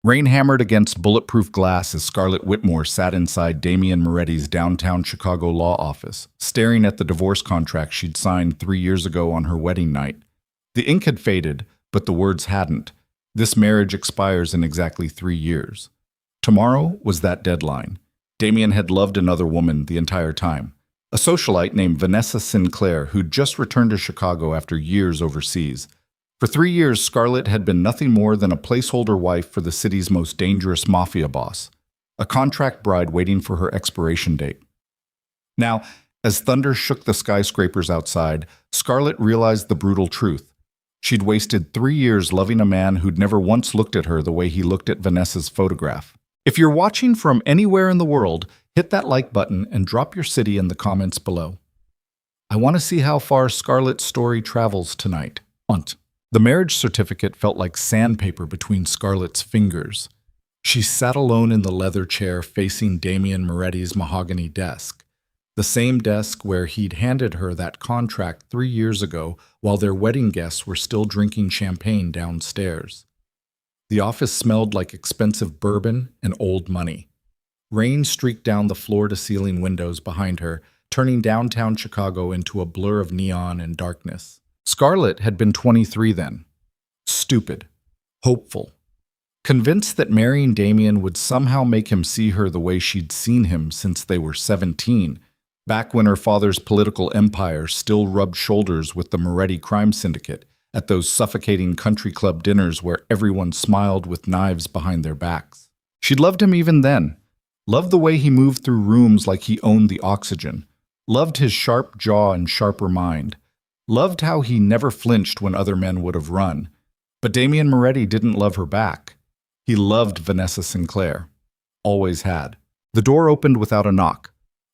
Rain hammered against bulletproof glass as Scarlett Whitmore sat inside Damian Moretti's downtown Chicago law office, staring at the divorce contract she'd signed 3 years ago on her wedding night. The ink had faded, but the words hadn't. This marriage expires in exactly 3 years. Tomorrow was that deadline. Damian had loved another woman the entire time, a socialite named Vanessa Sinclair who'd just returned to Chicago after years overseas. For 3 years, Scarlett had been nothing more than a placeholder wife for the city's most dangerous mafia boss, a contract bride waiting for her expiration date. Now, as thunder shook the skyscrapers outside, Scarlett realized the brutal truth. She'd wasted 3 years loving a man who'd never once looked at her the way he looked at Vanessa's photograph. If you're watching from anywhere in the world, hit that like button and drop your city in the comments below. I want to see how far Scarlett's story travels tonight. The marriage certificate felt like sandpaper between Scarlett's fingers. She sat alone in the leather chair facing Damian Moretti's mahogany desk, the same desk where he'd handed her that contract 3 years ago while their wedding guests were still drinking champagne downstairs. The office smelled like expensive bourbon and old money. Rain streaked down the floor-to-ceiling windows behind her, turning downtown Chicago into a blur of neon and darkness. Scarlett had been 23 then. Stupid. Hopeful. Convinced that marrying Damian would somehow make him see her the way she'd seen him since they were 17, back when her father's political empire still rubbed shoulders with the Moretti crime syndicate at those suffocating country club dinners where everyone smiled with knives behind their backs. She'd loved him even then. Loved the way he moved through rooms like he owned the oxygen. Loved his sharp jaw and sharper mind. Loved how he never flinched when other men would have run. But Damian Moretti didn't love her back. He loved Vanessa Sinclair. Always had. The door opened without a knock.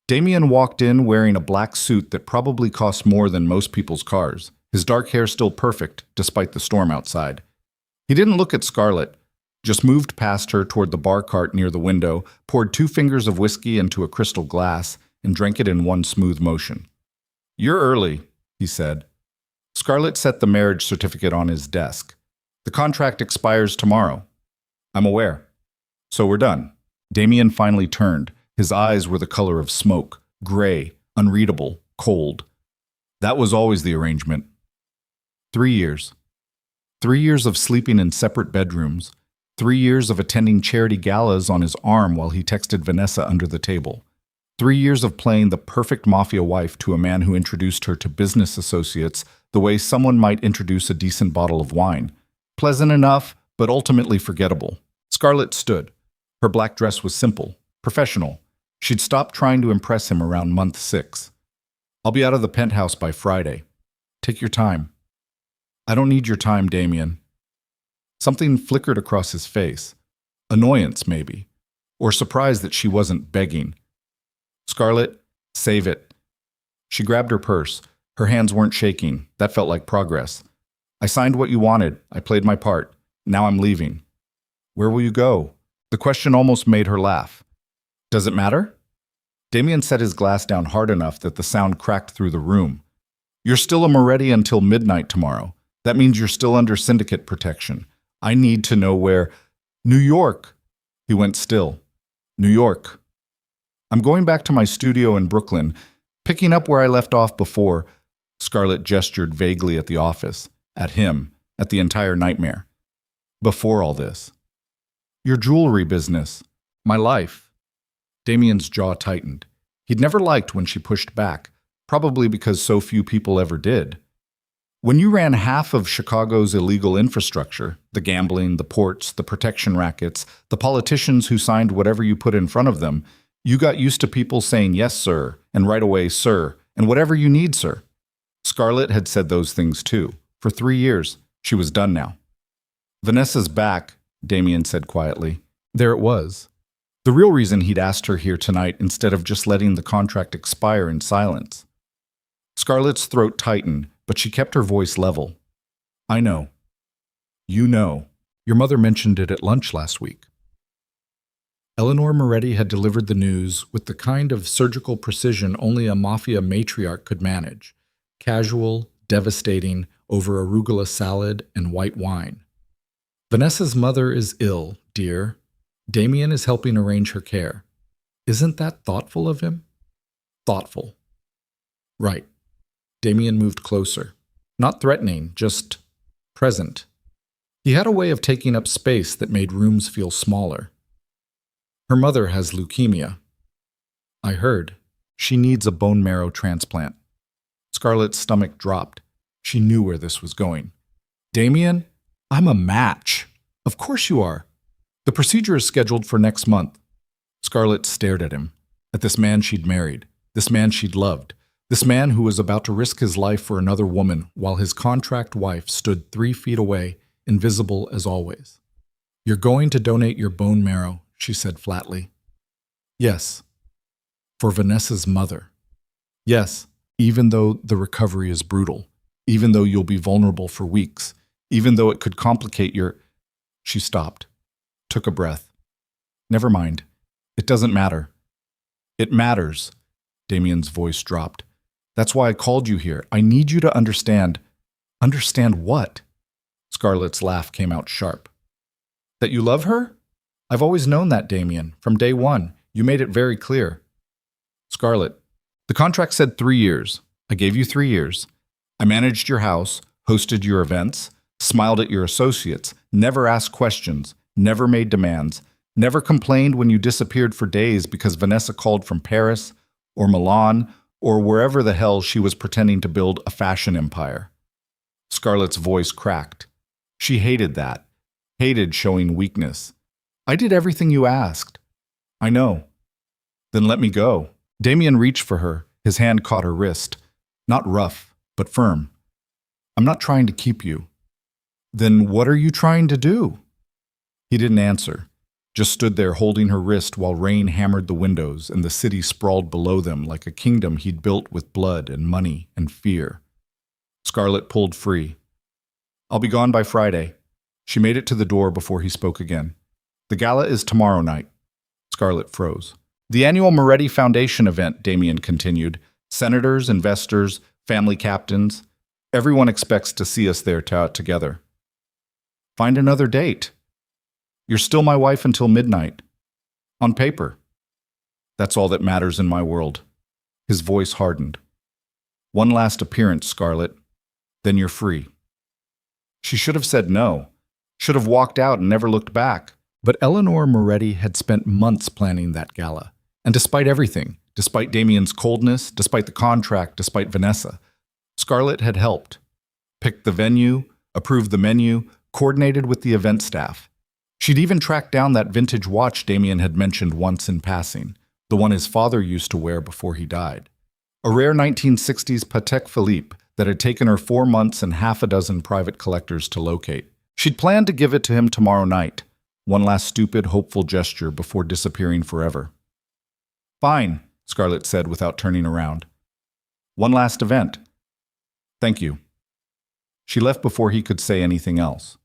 Damian walked in wearing a black suit that probably cost more than most people's cars, his dark hair still perfect despite the storm outside. He didn't look at Scarlett, just moved past her toward the bar cart near the window, poured 2 fingers of whiskey into a crystal glass, and drank it in one smooth motion. "You're early," he said. Scarlett set the marriage certificate on his desk. "The contract expires tomorrow." "I'm aware." "So we're done." Damian finally turned. His eyes were the color of smoke, gray, unreadable, cold. That was always the arrangement. 3 years. 3 years of sleeping in separate bedrooms. 3 years of attending charity galas on his arm while he texted Vanessa under the table. 3 years of playing the perfect mafia wife to a man who introduced her to business associates the way someone might introduce a decent bottle of wine. Pleasant enough, but ultimately forgettable. Scarlett stood. Her black dress was simple, professional. She'd stopped trying to impress him around month 6. "I'll be out of the penthouse by Friday. Take your time." "I don't need your time, Damian." Something flickered across his face. Annoyance, maybe. Or surprise that she wasn't begging. "Scarlett, save it." She grabbed her purse. Her hands weren't shaking. That felt like progress. "I signed what you wanted. I played my part. Now I'm leaving." "Where will you go?" The question almost made her laugh. "Does it matter?" Damian set his glass down hard enough that the sound cracked through the room. "You're still a Moretti until midnight tomorrow. That means you're still under syndicate protection. I need to know where—" "New York." He went still. "New York." "I'm going back to my studio in Brooklyn, picking up where I left off before." Scarlett gestured vaguely at the office, at him, at the entire nightmare. "Before all this." "Your jewelry business. My life." Damian's jaw tightened. He'd never liked when she pushed back, probably because so few people ever did. When you ran half of Chicago's illegal infrastructure, the gambling, the ports, the protection rackets, the politicians who signed whatever you put in front of them, you got used to people saying, "Yes, sir," and "Right away, sir," and "Whatever you need, sir." Scarlett had said those things too. For 3 years, she was done now. "Vanessa's back," Damian said quietly. There it was. The real reason he'd asked her here tonight instead of just letting the contract expire in silence. Scarlett's throat tightened, but she kept her voice level. "I know. You know. Your mother mentioned it at lunch last week." Eleanor Moretti had delivered the news with the kind of surgical precision only a mafia matriarch could manage. Casual, devastating, over arugula salad and white wine. Vanessa's mother is ill, dear. Damien is helping arrange her care. Isn't that thoughtful of him? Thoughtful. Right. Damien moved closer. Not threatening, just present. He had a way of taking up space that made rooms feel smaller. Her mother has leukemia. I heard. She needs a bone marrow transplant. Scarlett's stomach dropped. She knew where this was going. Damien, I'm a match. Of course you are. The procedure is scheduled for next month. Scarlett stared at him, at this man she'd married, this man she'd loved, this man who was about to risk his life for another woman while his contract wife stood 3 feet away, invisible as always. You're going to donate your bone marrow, she said flatly. Yes. For Vanessa's mother. Yes, even though the recovery is brutal, even though you'll be vulnerable for weeks, even though it could complicate your... She stopped, took a breath. Never mind. It doesn't matter. It matters. Damien's voice dropped. That's why I called you here. I need you to understand. Understand what? Scarlett's laugh came out sharp. That you love her? I've always known that, Damien. From day one, you made it very clear. Scarlett, the contract said 3 years. I gave you 3 years. I managed your house, hosted your events, smiled at your associates, never asked questions, never made demands, never complained when you disappeared for days because Vanessa called from Paris or Milan or wherever the hell she was pretending to build a fashion empire. Scarlett's voice cracked. She hated that, hated showing weakness. I did everything you asked. I know. Then let me go. Damien reached for her. His hand caught her wrist. Not rough, but firm. I'm not trying to keep you. Then what are you trying to do? He didn't answer, just stood there holding her wrist while rain hammered the windows and the city sprawled below them like a kingdom he'd built with blood and money and fear. Scarlett pulled free. I'll be gone by Friday. She made it to the door before he spoke again. The gala is tomorrow night. Scarlett froze. The annual Moretti Foundation event, Damien continued. Senators, investors, family captains. Everyone expects to see us there together. Find another date. You're still my wife until midnight. On paper. That's all that matters in my world. His voice hardened. One last appearance, Scarlett. Then you're free. She should have said no. Should have walked out and never looked back. But Eleanor Moretti had spent months planning that gala. And despite everything, despite Damien's coldness, despite the contract, despite Vanessa, Scarlett had helped. Picked the venue, approved the menu, coordinated with the event staff. She'd even tracked down that vintage watch Damien had mentioned once in passing, the one his father used to wear before he died. A rare 1960s Patek Philippe that had taken her 4 months and half a dozen private collectors to locate. She'd planned to give it to him tomorrow night, one last stupid, hopeful gesture before disappearing forever. Fine, Scarlett said without turning around. One last event. Thank you. She left before he could say anything else.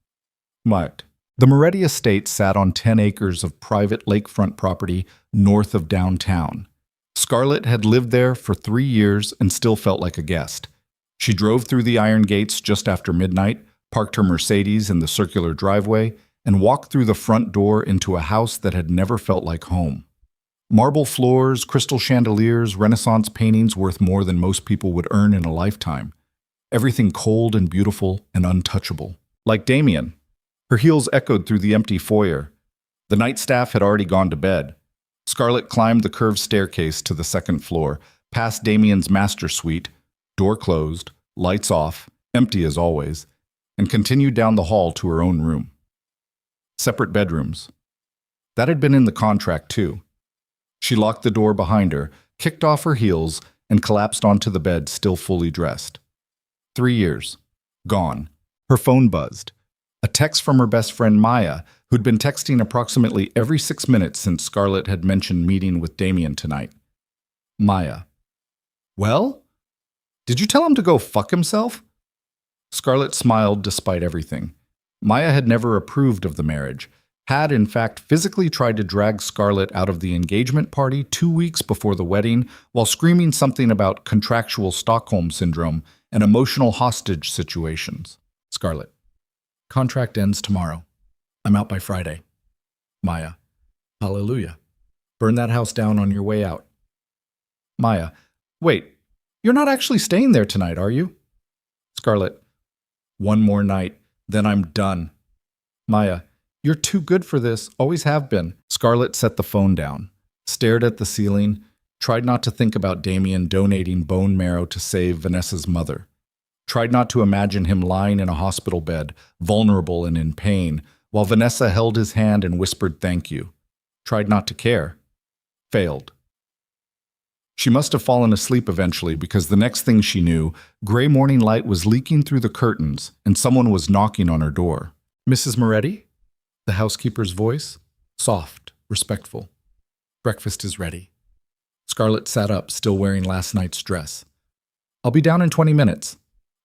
What? The Moretti estate sat on 10 acres of private lakefront property north of downtown. Scarlett had lived there for 3 years and still felt like a guest. She drove through the iron gates just after midnight, parked her Mercedes in the circular driveway, and walked through the front door into a house that had never felt like home. Marble floors, crystal chandeliers, Renaissance paintings worth more than most people would earn in a lifetime. Everything cold and beautiful and untouchable. Like Damien. Her heels echoed through the empty foyer. The night staff had already gone to bed. Scarlett climbed the curved staircase to the second floor, past Damien's master suite, door closed, lights off, empty as always, and continued down the hall to her own room. Separate bedrooms. That had been in the contract, too. She locked the door behind her, kicked off her heels, and collapsed onto the bed, still fully dressed. 3 years. Gone. Her phone buzzed. A text from her best friend Maya, who'd been texting approximately every 6 minutes since Scarlett had mentioned meeting with Damien tonight. Maya. Well? Did you tell him to go fuck himself? Scarlett smiled despite everything. Maya had never approved of the marriage, had in fact physically tried to drag Scarlett out of the engagement party 2 weeks before the wedding while screaming something about contractual Stockholm syndrome and emotional hostage situations. Scarlett. Contract ends tomorrow. I'm out by Friday. Maya. Hallelujah. Burn that house down on your way out. Maya. Wait, you're not actually staying there tonight, are you? Scarlett. One more night, then I'm done. Maya. You're too good for this, always have been. Scarlett set the phone down, stared at the ceiling, tried not to think about Damien donating bone marrow to save Vanessa's mother. Tried not to imagine him lying in a hospital bed, vulnerable and in pain, while Vanessa held his hand and whispered thank you. Tried not to care. Failed. She must have fallen asleep eventually because the next thing she knew, gray morning light was leaking through the curtains and someone was knocking on her door. Mrs. Moretti? The housekeeper's voice, soft, respectful. Breakfast is ready. Scarlett sat up, still wearing last night's dress. I'll be down in 20 minutes.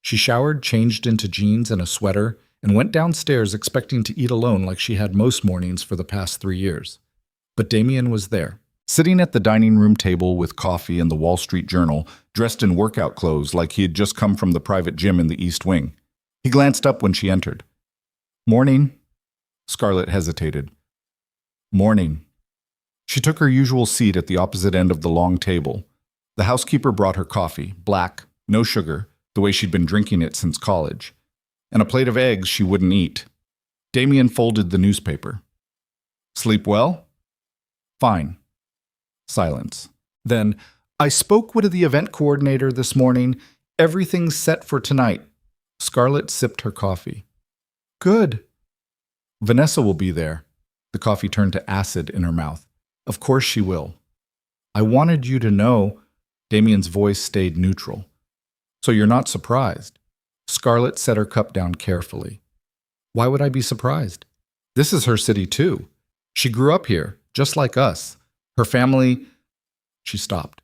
She showered, changed into jeans and a sweater, and went downstairs expecting to eat alone like she had most mornings for the past 3 years. But Damien was there, sitting at the dining room table with coffee and the Wall Street Journal, dressed in workout clothes like he had just come from the private gym in the East Wing. He glanced up when she entered. Morning. Scarlett hesitated. Morning. She took her usual seat at the opposite end of the long table. The housekeeper brought her coffee, black, no sugar, the way she'd been drinking it since college, and a plate of eggs she wouldn't eat. Damien folded the newspaper. Sleep well? Fine. Silence. Then, I spoke with the event coordinator this morning. Everything's set for tonight. Scarlett sipped her coffee. Good. Vanessa will be there. The coffee turned to acid in her mouth. Of course she will. I wanted you to know. Damien's voice stayed neutral. So you're not surprised? Scarlett set her cup down carefully. Why would I be surprised? This is her city too. She grew up here, just like us. Her family... She stopped.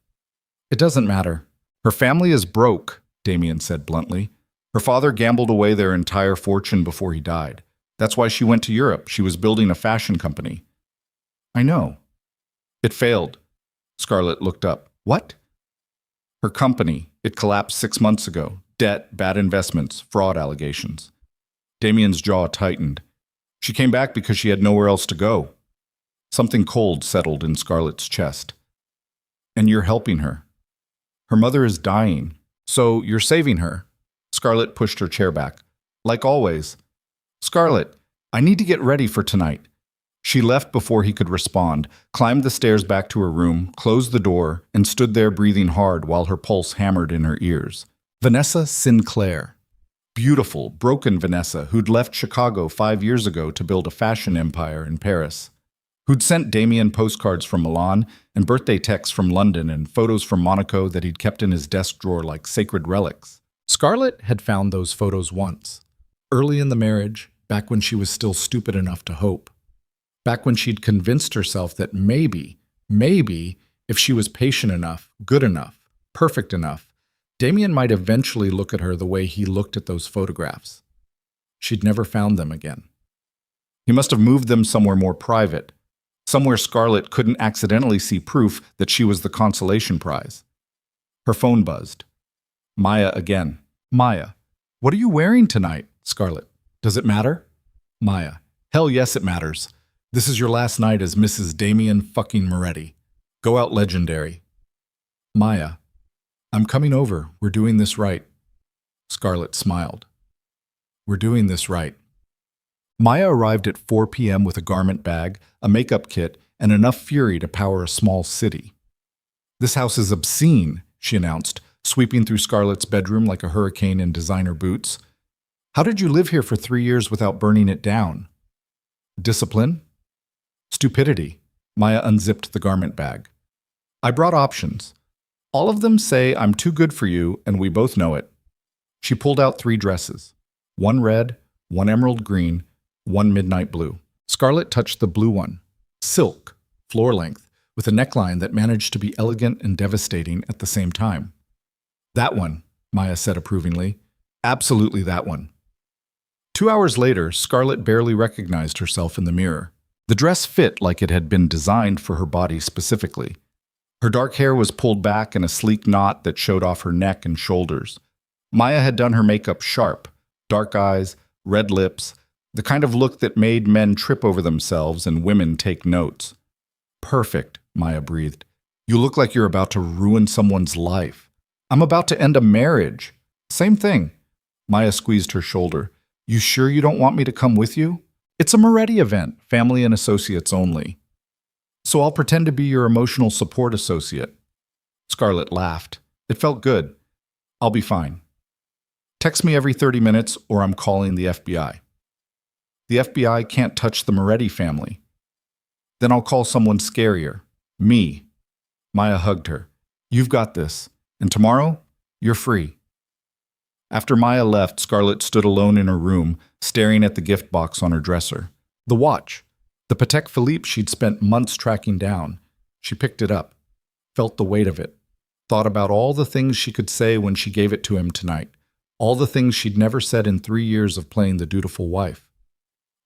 It doesn't matter. Her family is broke, Damien said bluntly. Her father gambled away their entire fortune before he died. That's why she went to Europe. She was building a fashion company. I know. It failed. Scarlett looked up. What? Her company. It collapsed 6 months ago. Debt, bad investments, fraud allegations. Damien's jaw tightened. She came back because she had nowhere else to go. Something cold settled in Scarlett's chest. And you're helping her. Her mother is dying. So you're saving her. Scarlett pushed her chair back. Like always. Scarlett, I need to get ready for tonight. She left before he could respond, climbed the stairs back to her room, closed the door, and stood there breathing hard while her pulse hammered in her ears. Vanessa Sinclair. Beautiful, broken Vanessa, who'd left Chicago 5 years ago to build a fashion empire in Paris. Who'd sent Damien postcards from Milan and birthday texts from London and photos from Monaco that he'd kept in his desk drawer like sacred relics. Scarlett had found those photos once. Early in the marriage, back when she was still stupid enough to hope. Back when she'd convinced herself that maybe, if she was patient enough, good enough, perfect enough, Damien might eventually look at her the way he looked at those photographs. She'd never found them again. He must have moved them somewhere more private, somewhere Scarlett couldn't accidentally see proof that she was the consolation prize. Her phone buzzed. Maya again. Maya, what are you wearing tonight? Scarlett. Does it matter? Maya. Hell yes, it matters. This is your last night as Mrs. Damien fucking Moretti. Go out legendary. Maya. I'm coming over. We're doing this right. Scarlett smiled. We're doing this right. Maya arrived at 4 p.m. with a garment bag, a makeup kit, and enough fury to power a small city. This house is obscene, she announced, sweeping through Scarlett's bedroom like a hurricane in designer boots. How did you live here for 3 years without burning it down? Discipline? Stupidity. Maya unzipped the garment bag. I brought options. All of them say I'm too good for you, and we both know it. She pulled out 3 dresses. 1 red, 1 emerald green, 1 midnight blue. Scarlett touched the blue one. Silk, floor length, with a neckline that managed to be elegant and devastating at the same time. That one, Maya said approvingly. Absolutely that one. 2 hours later, Scarlett barely recognized herself in the mirror. The dress fit like it had been designed for her body specifically. Her dark hair was pulled back in a sleek knot that showed off her neck and shoulders. Maya had done her makeup sharp, dark eyes, red lips, The kind of look that made men trip over themselves and women take notes. Perfect, Maya breathed. You look like you're about to ruin someone's life. I'm about to end a marriage. Same thing. Maya squeezed her shoulder. You sure you don't want me to come with you? It's a Moretti event, family and associates only. So I'll pretend to be your emotional support associate. Scarlett laughed. It felt good. I'll be fine. Text me every 30 minutes or I'm calling the FBI. The FBI can't touch the Moretti family. Then I'll call someone scarier. Me. Maya hugged her. You've got this. And tomorrow, you're free. After Maya left, Scarlett stood alone in her room, staring at the gift box on her dresser. The watch. The Patek Philippe she'd spent months tracking down. She picked it up, felt the weight of it, thought about all the things she could say when she gave it to him tonight, all the things she'd never said in 3 years of playing the dutiful wife.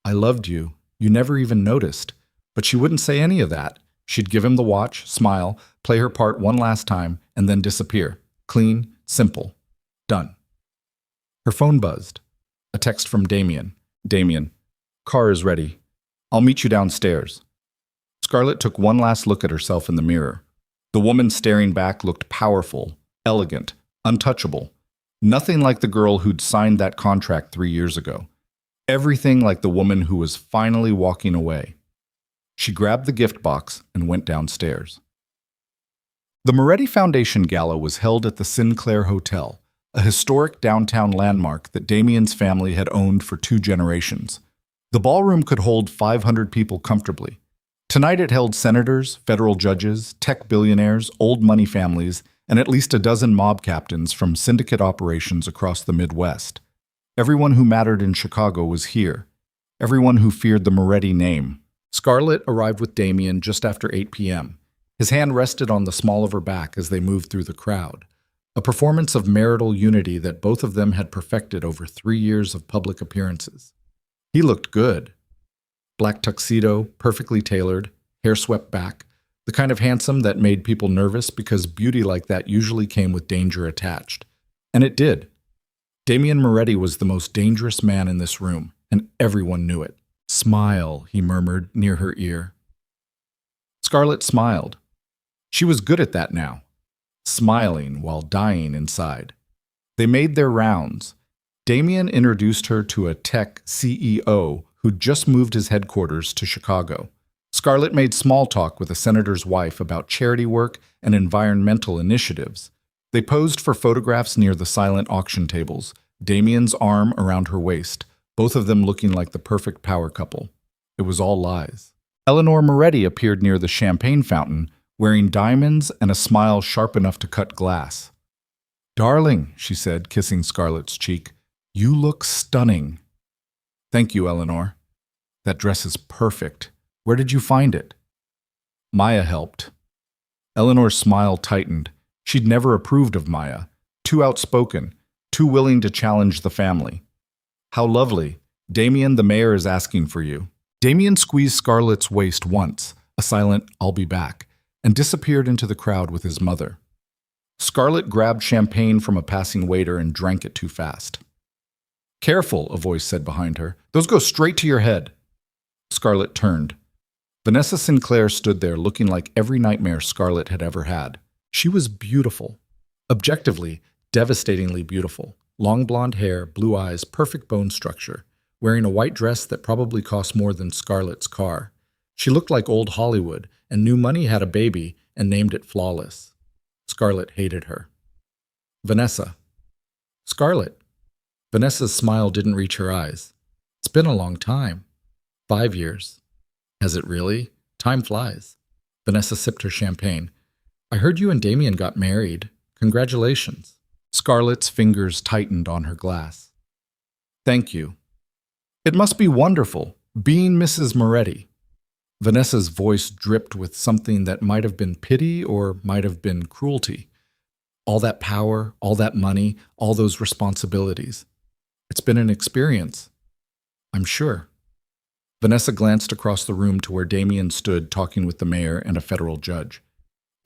I loved you. You never even noticed. But she wouldn't say any of that. She'd give him the watch, smile, play her part one last time, and then disappear. Clean, simple. Done. Her phone buzzed. A text from Damien. Damien, car is ready. I'll meet you downstairs. Scarlett took one last look at herself in the mirror. The woman staring back looked powerful, elegant, untouchable. Nothing like the girl who'd signed that contract 3 years ago. Everything like the woman who was finally walking away. She grabbed the gift box and went downstairs. The Moretti Foundation Gala was held at the Sinclair Hotel, a historic downtown landmark that Damien's family had owned for 2 generations. The ballroom could hold 500 people comfortably. Tonight it held senators, federal judges, tech billionaires, old money families, and at least a dozen mob captains from syndicate operations across the Midwest. Everyone who mattered in Chicago was here. Everyone who feared the Moretti name. Scarlett arrived with Damien just after 8 p.m. His hand rested on the small of her back as they moved through the crowd. A performance of marital unity that both of them had perfected over 3 years of public appearances. He looked good. Black tuxedo, perfectly tailored, hair swept back, the kind of handsome that made people nervous because beauty like that usually came with danger attached. And it did. Damien Moretti was the most dangerous man in this room, and everyone knew it. Smile, he murmured near her ear. Scarlett smiled. She was good at that now, smiling while dying inside. They made their rounds. Damien introduced her to a tech CEO who'd just moved his headquarters to Chicago. Scarlett made small talk with a senator's wife about charity work and environmental initiatives. They posed for photographs near the silent auction tables, Damien's arm around her waist, both of them looking like the perfect power couple. It was all lies. Eleanor Moretti appeared near the champagne fountain, wearing diamonds and a smile sharp enough to cut glass. "Darling," she said, kissing Scarlett's cheek, "you look stunning." "Thank you, Eleanor. That dress is perfect. Where did you find it?" Maya helped. Eleanor's smile tightened. She'd never approved of Maya. Too outspoken, too willing to challenge the family. "How lovely. Damien, the mayor is asking for you." Damien squeezed Scarlett's waist once, a silent "I'll be back," and disappeared into the crowd with his mother. Scarlett grabbed champagne from a passing waiter and drank it too fast. "Careful," a voice said behind her. "Those go straight to your head." Scarlett turned. Vanessa Sinclair stood there looking like every nightmare Scarlett had ever had. She was beautiful. Objectively, devastatingly beautiful. Long blonde hair, blue eyes, perfect bone structure, wearing a white dress that probably cost more than Scarlett's car. She looked like old Hollywood, and knew money had a baby and named it Flawless. Scarlett hated her. "Vanessa." "Scarlett." Vanessa's smile didn't reach her eyes. "It's been a long time. 5 years." "Has it really? Time flies." Vanessa sipped her champagne. "I heard you and Damien got married. Congratulations." Scarlett's fingers tightened on her glass. "Thank you. It must be wonderful, being Mrs. Moretti." Vanessa's voice dripped with something that might have been pity or might have been cruelty. All that power, all that money, all those responsibilities. "It's been an experience, I'm sure." Vanessa glanced across the room to where Damien stood talking with the mayor and a federal judge.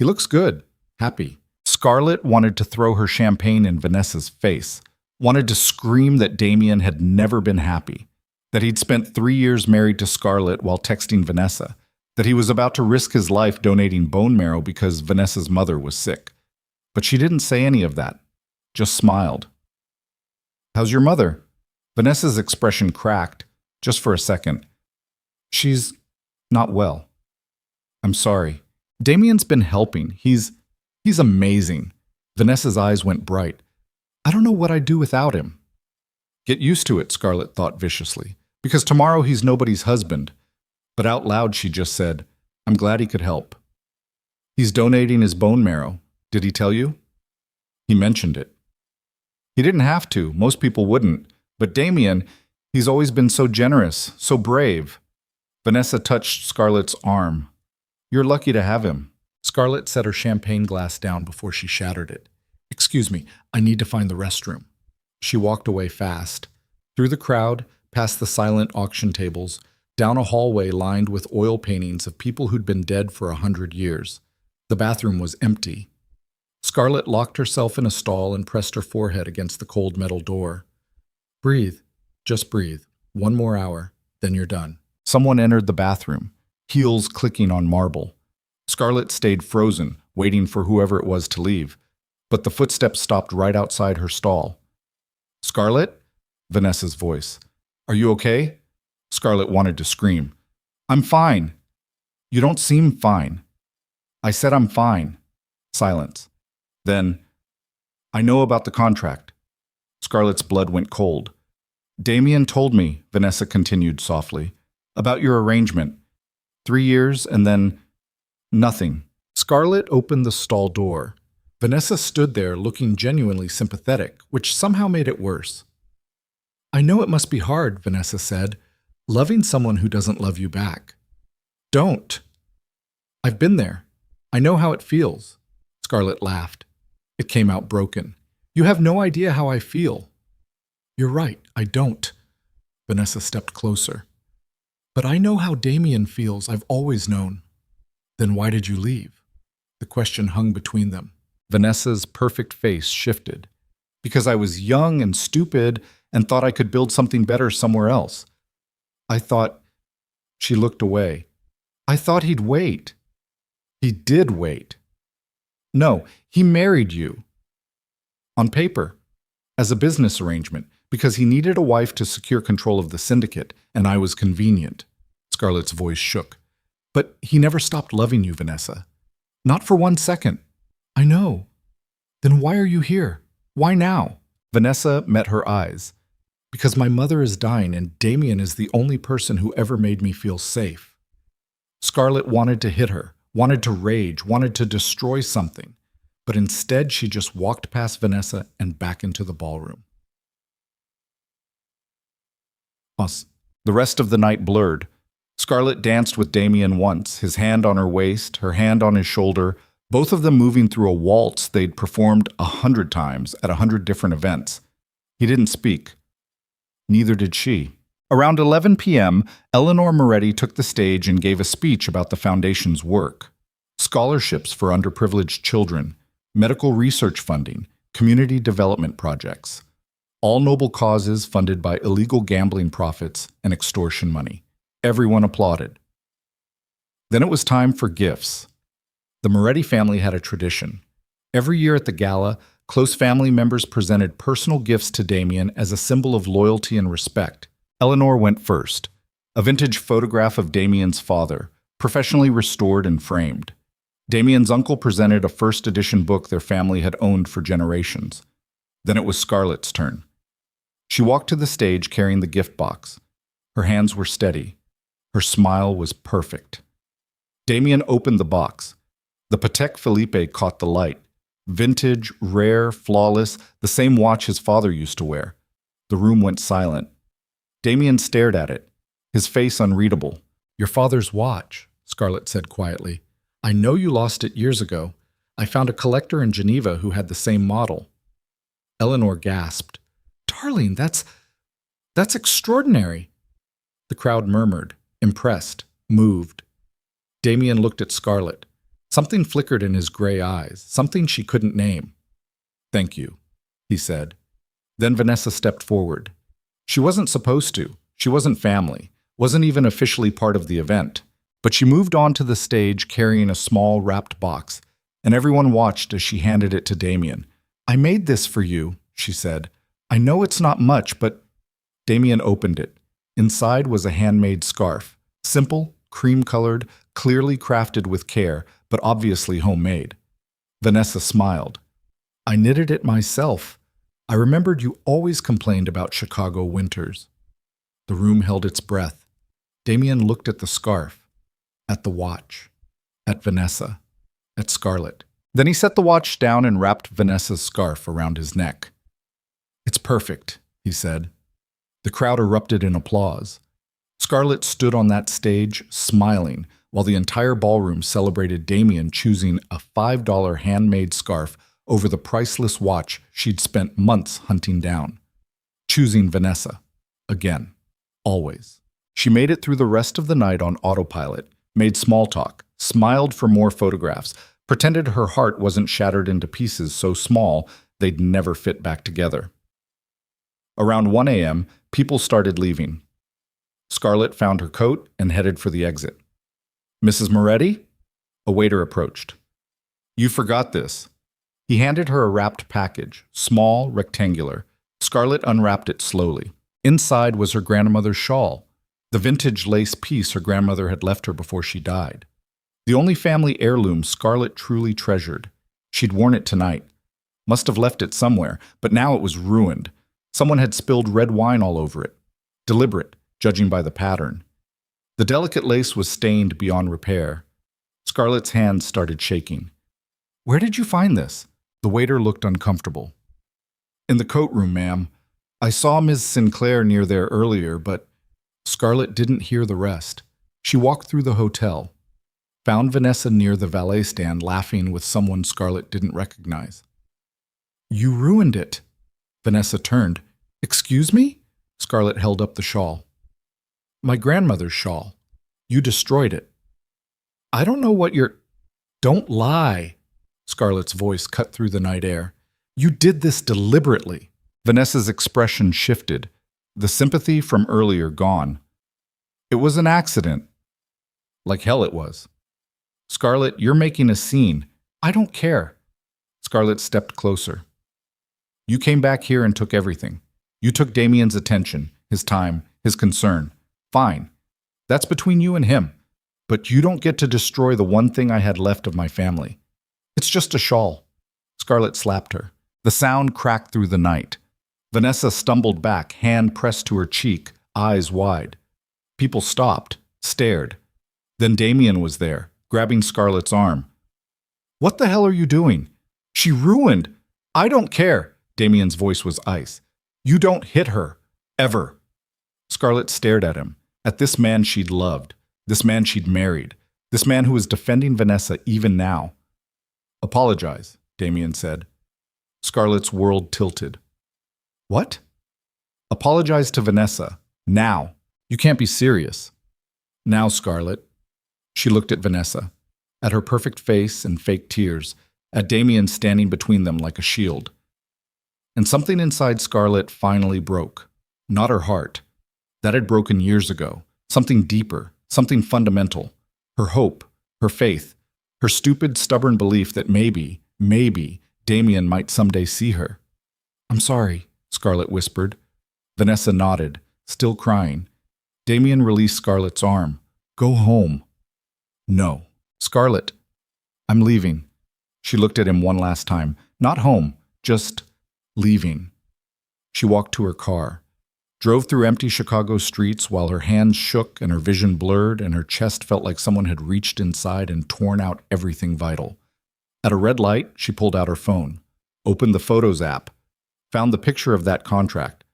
"He looks good, happy." Scarlett wanted to throw her champagne in Vanessa's face, wanted to scream that Damien had never been happy. that he'd spent 3 years married to Scarlett while texting Vanessa, that he was about to risk his life donating bone marrow because Vanessa's mother was sick. But she didn't say any of that, just smiled. "How's your mother?" Vanessa's expression cracked, just for a second. "She's not well." "I'm sorry. Damien's been helping. He's amazing." Vanessa's eyes went bright. "I don't know what I'd do without him." "Get used to it," Scarlett thought viciously, "because tomorrow he's nobody's husband." But out loud she just said, "I'm glad he could help." "He's donating his bone marrow. Did he tell you?" "He mentioned it." "He didn't have to. Most people wouldn't. But Damien, he's always been so generous, so brave." Vanessa touched Scarlett's arm. "You're lucky to have him." Scarlett set her champagne glass down before she shattered it. "Excuse me, I need to find the restroom." She walked away fast, through the crowd, past the silent auction tables, down a hallway lined with oil paintings of people who'd been dead for 100 years. The bathroom was empty. Scarlett locked herself in a stall and pressed her forehead against the cold metal door. "Breathe. Just breathe. 1 more hour, then you're done." Someone entered the bathroom, heels clicking on marble. Scarlett stayed frozen, waiting for whoever it was to leave, but the footsteps stopped right outside her stall. "Scarlett?" Vanessa's voice. "Are you okay?" Scarlett wanted to scream. "I'm fine." "You don't seem fine." "I said I'm fine." Silence. Then, "I know about the contract." Scarlett's blood went cold. "Damien told me," Vanessa continued softly, "about your arrangement. 3 years and then nothing." Scarlett opened the stall door. Vanessa stood there looking genuinely sympathetic, which somehow made it worse. "I know it must be hard," Vanessa said, "loving someone who doesn't love you back." "Don't." "I've been there. I know how it feels." Scarlett laughed. It came out broken. "You have no idea how I feel." "You're right, I don't." Vanessa stepped closer. "But I know how Damien feels. I've always known." "Then why did you leave?" The question hung between them. Vanessa's perfect face shifted. "Because I was young and stupid and thought I could build something better somewhere else. I thought—" She looked away. "I thought he'd wait." "He did wait." "No, he married you. On paper. As a business arrangement, because he needed a wife to secure control of the syndicate, and I was convenient." Scarlett's voice shook. "But he never stopped loving you, Vanessa. Not for 1 second." "I know. Then why are you here? Why now?" Vanessa met her eyes. "Because my mother is dying and Damien is the only person who ever made me feel safe." Scarlett wanted to hit her, wanted to rage, wanted to destroy something. But instead she just walked past Vanessa and back into the ballroom. The rest of the night blurred. Scarlett danced with Damien once, his hand on her waist, her hand on his shoulder, both of them moving through a waltz they'd performed 100 times at 100 different events. He didn't speak. Neither did she. Around 11 p.m., Eleanor Moretti took the stage and gave a speech about the Foundation's work. Scholarships for underprivileged children, medical research funding, community development projects. All noble causes funded by illegal gambling profits and extortion money. Everyone applauded. Then it was time for gifts. The Moretti family had a tradition. Every year at the gala, close family members presented personal gifts to Damien as a symbol of loyalty and respect. Eleanor went first. A vintage photograph of Damien's father, professionally restored and framed. Damien's uncle presented a first-edition book their family had owned for generations. Then it was Scarlett's turn. She walked to the stage carrying the gift box. Her hands were steady. Her smile was perfect. Damien opened the box. The Patek Philippe caught the light. Vintage, rare, flawless, the same watch his father used to wear. The room went silent. Damien stared at it, his face unreadable. "Your father's watch," Scarlett said quietly. "I know you lost it years ago. I found a collector in Geneva who had the same model." Eleanor gasped. "Darling, that's extraordinary." The crowd murmured, impressed, moved. Damien looked at Scarlett. Something flickered in his gray eyes, something she couldn't name. "Thank you," he said. Then Vanessa stepped forward. She wasn't supposed to. She wasn't family, wasn't even officially part of the event. But she moved onto the stage carrying a small wrapped box, and everyone watched as she handed it to Damien. "I made this for you," she said. "I know it's not much, but—" Damien opened it. Inside was a handmade scarf. Simple, cream-colored, clearly crafted with care, but obviously homemade. Vanessa smiled. "I knitted it myself. I remembered you always complained about Chicago winters." The room held its breath. Damien looked at the scarf, at the watch, at Vanessa, at Scarlett. Then he set the watch down and wrapped Vanessa's scarf around his neck. "It's perfect," he said. The crowd erupted in applause. Scarlett stood on that stage, smiling, while the entire ballroom celebrated Damien choosing a $5 handmade scarf over the priceless watch she'd spent months hunting down. Choosing Vanessa. Again. Always. She made it through the rest of the night on autopilot, made small talk, smiled for more photographs, pretended her heart wasn't shattered into pieces so small they'd never fit back together. Around 1 a.m., people started leaving. Scarlett found her coat and headed for the exit. "Mrs. Moretti?" A waiter approached. "You forgot this." He handed her a wrapped package, small, rectangular. Scarlett unwrapped it slowly. Inside was her grandmother's shawl, the vintage lace piece her grandmother had left her before she died. The only family heirloom Scarlett truly treasured. She'd worn it tonight. Must have left it somewhere, but now it was ruined. Someone had spilled red wine all over it. Deliberate, judging by the pattern. The delicate lace was stained beyond repair. Scarlett's hands started shaking. "Where did you find this?" The waiter looked uncomfortable. "In the coat room, ma'am. I saw Ms. Sinclair near there earlier, but—" Scarlett didn't hear the rest. She walked through the hotel, found Vanessa near the valet stand laughing with someone Scarlett didn't recognize. "You ruined it." Vanessa turned. "Excuse me?" Scarlett held up the shawl. "My grandmother's shawl. You destroyed it." "I don't know what you're—" "Don't lie." Scarlett's voice cut through the night air. "You did this deliberately." Vanessa's expression shifted, the sympathy from earlier gone. "It was an accident." "Like hell it was." "Scarlett, you're making a scene." "I don't care." Scarlett stepped closer. "You came back here and took everything. You took Damien's attention, his time, his concern. Fine. That's between you and him. But you don't get to destroy the one thing I had left of my family. It's just a shawl." Scarlett slapped her. The sound cracked through the night. Vanessa stumbled back, hand pressed to her cheek, eyes wide. People stopped, stared. Then Damien was there, grabbing Scarlett's arm. "What the hell are you doing? She ruined—" "I don't care." Damien's voice was ice. "You don't hit her. Ever." Scarlett stared at him, at this man she'd loved, this man she'd married, this man who was defending Vanessa even now. "Apologize," Damien said. Scarlett's world tilted. "What?" "Apologize to Vanessa. Now. You can't be serious." "Now, Scarlett." She looked at Vanessa, at her perfect face and fake tears, at Damien standing between them like a shield. And something inside Scarlett finally broke. Not her heart. That had broken years ago. Something deeper, something fundamental. Her hope, her faith, her stupid, stubborn belief that maybe, Damien might someday see her. "I'm sorry," Scarlett whispered. Vanessa nodded, still crying. Damien released Scarlett's arm. "Go home." "No." "Scarlett, I'm leaving." She looked at him one last time. Not home, just leaving. She walked to her car, drove through empty Chicago streets while her hands shook and her vision blurred and her chest felt like someone had reached inside and torn out everything vital. At a red light, she pulled out her phone, opened the Photos app, found the picture of that contract,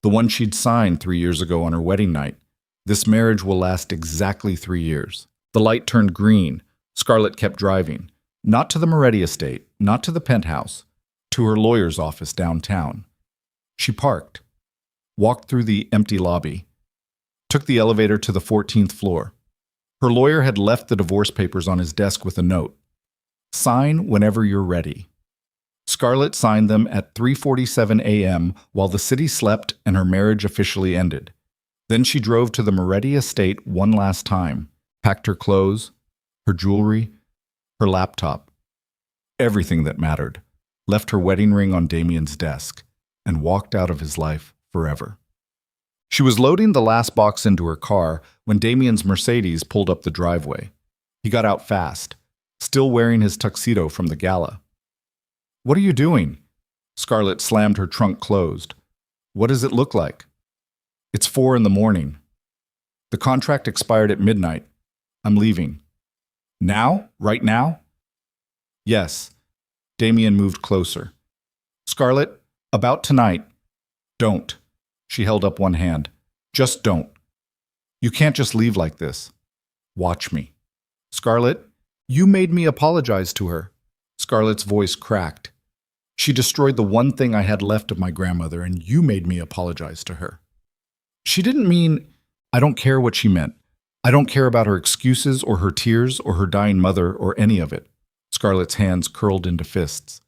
the one she'd signed 3 years ago on her wedding night. This marriage will last exactly 3 years. The light turned green. Scarlett kept driving. Not to the Moretti estate, not to the penthouse, to her lawyer's office downtown. She parked, walked through the empty lobby, took the elevator to the 14th floor. Her lawyer had left the divorce papers on his desk with a note. "Sign whenever you're ready." Scarlett signed them at 3:47 a.m. while the city slept and her marriage officially ended. Then she drove to the Moretti estate one last time, packed her clothes, her jewelry, her laptop, everything that mattered, left her wedding ring on Damien's desk, and walked out of his life forever. She was loading the last box into her car when Damien's Mercedes pulled up the driveway. He got out fast, still wearing his tuxedo from the gala. "What are you doing?" Scarlett slammed her trunk closed. "What does it look like?" "It's 4 in the morning. The contract expired at midnight. I'm leaving." "Now? Right now?" "Yes." Damien moved closer. "Scarlett, about tonight. Don't." She held up one hand. "Just don't. You can't just leave like this. Watch me." "Scarlett, you made me apologize to her." Scarlett's voice cracked. "She destroyed the one thing I had left of my grandmother, and you made me apologize to her." "She didn't mean—" "I don't care what she meant. I don't care about her excuses or her tears or her dying mother or any of it." Scarlett's hands curled into fists.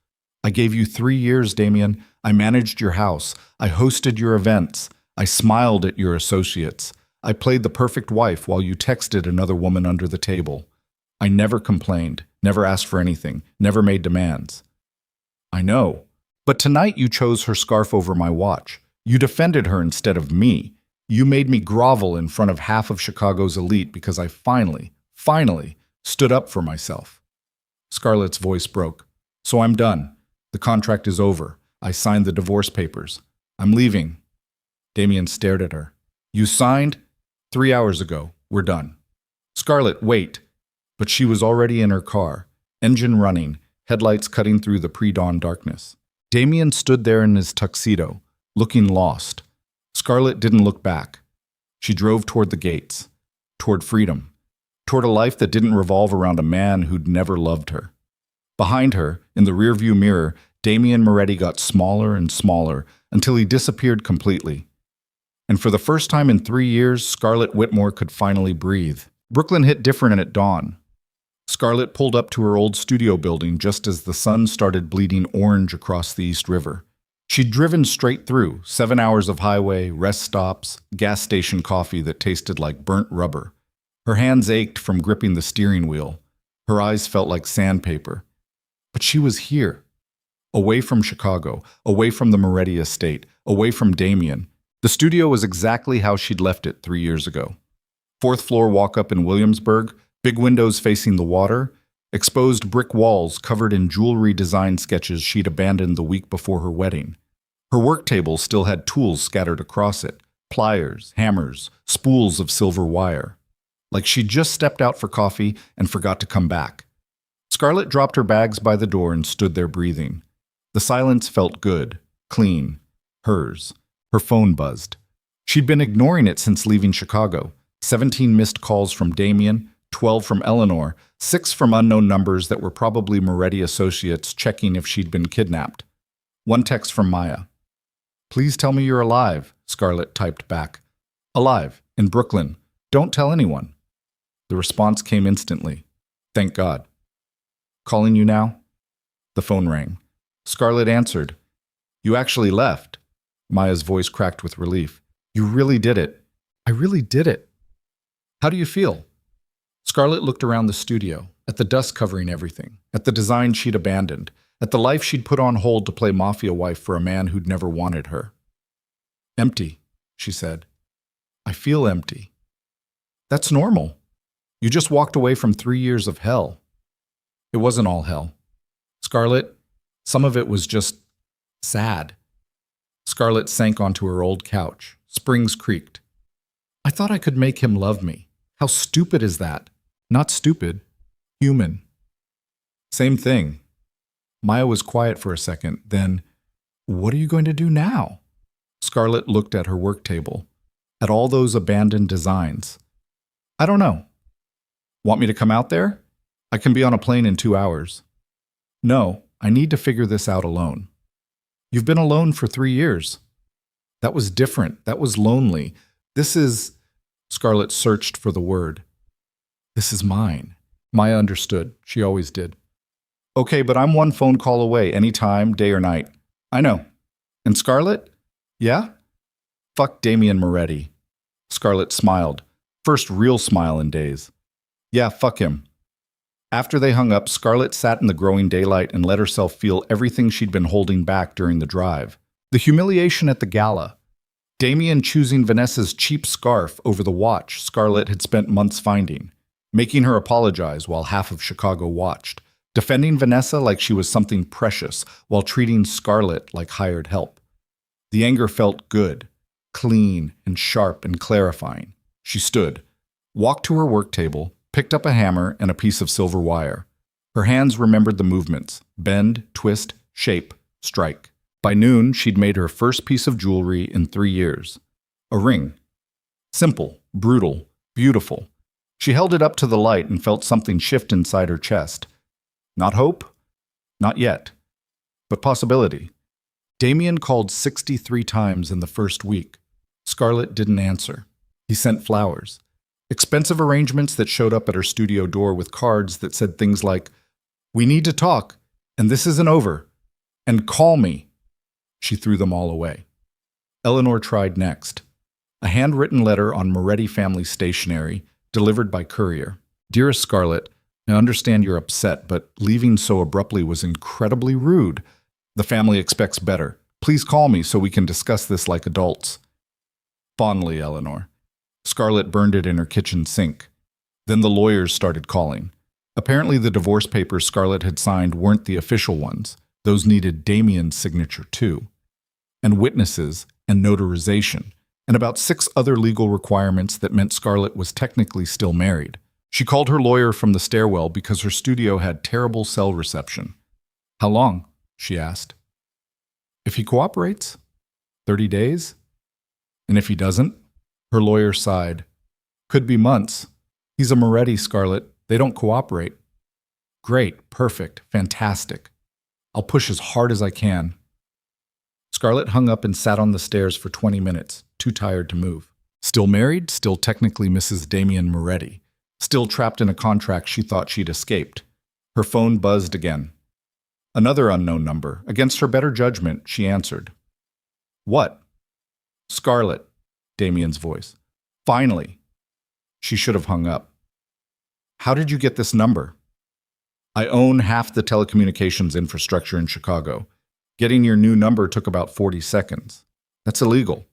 "I gave you 3 years, Damien. I managed your house. I hosted your events. I smiled at your associates. I played the perfect wife while you texted another woman under the table. I never complained, never asked for anything, never made demands." "I know. But tonight you chose her scarf over my watch. You defended her instead of me. You made me grovel in front of half of Chicago's elite because I finally stood up for myself." Scarlett's voice broke. "So I'm done. The contract is over. I signed the divorce papers. I'm leaving." Damien stared at her. "You signed? 3 hours ago. We're done." "Scarlett, wait." But she was already in her car, engine running, headlights cutting through the pre-dawn darkness. Damien stood there in his tuxedo, looking lost. Scarlett didn't look back. She drove toward the gates, toward freedom, toward a life that didn't revolve around a man who'd never loved her. Behind her, in the rearview mirror, Damien Moretti got smaller and smaller until he disappeared completely. And for the first time in 3 years, Scarlett Whitmore could finally breathe. Brooklyn hit different at dawn. Scarlett pulled up to her old studio building just as the sun started bleeding orange across the East River. She'd driven straight through, 7 hours of highway, rest stops, gas station coffee that tasted like burnt rubber. Her hands ached from gripping the steering wheel. Her eyes felt like sandpaper. But she was here. Away from Chicago, away from the Moretti estate, away from Damien. The studio was exactly how she'd left it 3 years ago. 4th floor walk-up in Williamsburg, big windows facing the water, exposed brick walls covered in jewelry design sketches she'd abandoned the week before her wedding. Her work table still had tools scattered across it, pliers, hammers, spools of silver wire. Like she'd just stepped out for coffee and forgot to come back. Scarlett dropped her bags by the door and stood there breathing. The silence felt good, clean, hers. Her phone buzzed. She'd been ignoring it since leaving Chicago. 17 missed calls from Damien, 12 from Eleanor, 6 from unknown numbers that were probably Moretti associates checking if she'd been kidnapped. 1 text from Maya. "Please tell me you're alive," Scarlett typed back. "Alive, in Brooklyn. Don't tell anyone." The response came instantly. "Thank God." "Calling you now?" The phone rang. Scarlett answered. "You actually left." Maya's voice cracked with relief. "You really did it." "I really did it." "How do you feel?" Scarlett looked around the studio, at the dust covering everything, at the design she'd abandoned, at the life she'd put on hold to play mafia wife for a man who'd never wanted her. "Empty," she said. "I feel empty." "That's normal. You just walked away from 3 years of hell." "It wasn't all hell. Scarlett, some of it was just sad." Scarlett sank onto her old couch. Springs creaked. "I thought I could make him love me. How stupid is that? Not stupid. Human." "Same thing." Maya was quiet for a second, then, "What are you going to do now?" Scarlett looked at her work table, at all those abandoned designs. "I don't know." "Want me to come out there? I can be on a plane in 2 hours." "No, I need to figure this out alone." "You've been alone for 3 years." "That was different. That was lonely. This is—" Scarlett searched for the word. "This is mine." Maya understood. She always did. "Okay, but I'm 1 phone call away, anytime, day or night." "I know." "And Scarlett?" "Yeah?" "Fuck Damien Moretti." Scarlett smiled. First real smile in days. Yeah, fuck him. After they hung up, Scarlett sat in the growing daylight and let herself feel everything she'd been holding back during the drive. The humiliation at the gala. Damien choosing Vanessa's cheap scarf over the watch Scarlett had spent months finding. Making her apologize while half of Chicago watched. Defending Vanessa like she was something precious while treating Scarlett like hired help. The anger felt good, clean and sharp and clarifying. She stood, walked to her work table, picked up a hammer and a piece of silver wire. Her hands remembered the movements: bend, twist, shape, strike. By noon, she'd made her first piece of jewelry in 3 years. A ring. Simple, brutal, beautiful. She held it up to the light and felt something shift inside her chest. Not hope? Not yet. But possibility. Damien called 63 times in the first week. Scarlett didn't answer. He sent flowers. Expensive arrangements that showed up at her studio door with cards that said things like, "We need to talk, and this isn't over, and call me." She threw them all away. Eleanor tried next. A handwritten letter on Moretti family stationery, delivered by courier. "Dearest Scarlett, I understand you're upset, but leaving so abruptly was incredibly rude. The family expects better. Please call me so we can discuss this like adults." Fondly, Eleanor. Scarlett burned it in her kitchen sink. Then the lawyers started calling. Apparently the divorce papers Scarlett had signed weren't the official ones. Those needed Damien's signature too. And witnesses and notarization, and about 6 other legal requirements that meant Scarlett was technically still married. She called her lawyer from the stairwell because her studio had terrible cell reception. "How long?" she asked. "If he cooperates? 30 days? And if he doesn't?" Her lawyer sighed. "Could be months. He's a Moretti, Scarlett. They don't cooperate." "Great, perfect, fantastic. I'll push as hard as I can." Scarlett hung up and sat on the stairs for 20 minutes, too tired to move. Still married, still technically Mrs. Damien Moretti. Still trapped in a contract she thought she'd escaped. Her phone buzzed again. Another unknown number. Against her better judgment, she answered. "What?" "Scarlett," Damien's voice. "Finally." She should have hung up. "How did you get this number?" "I own half the telecommunications infrastructure in Chicago. Getting your new number took about 40 seconds. That's illegal."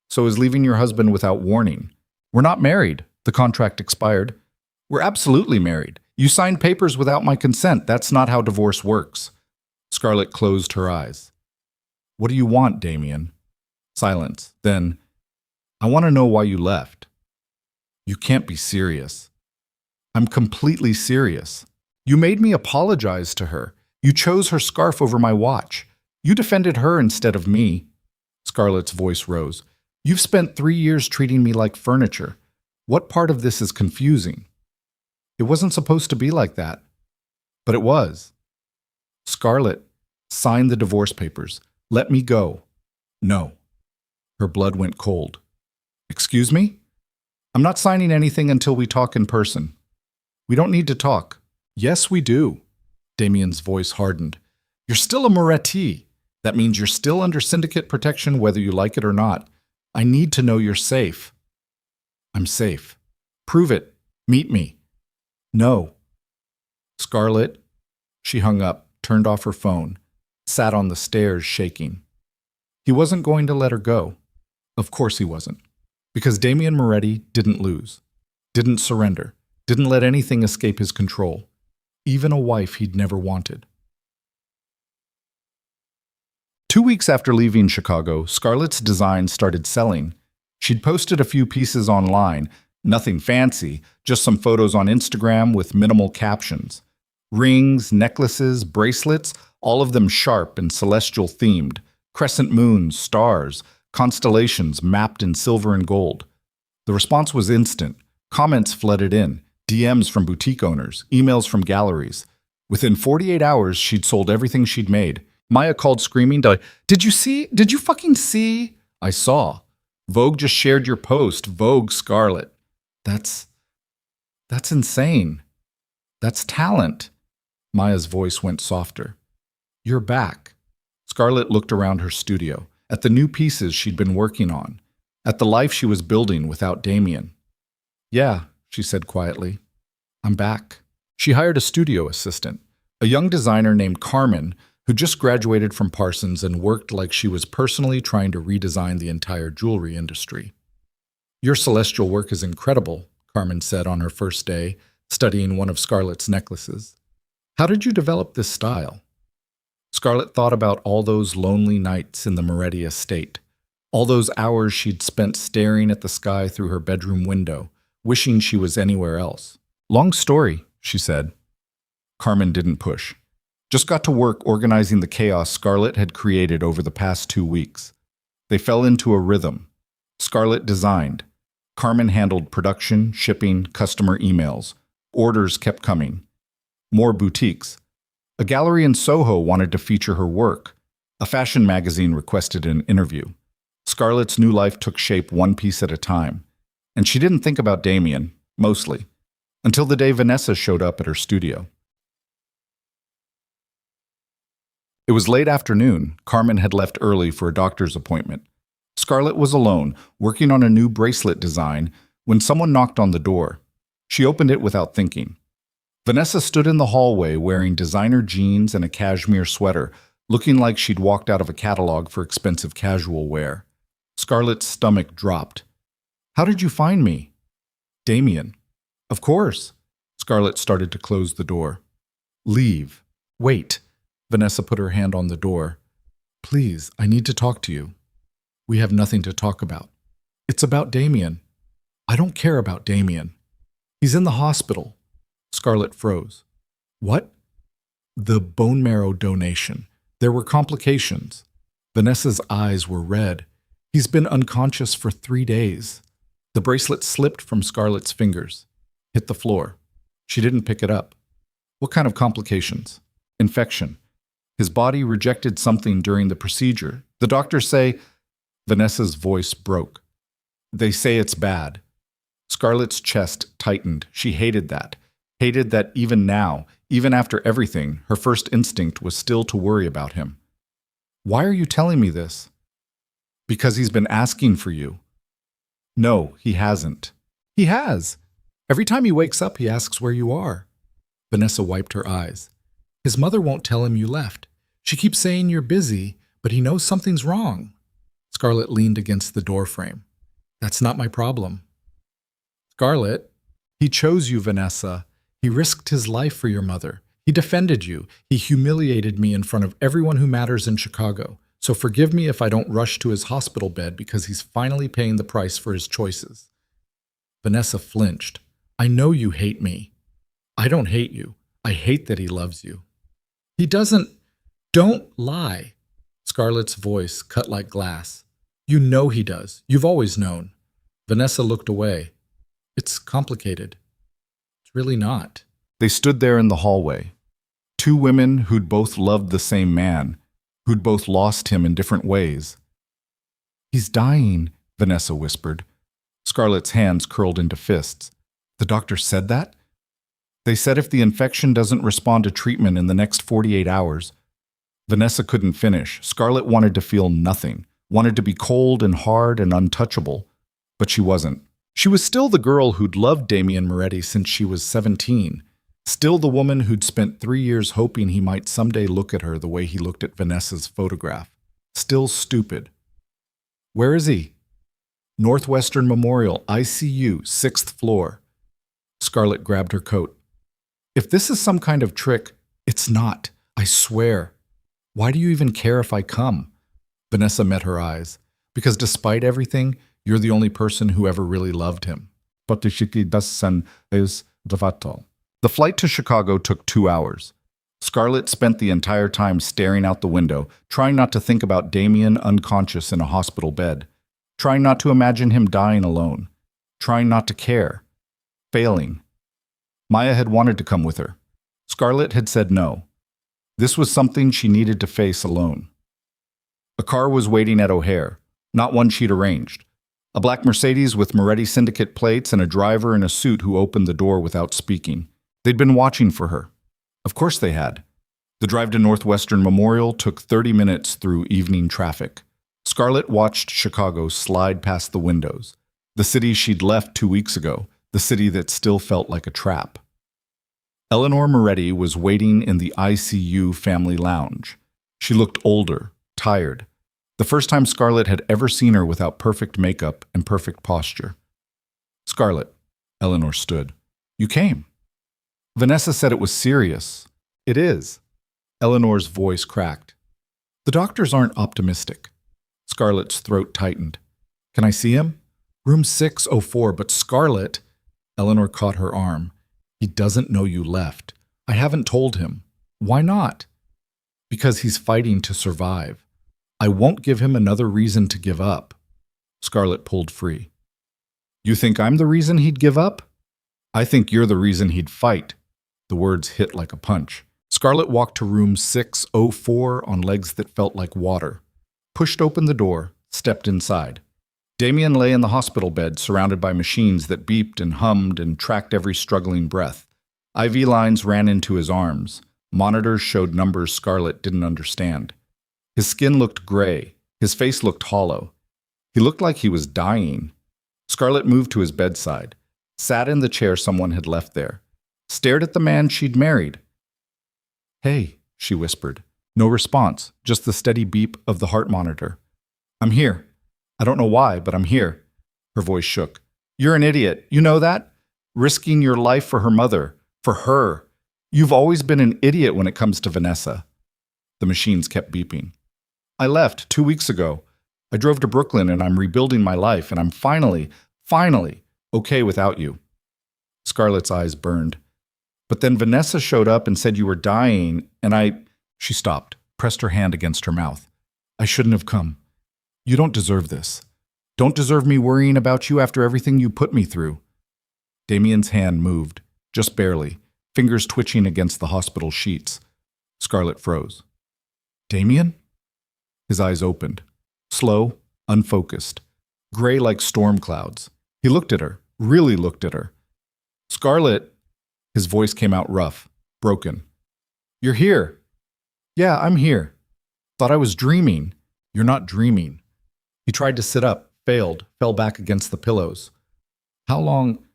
"So is leaving your husband without warning." "We're not married. The contract expired." "We're absolutely married. You signed papers without my consent. That's not how divorce works." Scarlett closed her eyes. "What do you want, Damien?" Silence. Then, "I want to know why you left." "You can't be serious." "I'm completely serious. You made me apologize to her. You chose her scarf over my watch. You defended her instead of me." Scarlett's voice rose. "You've spent 3 years treating me like furniture. What part of this is confusing?" "It wasn't supposed to be like that." "But it was." "Scarlett, sign the divorce papers. Let me go." "No." Her blood went cold. "Excuse me? I'm not signing anything until we talk in person." "We don't need to talk." "Yes, we do." Damien's voice hardened. "You're still a Moretti. That means you're still under syndicate protection whether you like it or not. I need to know you're safe." "I'm safe." "Prove it. Meet me." "No." "Scarlett." She hung up, turned off her phone, sat on the stairs shaking. He wasn't going to let her go. Of course he wasn't. Because Damien Moretti didn't lose, didn't surrender, didn't let anything escape his control, even a wife he'd never wanted. 2 weeks after leaving Chicago, Scarlett's designs started selling. She'd posted a few pieces online, nothing fancy, just some photos on Instagram with minimal captions. Rings, necklaces, bracelets, all of them sharp and celestial themed. Crescent moons, stars, constellations mapped in silver and gold. The response was instant. Comments flooded in, DMs from boutique owners, emails from galleries. Within 48 hours, she'd sold everything she'd made. Maya called screaming, "Did you see? Did you fucking see?" "I saw. Vogue just shared your post. Vogue, Scarlett." That's insane. That's talent." Maya's voice went softer. "You're back." Scarlett looked around her studio, at the new pieces she'd been working on. at the life she was building without Damien. "Yeah," she said quietly. "I'm back." She hired a studio assistant, a young designer named Carmen, who just graduated from Parsons and worked like she was personally trying to redesign the entire jewelry industry. "Your celestial work is incredible," Carmen said on her first day, studying one of Scarlett's necklaces. "How did you develop this style?" Scarlett thought about all those lonely nights in the Moretti estate, all those hours she'd spent staring at the sky through her bedroom window, wishing she was anywhere else. "Long story," she said. Carmen didn't push. Just got to work organizing the chaos Scarlett had created over the past 2 weeks. They fell into a rhythm. Scarlett designed. Carmen handled production, shipping, customer emails. Orders kept coming. More boutiques. A gallery in Soho wanted to feature her work. A fashion magazine requested an interview. Scarlett's new life took shape one piece at a time. And she didn't think about Damien, mostly, until the day Vanessa showed up at her studio. It was late afternoon. Carmen had left early for a doctor's appointment. Scarlett was alone, working on a new bracelet design, when someone knocked on the door. She opened it without thinking. Vanessa stood in the hallway wearing designer jeans and a cashmere sweater, looking like she'd walked out of a catalog for expensive casual wear. Scarlett's stomach dropped. "How did you find me?" "Damien." "Of course." Scarlett started to close the door. "Leave. Wait." Vanessa put her hand on the door. "Please, I need to talk to you." "We have nothing to talk about." "It's about Damien." "I don't care about Damien." "He's in the hospital." Scarlett froze. "What?" "The bone marrow donation. There were complications." Vanessa's eyes were red. "He's been unconscious for 3 days." The bracelet slipped from Scarlett's fingers, hit the floor. She didn't pick it up. "What kind of complications?" "Infection. His body rejected something during the procedure. The doctors say—" Vanessa's voice broke. "They say it's bad." Scarlett's chest tightened. She hated that. Hated that even now, even after everything, her first instinct was still to worry about him. "Why are you telling me this?" "Because he's been asking for you." "No, he hasn't." "He has. Every time he wakes up, he asks where you are." Vanessa wiped her eyes. "His mother won't tell him you left. She keeps saying you're busy, but he knows something's wrong." Scarlett leaned against the doorframe. "That's not my problem." "Scarlett, he chose you, Vanessa. He risked his life for your mother. He defended you. He humiliated me in front of everyone who matters in Chicago. So forgive me if I don't rush to his hospital bed because he's finally paying the price for his choices." Vanessa flinched. "I know you hate me." "I don't hate you. I hate that he loves you." "He doesn't. Don't lie." Scarlett's voice cut like glass. "You know he does. You've always known." Vanessa looked away. "It's complicated." "It's really not." They stood there in the hallway. Two women who'd both loved the same man, who'd both lost him in different ways. "He's dying," Vanessa whispered. Scarlett's hands curled into fists. "The doctor said that?" "They said if the infection doesn't respond to treatment in the next 48 hours. Vanessa couldn't finish. Scarlett wanted to feel nothing, wanted to be cold and hard and untouchable, but she wasn't. She was still the girl who'd loved Damien Moretti since she was 17, still the woman who'd spent 3 years hoping he might someday look at her the way he looked at Vanessa's photograph. Still stupid. "Where is he?" "Northwestern Memorial, ICU, 6th floor." Scarlett grabbed her coat. "If this is some kind of trick, it's not, I swear. Why do you even care if I come?" Vanessa met her eyes. "Because despite everything, you're the only person who ever really loved him." The flight to Chicago took 2 hours. Scarlett spent the entire time staring out the window, trying not to think about Damien unconscious in a hospital bed, trying not to imagine him dying alone, trying not to care, failing. Maya had wanted to come with her. Scarlett had said no. This was something she needed to face alone. A car was waiting at O'Hare, not one she'd arranged. A black Mercedes with Moretti Syndicate plates and a driver in a suit who opened the door without speaking. They'd been watching for her. Of course they had. The drive to Northwestern Memorial took 30 minutes through evening traffic. Scarlett watched Chicago slide past the windows, the city she'd left 2 weeks ago, the city that still felt like a trap. Eleanor Moretti was waiting in the ICU family lounge. She looked older, tired. The first time Scarlett had ever seen her without perfect makeup and perfect posture. "Scarlett," Eleanor stood. "You came." "Vanessa said it was serious." "It is." Eleanor's voice cracked. "The doctors aren't optimistic." Scarlett's throat tightened. "Can I see him?" "Room 604, but Scarlett—" Eleanor caught her arm. "He doesn't know you left. I haven't told him." "Why not?" "Because he's fighting to survive. I won't give him another reason to give up." Scarlett pulled free. "You think I'm the reason he'd give up?" "I think you're the reason he'd fight." The words hit like a punch. Scarlett walked to room 604 on legs that felt like water, pushed open the door, stepped inside. Damien lay in the hospital bed, surrounded by machines that beeped and hummed and tracked every struggling breath. IV lines ran into his arms. Monitors showed numbers Scarlett didn't understand. His skin looked gray. His face looked hollow. He looked like he was dying. Scarlett moved to his bedside, sat in the chair someone had left there, stared at the man she'd married. "Hey," she whispered. No response, just the steady beep of the heart monitor. "I'm here. I don't know why, but I'm here." Her voice shook. "You're an idiot. You know that? Risking your life for her mother. For her. You've always been an idiot when it comes to Vanessa." The machines kept beeping. "I left 2 weeks ago. I drove to Brooklyn and I'm rebuilding my life, and I'm finally okay without you." Scarlett's eyes burned. "But then Vanessa showed up and said you were dying, and She stopped, pressed her hand against her mouth. "I shouldn't have come. You don't deserve this. Don't deserve me worrying about you after everything you put me through." Damien's hand moved, just barely, fingers twitching against the hospital sheets. Scarlett froze. "Damien?" His eyes opened, slow, unfocused, gray like storm clouds. He looked at her, really looked at her. "Scarlett," his voice came out rough, broken. "You're here." "Yeah, I'm here. Thought I was dreaming." "You're not dreaming." He tried to sit up, failed, fell back against the pillows. "How long?"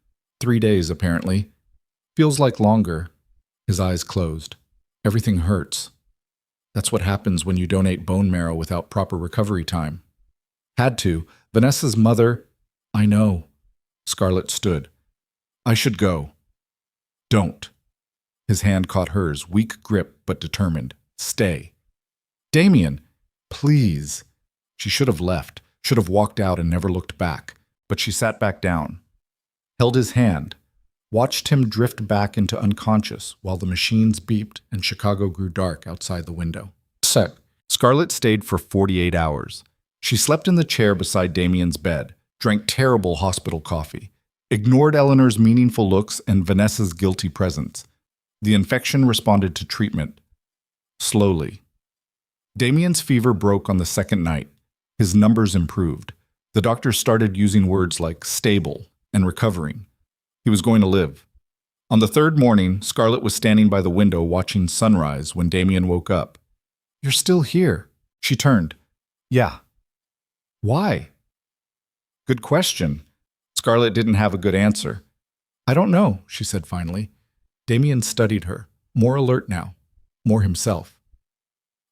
3 days, apparently. "Feels like longer." His eyes closed. "Everything hurts." That's what happens when you donate bone marrow without proper recovery time. "Had to. Vanessa's mother—" "I know." Scarlett stood. "I should go." "Don't." His hand caught hers, weak grip but determined. "Stay." "Damien, please." She should have left, should have walked out and never looked back, but she sat back down, held his hand, watched him drift back into unconscious while the machines beeped and Chicago grew dark outside the window. Scarlett stayed for 48 hours. She slept in the chair beside Damien's bed, drank terrible hospital coffee, ignored Eleanor's meaningful looks and Vanessa's guilty presence. The infection responded to treatment. Slowly. Damien's fever broke on the second night. His numbers improved. The doctors started using words like stable and recovering. He was going to live. On the third morning, Scarlett was standing by the window watching sunrise when Damien woke up. "You're still here." She turned. "Yeah." "Why?" "Good question." Scarlett didn't have a good answer. "I don't know," she said finally. Damien studied her, more alert now, more himself.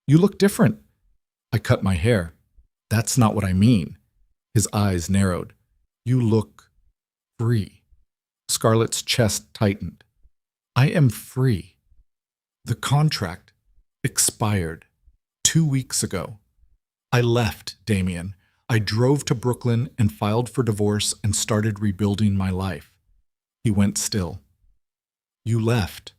"You look different." "I cut my hair." "That's not what I mean." His eyes narrowed. "You look free." Scarlett's chest tightened. "I am free. The contract expired 2 weeks ago. I left, Damien. I drove to Brooklyn and filed for divorce and started rebuilding my life." He went still. "You left."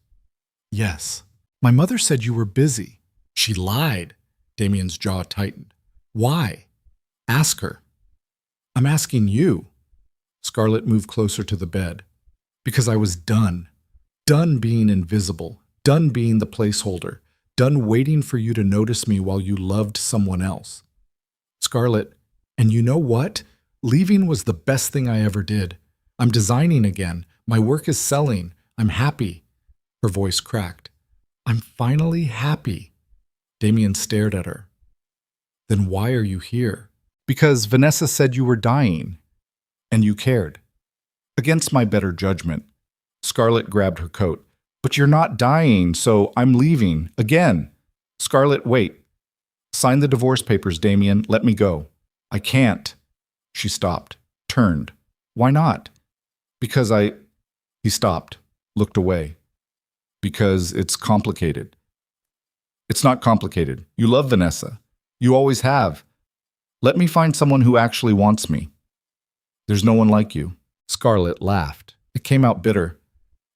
"Yes. My mother said you were busy." "She lied." Damien's jaw tightened. "Why?" "Ask her." "I'm asking you." Scarlett moved closer to the bed. "Because I was done. Done being invisible. Done being the placeholder. Done waiting for you to notice me while you loved someone else." "Scarlett, and you know what? Leaving was the best thing I ever did. I'm designing again. My work is selling. I'm happy." Her voice cracked. "I'm finally happy." Damien stared at her. "Then why are you here?" Because Vanessa said you were dying, and you cared. Against my better judgment, Scarlett grabbed her coat. But you're not dying, so I'm leaving. Again. Scarlett, wait. Sign the divorce papers, Damien. Let me go. I can't. She stopped, turned. Why not? Because He stopped, looked away. Because it's complicated. It's not complicated. You love Vanessa. You always have. Let me find someone who actually wants me. There's no one like you. Scarlett laughed. It came out bitter.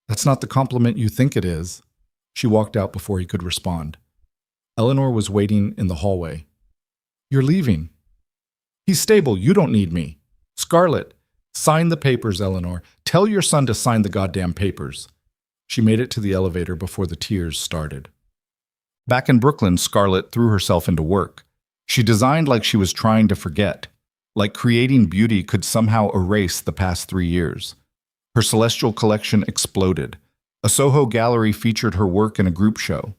That's not the compliment you think it is. She walked out before he could respond. Eleanor was waiting in the hallway. You're leaving. He's stable. You don't need me. Scarlett, sign the papers, Eleanor. Tell your son to sign the goddamn papers. She made it to the elevator before the tears started. Back in Brooklyn, Scarlett threw herself into work. She designed like she was trying to forget, like creating beauty could somehow erase the past 3 years. Her celestial collection exploded. A Soho gallery featured her work in a group show.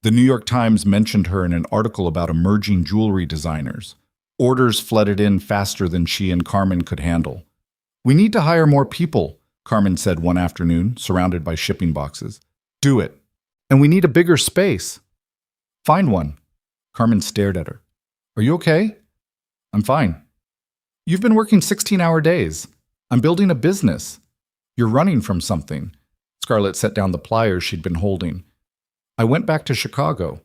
The New York Times mentioned her in an article about emerging jewelry designers. Orders flooded in faster than she and Carmen could handle. We need to hire more people, Carmen said one afternoon, surrounded by shipping boxes. Do it. And we need a bigger space. Find one. Carmen stared at her. Are you okay? I'm fine. You've been working 16-hour days. I'm building a business. You're running from something. Scarlett set down the pliers she'd been holding. I went back to Chicago.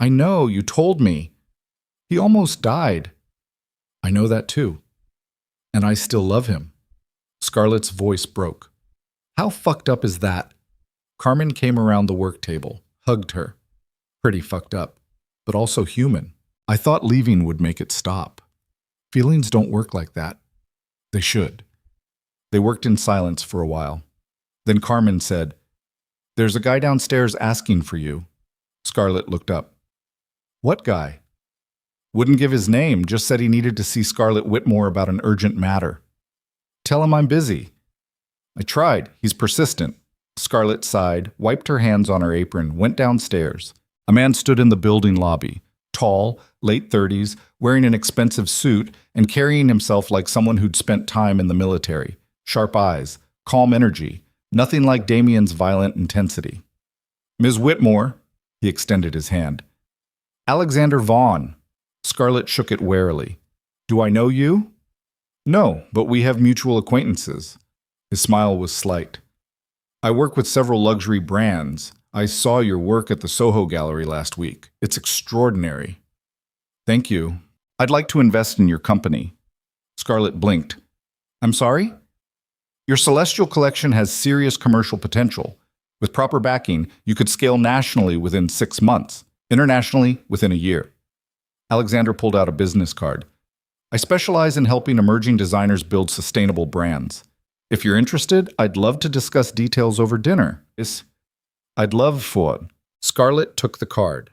I know, you told me. He almost died. I know that too. And I still love him. Scarlett's voice broke. How fucked up is that? Carmen came around the work table, hugged her. Pretty fucked up, but also human. I thought leaving would make it stop. Feelings don't work like that. They should. They worked in silence for a while. Then Carmen said, There's a guy downstairs asking for you. Scarlett looked up. What guy? Wouldn't give his name, just said he needed to see Scarlett Whitmore about an urgent matter. Tell him I'm busy. I tried. He's persistent. Scarlett sighed, wiped her hands on her apron, went downstairs. A man stood in the building lobby. Tall, late 30s, wearing an expensive suit and carrying himself like someone who'd spent time in the military. Sharp eyes, calm energy, nothing like Damien's violent intensity. Ms. Whitmore, he extended his hand. Alexander Vaughn. Scarlett shook it warily. Do I know you? No, but we have mutual acquaintances. His smile was slight. I work with several luxury brands. I saw your work at the Soho Gallery last week. It's extraordinary. Thank you. I'd like to invest in your company. Scarlett blinked. I'm sorry? Your celestial collection has serious commercial potential. With proper backing, you could scale nationally within 6 months, internationally within a year. Alexander pulled out a business card. I specialize in helping emerging designers build sustainable brands. If you're interested, I'd love to discuss details over dinner. I'd love for. Scarlett took the card.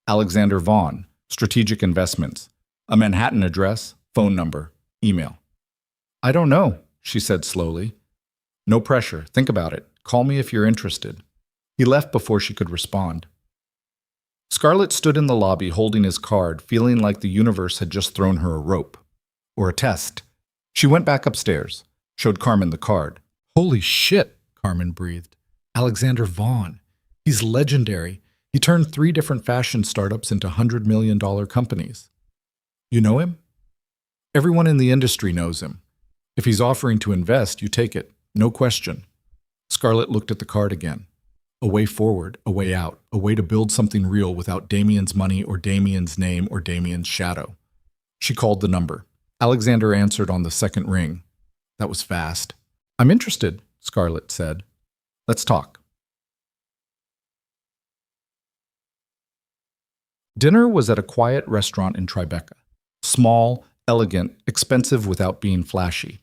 Alexander Vaughn, Strategic Investments. A Manhattan address, phone number, email. I don't know, she said slowly. No pressure. Think about it. Call me if you're interested. He left before she could respond. Scarlett stood in the lobby holding his card, feeling like the universe had just thrown her a rope. Or a test. She went back upstairs, showed Carmen the card. Holy shit, Carmen breathed. Alexander Vaughn. He's legendary. He turned 3 different fashion startups into $100 million companies. You know him? Everyone in the industry knows him. If he's offering to invest, you take it. No question. Scarlett looked at the card again. A way forward, a way out, a way to build something real without Damien's money or Damien's name or Damien's shadow. She called the number. Alexander answered on the second ring. That was fast. I'm interested, Scarlett said. Let's talk. Dinner was at a quiet restaurant in Tribeca. Small, elegant, expensive without being flashy.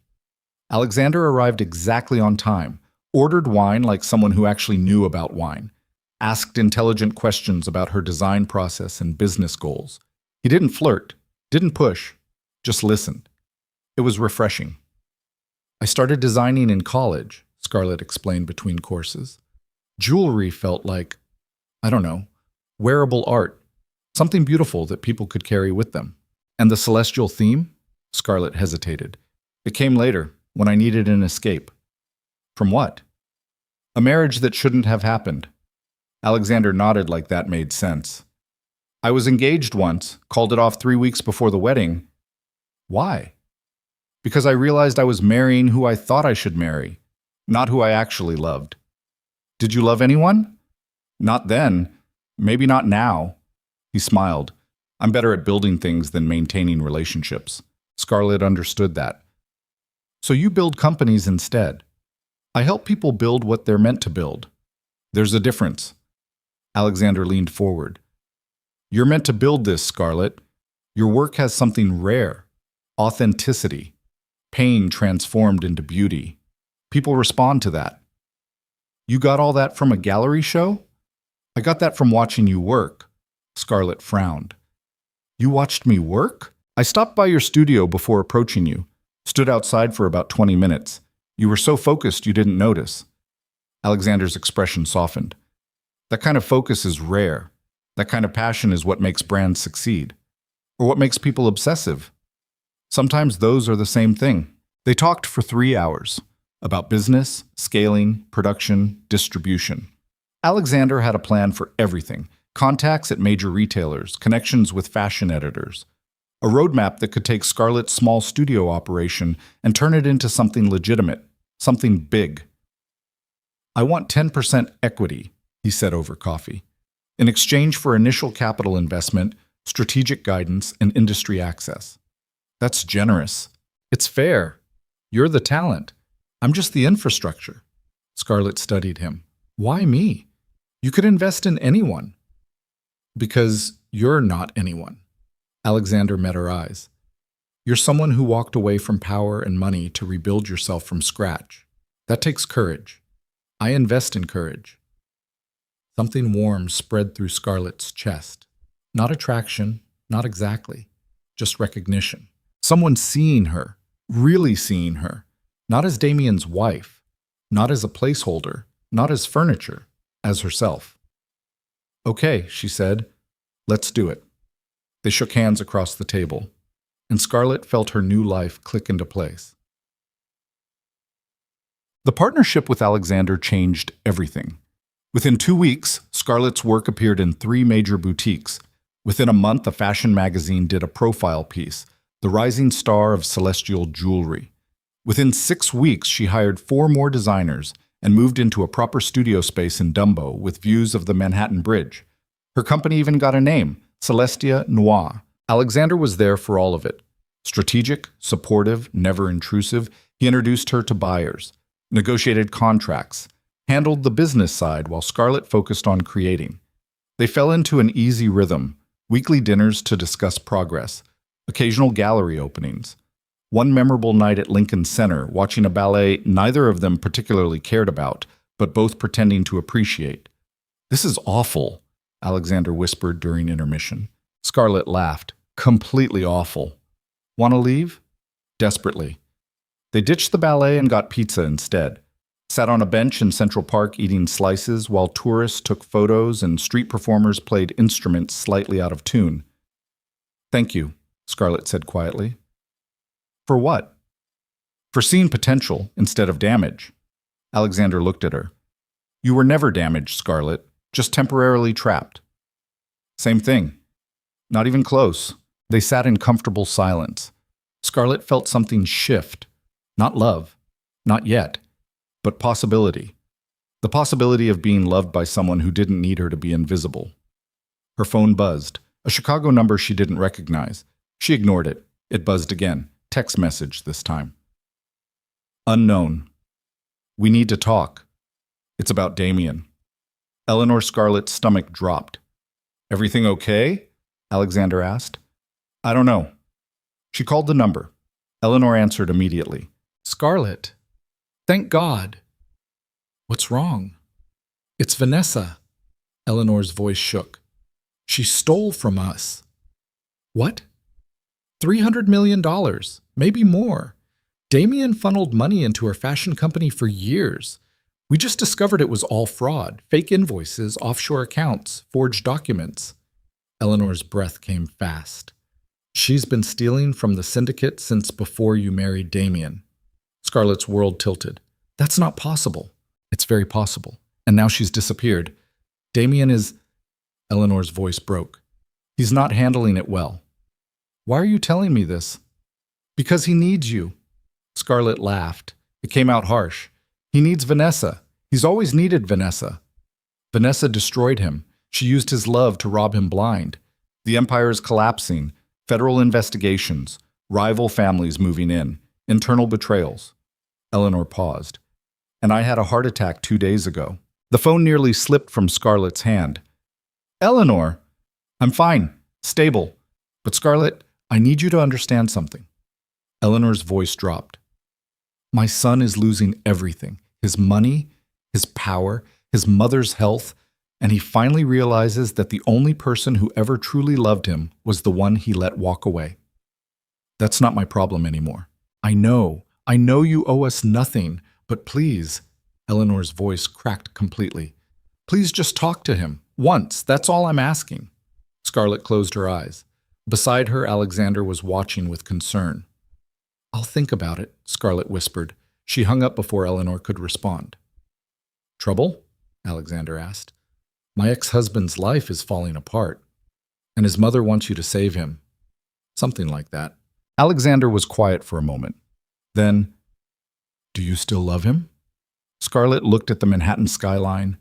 Alexander arrived exactly on time, ordered wine like someone who actually knew about wine, asked intelligent questions about her design process and business goals. He didn't flirt, didn't push, just listened. It was refreshing. I started designing in college, Scarlett explained between courses. Jewelry felt like, I don't know, wearable art, something beautiful that people could carry with them. And the celestial theme? Scarlett hesitated. It came later, when I needed an escape. From what? A marriage that shouldn't have happened. Alexander nodded like that made sense. I was engaged once, called it off 3 weeks before the wedding. Why? Because I realized I was marrying who I thought I should marry, not who I actually loved. Did you love anyone? Not then. Maybe not now. He smiled. I'm better at building things than maintaining relationships. Scarlett understood that. So you build companies instead. I help people build what they're meant to build. There's a difference. Alexander leaned forward. You're meant to build this, Scarlett. Your work has something rare. Authenticity. Pain transformed into beauty. People respond to that. You got all that from a gallery show? I got that from watching you work. Scarlett frowned. You watched me work? I stopped by your studio before approaching you. Stood outside for about 20 minutes. You were so focused you didn't notice. Alexander's expression softened. That kind of focus is rare. That kind of passion is what makes brands succeed. Or what makes people obsessive. Sometimes those are the same thing. They talked for 3 hours. About business, scaling, production, distribution. Alexander had a plan for everything. Contacts at major retailers, connections with fashion editors. A roadmap that could take Scarlett's small studio operation and turn it into something legitimate, something big. I want 10% equity, he said over coffee, in exchange for initial capital investment, strategic guidance, and industry access. That's generous. It's fair. You're the talent. I'm just the infrastructure. Scarlett studied him. Why me? You could invest in anyone. Because you're not anyone. Alexander met her eyes. You're someone who walked away from power and money to rebuild yourself from scratch. That takes courage. I invest in courage. Something warm spread through Scarlett's chest. Not attraction, not exactly, just recognition. Someone seeing her, really seeing her, not as Damien's wife, not as a placeholder, not as furniture, as herself. Okay, she said, let's do it. They shook hands across the table, and Scarlett felt her new life click into place. The partnership with Alexander changed everything. Within 2 weeks, Scarlett's work appeared in 3 major boutiques. Within a month, a fashion magazine did a profile piece, The Rising Star of Celestial Jewelry. Within 6 weeks, she hired 4 more designers and moved into a proper studio space in Dumbo with views of the Manhattan Bridge. Her company even got a name, Celestia Noir. Alexander was there for all of it. Strategic, supportive, never intrusive, he introduced her to buyers, negotiated contracts, handled the business side while Scarlett focused on creating. They fell into an easy rhythm, weekly dinners to discuss progress, occasional gallery openings. One memorable night at Lincoln Center, watching a ballet neither of them particularly cared about, but both pretending to appreciate. This is awful, Alexander whispered during intermission. Scarlett laughed. Completely awful. Want to leave? Desperately. They ditched the ballet and got pizza instead. Sat on a bench in Central Park eating slices while tourists took photos and street performers played instruments slightly out of tune. Thank you, Scarlett said quietly. For what? For seeing potential instead of damage. Alexander looked at her. You were never damaged, Scarlett, just temporarily trapped. Same thing. Not even close. They sat in comfortable silence. Scarlett felt something shift. Not love. Not yet. But possibility. The possibility of being loved by someone who didn't need her to be invisible. Her phone buzzed. A Chicago number she didn't recognize. She ignored it. It buzzed again. Text message this time. Unknown. We need to talk. It's about Damien. Eleanor Scarlett's stomach dropped. Everything okay? Alexander asked. I don't know. She called the number. Eleanor answered immediately. Scarlett. Thank God. What's wrong? It's Vanessa. Eleanor's voice shook. She stole from us. What? $300 million, maybe more. Damien funneled money into her fashion company for years. We just discovered it was all fraud, fake invoices, offshore accounts, forged documents. Eleanor's breath came fast. She's been stealing from the syndicate since before you married Damien. Scarlett's world tilted. That's not possible. It's very possible. And now she's disappeared. Damien is... Eleanor's voice broke. He's not handling it well. Why are you telling me this? Because he needs you. Scarlett laughed. It came out harsh. He needs Vanessa. He's always needed Vanessa. Vanessa destroyed him. She used his love to rob him blind. The empire is collapsing. Federal investigations. Rival families moving in. Internal betrayals. Eleanor paused. And I had a heart attack 2 days ago. The phone nearly slipped from Scarlett's hand. Eleanor! I'm fine. Stable. But Scarlett, I need you to understand something. Eleanor's voice dropped. My son is losing everything. His money, his power, his mother's health, and he finally realizes that the only person who ever truly loved him was the one he let walk away. That's not my problem anymore. I know you owe us nothing, but please, Eleanor's voice cracked completely. Please just talk to him. Once, that's all I'm asking. Scarlett closed her eyes. Beside her, Alexander was watching with concern. I'll think about it, Scarlett whispered. She hung up before Eleanor could respond. Trouble? Alexander asked. My ex-husband's life is falling apart, and his mother wants you to save him. Something like that. Alexander was quiet for a moment. Then, do you still love him? Scarlett looked at the Manhattan skyline,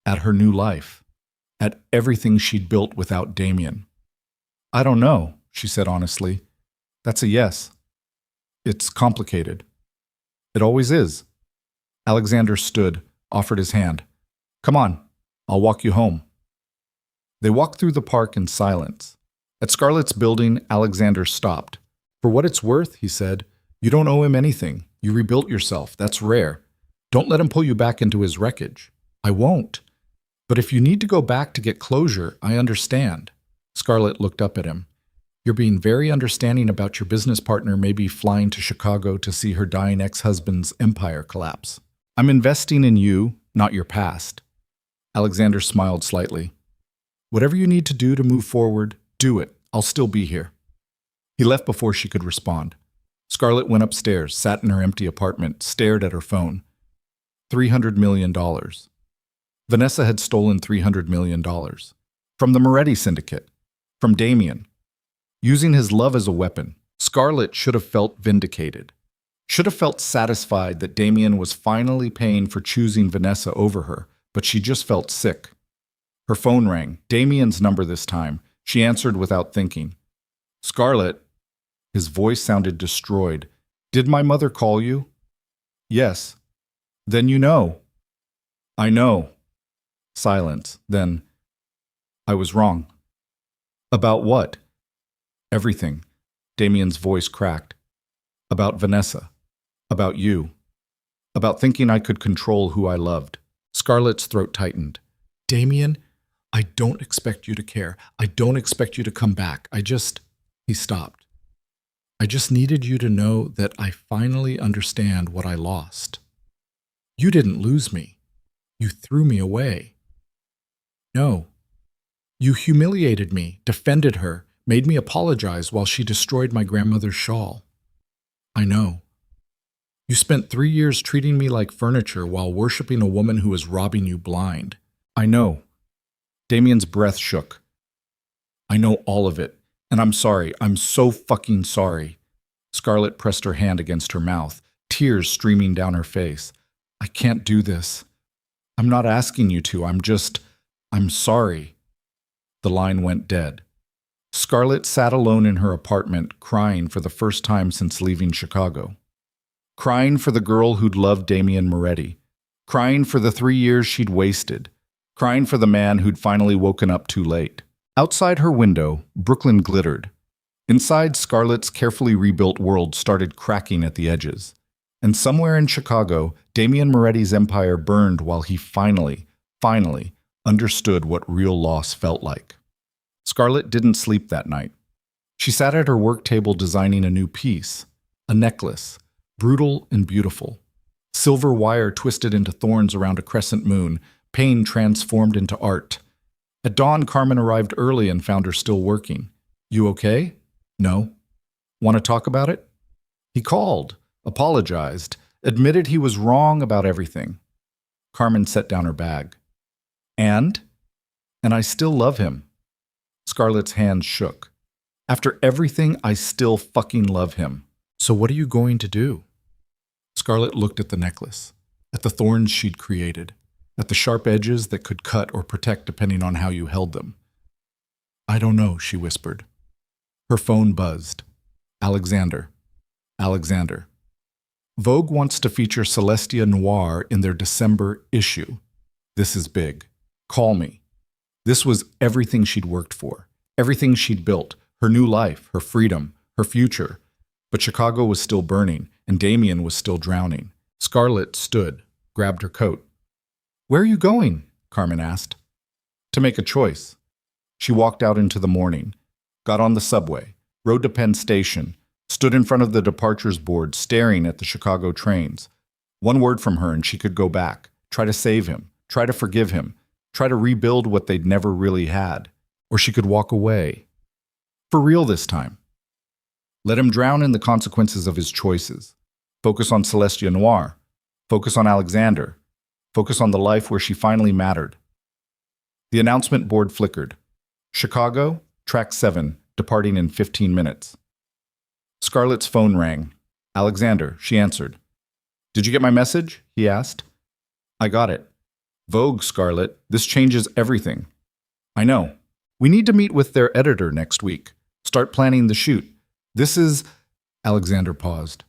at her new life, at everything she'd built without Damien. I don't know, she said honestly. That's a yes. It's complicated. It always is. Alexander stood, offered his hand. Come on, I'll walk you home. They walked through the park in silence. At Scarlett's building, Alexander stopped. For what it's worth, he said, you don't owe him anything. You rebuilt yourself. That's rare. Don't let him pull you back into his wreckage. I won't. But if you need to go back to get closure, I understand. Scarlett looked up at him. You're being very understanding about your business partner maybe flying to Chicago to see her dying ex-husband's empire collapse. I'm investing in you, not your past. Alexander smiled slightly. Whatever you need to do to move forward, do it. I'll still be here. He left before she could respond. Scarlett went upstairs, sat in her empty apartment, stared at her phone. $300 million. Vanessa had stolen $300 million. From the Moretti syndicate. From Damien. Using his love as a weapon, Scarlett should have felt vindicated. Should have felt satisfied that Damien was finally paying for choosing Vanessa over her, but she just felt sick. Her phone rang, Damien's number this time. She answered without thinking. Scarlett. His voice sounded destroyed. Did my mother call you? Yes. Then you know. I know. Silence. Then, I was wrong. About what? Everything. Damien's voice cracked. About Vanessa. About you. About thinking I could control who I loved. Scarlett's throat tightened. Damien, I don't expect you to care. I don't expect you to come back. He stopped. I just needed you to know that I finally understand what I lost. You didn't lose me. You threw me away. No. You humiliated me, defended her, made me apologize while she destroyed my grandmother's shawl. I know. You spent 3 years treating me like furniture while worshiping a woman who was robbing you blind. I know. Damien's breath shook. I know all of it, and I'm sorry. I'm so fucking sorry. Scarlett pressed her hand against her mouth, tears streaming down her face. I can't do this. I'm not asking you to. I'm sorry. The line went dead. Scarlett sat alone in her apartment, crying for the first time since leaving Chicago. Crying for the girl who'd loved Damien Moretti. Crying for the 3 years she'd wasted. Crying for the man who'd finally woken up too late. Outside her window, Brooklyn glittered. Inside, Scarlett's carefully rebuilt world started cracking at the edges. And somewhere in Chicago, Damien Moretti's empire burned while he finally understood what real loss felt like. Scarlett didn't sleep that night. She sat at her work table designing a new piece, a necklace, brutal and beautiful. Silver wire twisted into thorns around a crescent moon, pain transformed into art. At dawn, Carmen arrived early and found her still working. You okay? No? Want to talk about it? He called, apologized, admitted he was wrong about everything. Carmen set down her bag. And? And I still love him. Scarlett's hands shook. After everything, I still fucking love him. So what are you going to do? Scarlett looked at the necklace, at the thorns she'd created, at the sharp edges that could cut or protect depending on how you held them. I don't know, she whispered. Her phone buzzed. Alexander. Alexander. Vogue wants to feature Celestia Noir in their December issue. This is big. Call me. This was everything she'd worked for, everything she'd built, her new life, her freedom, her future. But Chicago was still burning, and Damien was still drowning. Scarlett stood, grabbed her coat. Where are you going? Carmen asked. To make a choice. She walked out into the morning, got on the subway, rode to Penn Station, stood in front of the departures board staring at the Chicago trains. One word from her and she could go back, try to save him, try to forgive him, try to rebuild what they'd never really had. Or she could walk away. For real this time. Let him drown in the consequences of his choices. Focus on Celestia Noir. Focus on Alexander. Focus on the life where she finally mattered. The announcement board flickered. Chicago, track 7, departing in 15 minutes. Scarlett's phone rang. Alexander, she answered. Did you get my message? He asked. I got it. Vogue, Scarlett, this changes everything. I know. We need to meet with their editor next week. Start planning the shoot. This is... Alexander paused.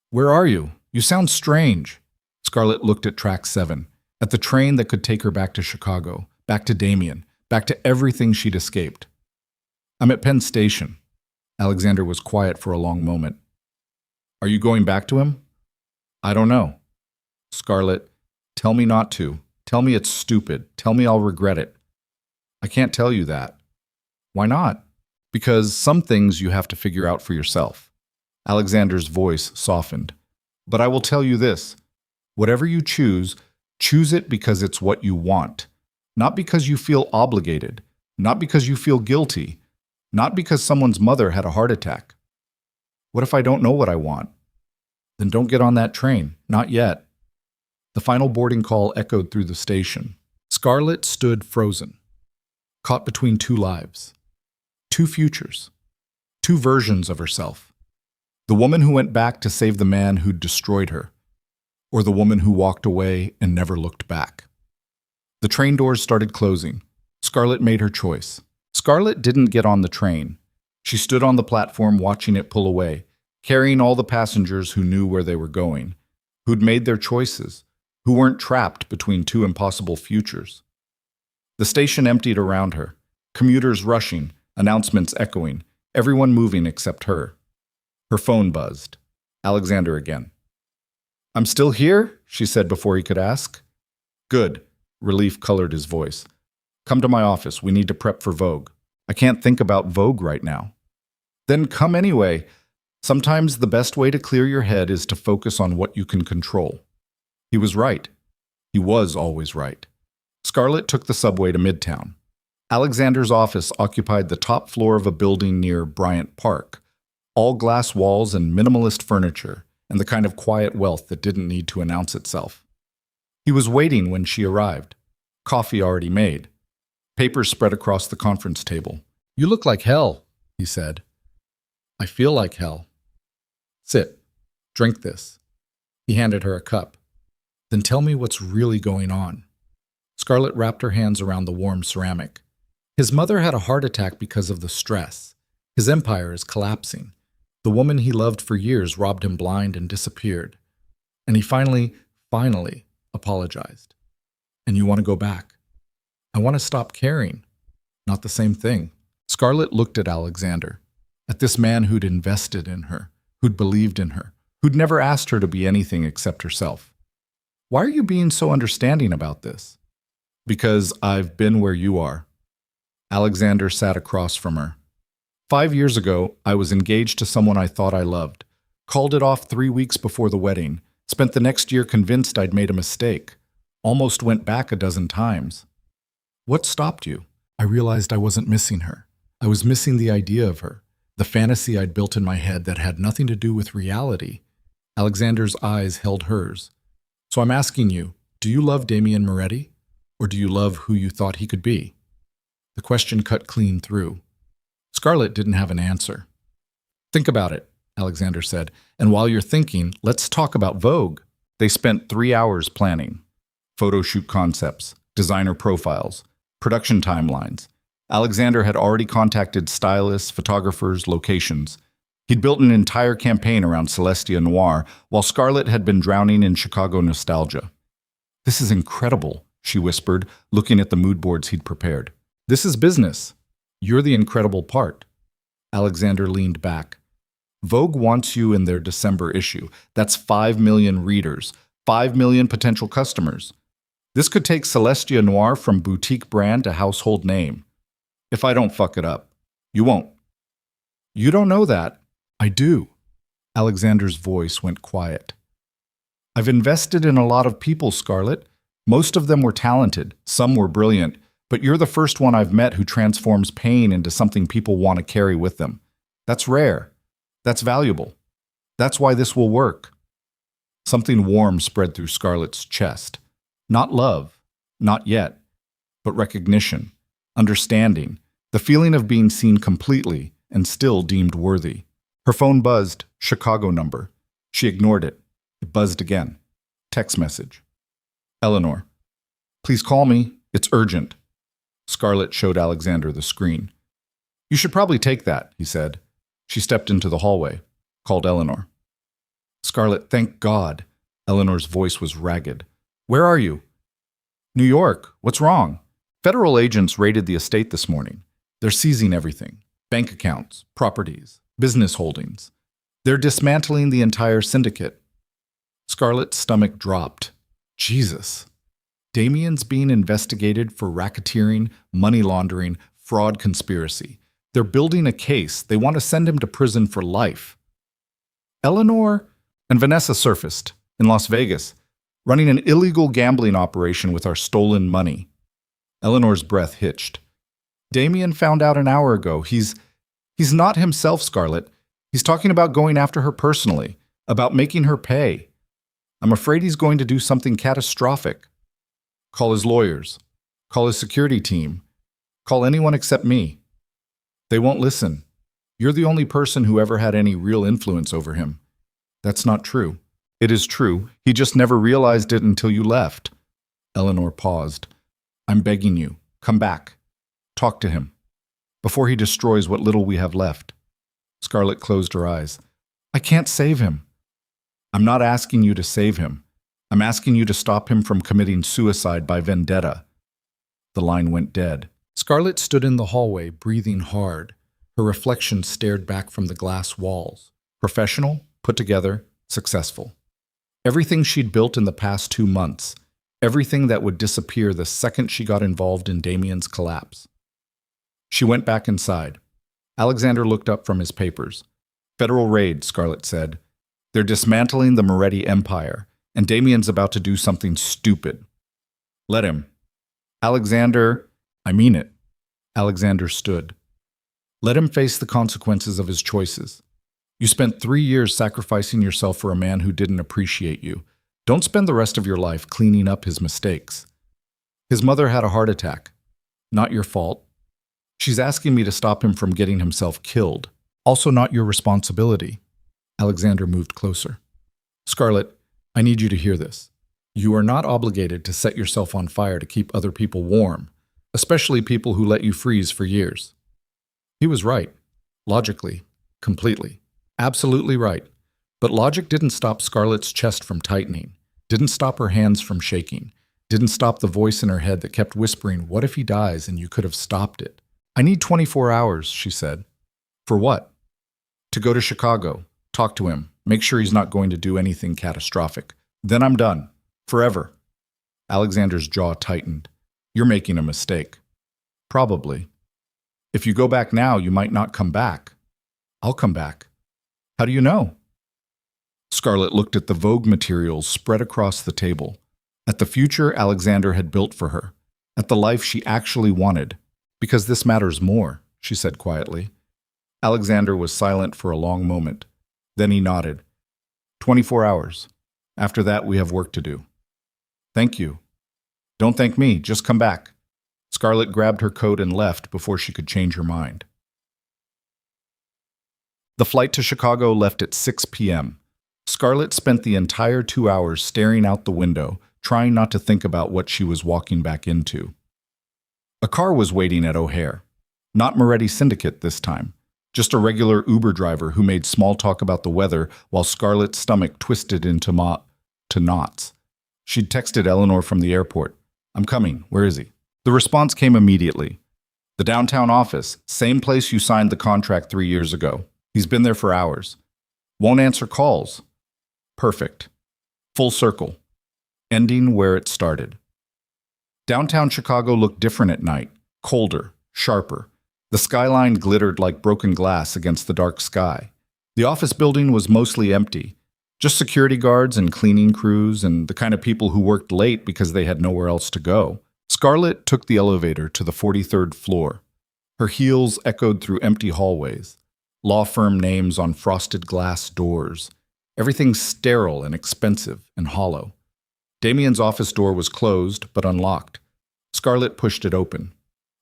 Where are you? You sound strange. Scarlett looked at track 7, at the train that could take her back to Chicago, back to Damien, back to everything she'd escaped. I'm at Penn Station. Alexander was quiet for a long moment. Are you going back to him? I don't know. Scarlett, tell me not to. Tell me it's stupid. Tell me I'll regret it. I can't tell you that. Why not? Because some things you have to figure out for yourself. Alexander's voice softened. But I will tell you this. Whatever you choose it because it's what you want. Not because you feel obligated. Not because you feel guilty. Not because someone's mother had a heart attack. What if I don't know what I want? Then don't get on that train. Not yet. The final boarding call echoed through the station. Scarlett stood frozen, caught between two lives, two futures, two versions of herself. The woman who went back to save the man who'd destroyed her, or the woman who walked away and never looked back. The train doors started closing. Scarlett made her choice. Scarlett didn't get on the train. She stood on the platform watching it pull away, carrying all the passengers who knew where they were going, who'd made their choices, who weren't trapped between two impossible futures. The station emptied around her, commuters rushing, announcements echoing, everyone moving except her. Her phone buzzed. Alexander again. I'm still here, she said before he could ask. Good. Relief colored his voice. Come to my office. We need to prep for Vogue. I can't think about Vogue right now. Then come anyway. Sometimes the best way to clear your head is to focus on what you can control. He was right. He was always right. Scarlett took the subway to Midtown. Alexander's office occupied the top floor of a building near Bryant Park, all glass walls and minimalist furniture, and the kind of quiet wealth that didn't need to announce itself. He was waiting when she arrived. Coffee already made. Papers spread across the conference table. You look like hell, he said. I feel like hell. Sit. Drink this. He handed her a cup. Then tell me what's really going on. Scarlett wrapped her hands around the warm ceramic. His mother had a heart attack because of the stress. His empire is collapsing. The woman he loved for years robbed him blind and disappeared. And he finally apologized. And you want to go back. I want to stop caring. Not the same thing. Scarlett looked at Alexander, at this man who'd invested in her, who'd believed in her, who'd never asked her to be anything except herself. Why are you being so understanding about this? Because I've been where you are. Alexander sat across from her. 5 years ago, I was engaged to someone I thought I loved, called it off 3 weeks before the wedding, spent the next year convinced I'd made a mistake, almost went back a dozen times. What stopped you? I realized I wasn't missing her. I was missing the idea of her, The fantasy I'd built in my head that had nothing to do with reality. Alexander's eyes held hers. So I'm asking you, do you love Damien Moretti? Or do you love who you thought he could be? The question cut clean through. Scarlett didn't have an answer. Think about it, Alexander said. And while you're thinking, let's talk about Vogue. They spent 3 hours planning. Photo shoot concepts, designer profiles, production timelines. Alexander had already contacted stylists, photographers, locations. He'd built an entire campaign around Celestia Noir, while Scarlett had been drowning in Chicago nostalgia. This is incredible, she whispered, looking at the mood boards he'd prepared. This is business. You're the incredible part. Alexander leaned back. Vogue wants you in their December issue. That's 5 million readers, 5 million potential customers. This could take Celestia Noir from boutique brand to household name. If I don't fuck it up. You won't. You don't know that. I do. Alexander's voice went quiet. I've invested in a lot of people, Scarlett. Most of them were talented, some were brilliant, but you're the first one I've met who transforms pain into something people want to carry with them. That's rare. That's valuable. That's why this will work. Something warm spread through Scarlett's chest. Not love, not yet, but recognition, understanding, the feeling of being seen completely and still deemed worthy. Her phone buzzed, Chicago number. She ignored it. It buzzed again. Text message. Eleanor. Please call me. It's urgent. Scarlett showed Alexander the screen. You should probably take that, he said. She stepped into the hallway, called Eleanor. Scarlett, thank God. Eleanor's voice was ragged. Where are you? New York. What's wrong? Federal agents raided the estate this morning. They're seizing everything. Bank accounts, properties, business holdings. They're dismantling the entire syndicate. Scarlett's stomach dropped. Jesus. Damien's being investigated for racketeering, money laundering, fraud conspiracy. They're building a case. They want to send him to prison for life. Eleanor and Vanessa surfaced in Las Vegas, running an illegal gambling operation with our stolen money. Eleanor's breath hitched. Damien found out an hour ago. He's not himself, Scarlett. He's talking about going after her personally, about making her pay. I'm afraid he's going to do something catastrophic. Call his lawyers. Call his security team. Call anyone except me. They won't listen. You're the only person who ever had any real influence over him. That's not true. It is true. He just never realized it until you left. Eleanor paused. I'm begging you. Come back. Talk to him. Before he destroys what little we have left. Scarlett closed her eyes. I can't save him. I'm not asking you to save him. I'm asking you to stop him from committing suicide by vendetta. The line went dead. Scarlett stood in the hallway, breathing hard. Her reflection stared back from the glass walls. Professional, put together, successful. Everything she'd built in the past 2 months. Everything that would disappear the second she got involved in Damien's collapse. She went back inside. Alexander looked up from his papers. Federal raid, Scarlett said. They're dismantling the Moretti empire, and Damien's about to do something stupid. Let him. Alexander, I mean it. Alexander stood. Let him face the consequences of his choices. You spent 3 years sacrificing yourself for a man who didn't appreciate you. Don't spend the rest of your life cleaning up his mistakes. His mother had a heart attack. Not your fault. She's asking me to stop him from getting himself killed. Also not your responsibility. Alexander moved closer. Scarlett, I need you to hear this. You are not obligated to set yourself on fire to keep other people warm, especially people who let you freeze for years. He was right. Logically. Completely. Absolutely right. But logic didn't stop Scarlett's chest from tightening, didn't stop her hands from shaking, didn't stop the voice in her head that kept whispering, what if he dies and you could have stopped it? I need 24 hours, she said. For what? To go to Chicago, talk to him, make sure he's not going to do anything catastrophic. Then I'm done. Forever. Alexander's jaw tightened. You're making a mistake. Probably. If you go back now, you might not come back. I'll come back. How do you know? Scarlett looked at the Vogue materials spread across the table, at the future Alexander had built for her, at the life she actually wanted. Because this matters more, she said quietly. Alexander was silent for a long moment. Then he nodded. 24 hours. After that, we have work to do. Thank you. Don't thank me, just come back. Scarlett grabbed her coat and left before she could change her mind. The flight to Chicago left at 6 p.m. Scarlett spent the entire 2 hours staring out the window, trying not to think about what she was walking back into. A car was waiting at O'Hare. Not Moretti Syndicate this time. Just a regular Uber driver who made small talk about the weather while Scarlett's stomach twisted into knots. She'd texted Eleanor from the airport. I'm coming. Where is he? The response came immediately. The downtown office, same place you signed the contract 3 years ago. He's been there for hours. Won't answer calls. Perfect. Full circle. Ending where it started. Downtown Chicago looked different at night. Colder, sharper. The skyline glittered like broken glass against the dark sky. The office building was mostly empty. Just security guards and cleaning crews and the kind of people who worked late because they had nowhere else to go. Scarlett took the elevator to the 43rd floor. Her heels echoed through empty hallways. Law firm names on frosted glass doors. Everything sterile and expensive and hollow. Damien's office door was closed but unlocked. Scarlett pushed it open.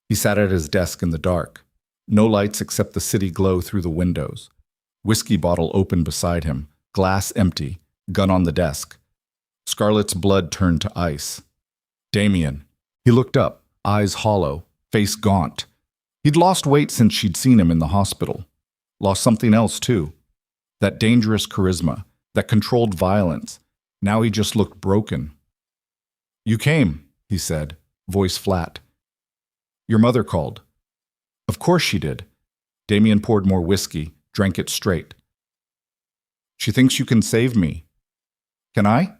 He sat at his desk in the dark. No lights except the city glow through the windows. Whiskey bottle open beside him. Glass empty. Gun on the desk. Scarlett's blood turned to ice. Damien. He looked up, eyes hollow, face gaunt. He'd lost weight since she'd seen him in the hospital. Lost something else, too. That dangerous charisma, that controlled violence. Now he just looked broken. You came, he said, voice flat. Your mother called. Of course she did. Damien poured more whiskey, drank it straight. She thinks you can save me. Can I?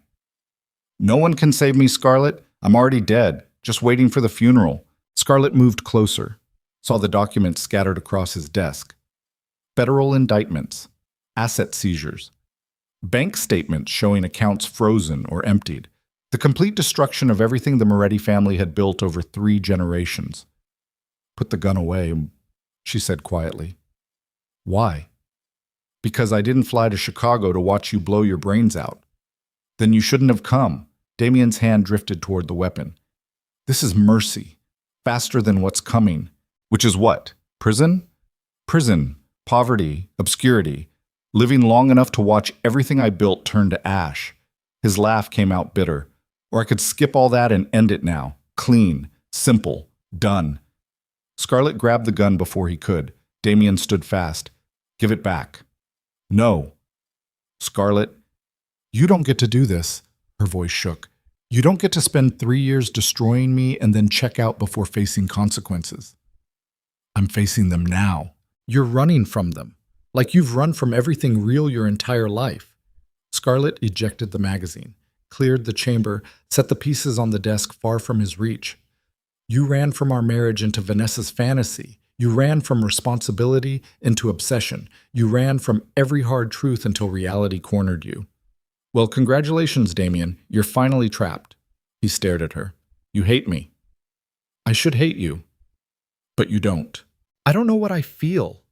No one can save me, Scarlett. I'm already dead, just waiting for the funeral. Scarlett moved closer, saw the documents scattered across his desk. Federal indictments, asset seizures, bank statements showing accounts frozen or emptied, the complete destruction of everything the Moretti family had built over 3 generations. Put the gun away, she said quietly. Why? Because I didn't fly to Chicago to watch you blow your brains out. Then you shouldn't have come. Damien's hand drifted toward the weapon. This is mercy, faster than what's coming. Which is what? Prison? Prison, poverty, obscurity, living long enough to watch everything I built turn to ash. His laugh came out bitter. Or I could skip all that and end it now. Clean, simple, done. Scarlett grabbed the gun before he could. Damien stood fast. Give it back. No. Scarlett, you don't get to do this. Her voice shook. You don't get to spend 3 years destroying me and then check out before facing consequences. I'm facing them now. You're running from them, like you've run from everything real your entire life. Scarlett ejected the magazine, cleared the chamber, set the pieces on the desk far from his reach. You ran from our marriage into Vanessa's fantasy. You ran from responsibility into obsession. You ran from every hard truth until reality cornered you. Well, congratulations, Damien. You're finally trapped. He stared at her. You hate me. I should hate you. But you don't. I don't know what I feel.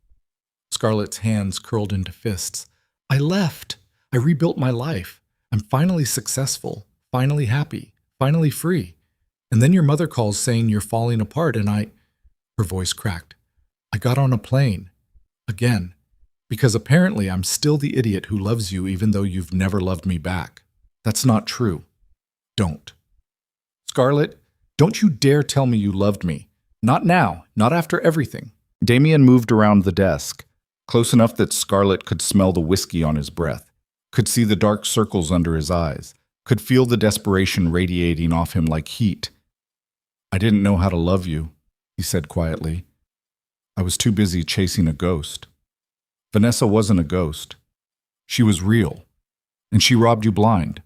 Scarlett's hands curled into fists. I left. I rebuilt my life. I'm finally successful, finally happy, finally free. And then your mother calls saying you're falling apart and her voice cracked. I got on a plane. Again. Because apparently I'm still the idiot who loves you even though you've never loved me back. That's not true. Don't. Scarlett, don't you dare tell me you loved me. Not now, not after everything. Damien moved around the desk, close enough that Scarlett could smell the whiskey on his breath, could see the dark circles under his eyes, could feel the desperation radiating off him like heat. I didn't know how to love you, he said quietly. I was too busy chasing a ghost. Vanessa wasn't a ghost. She was real, and she robbed you blind.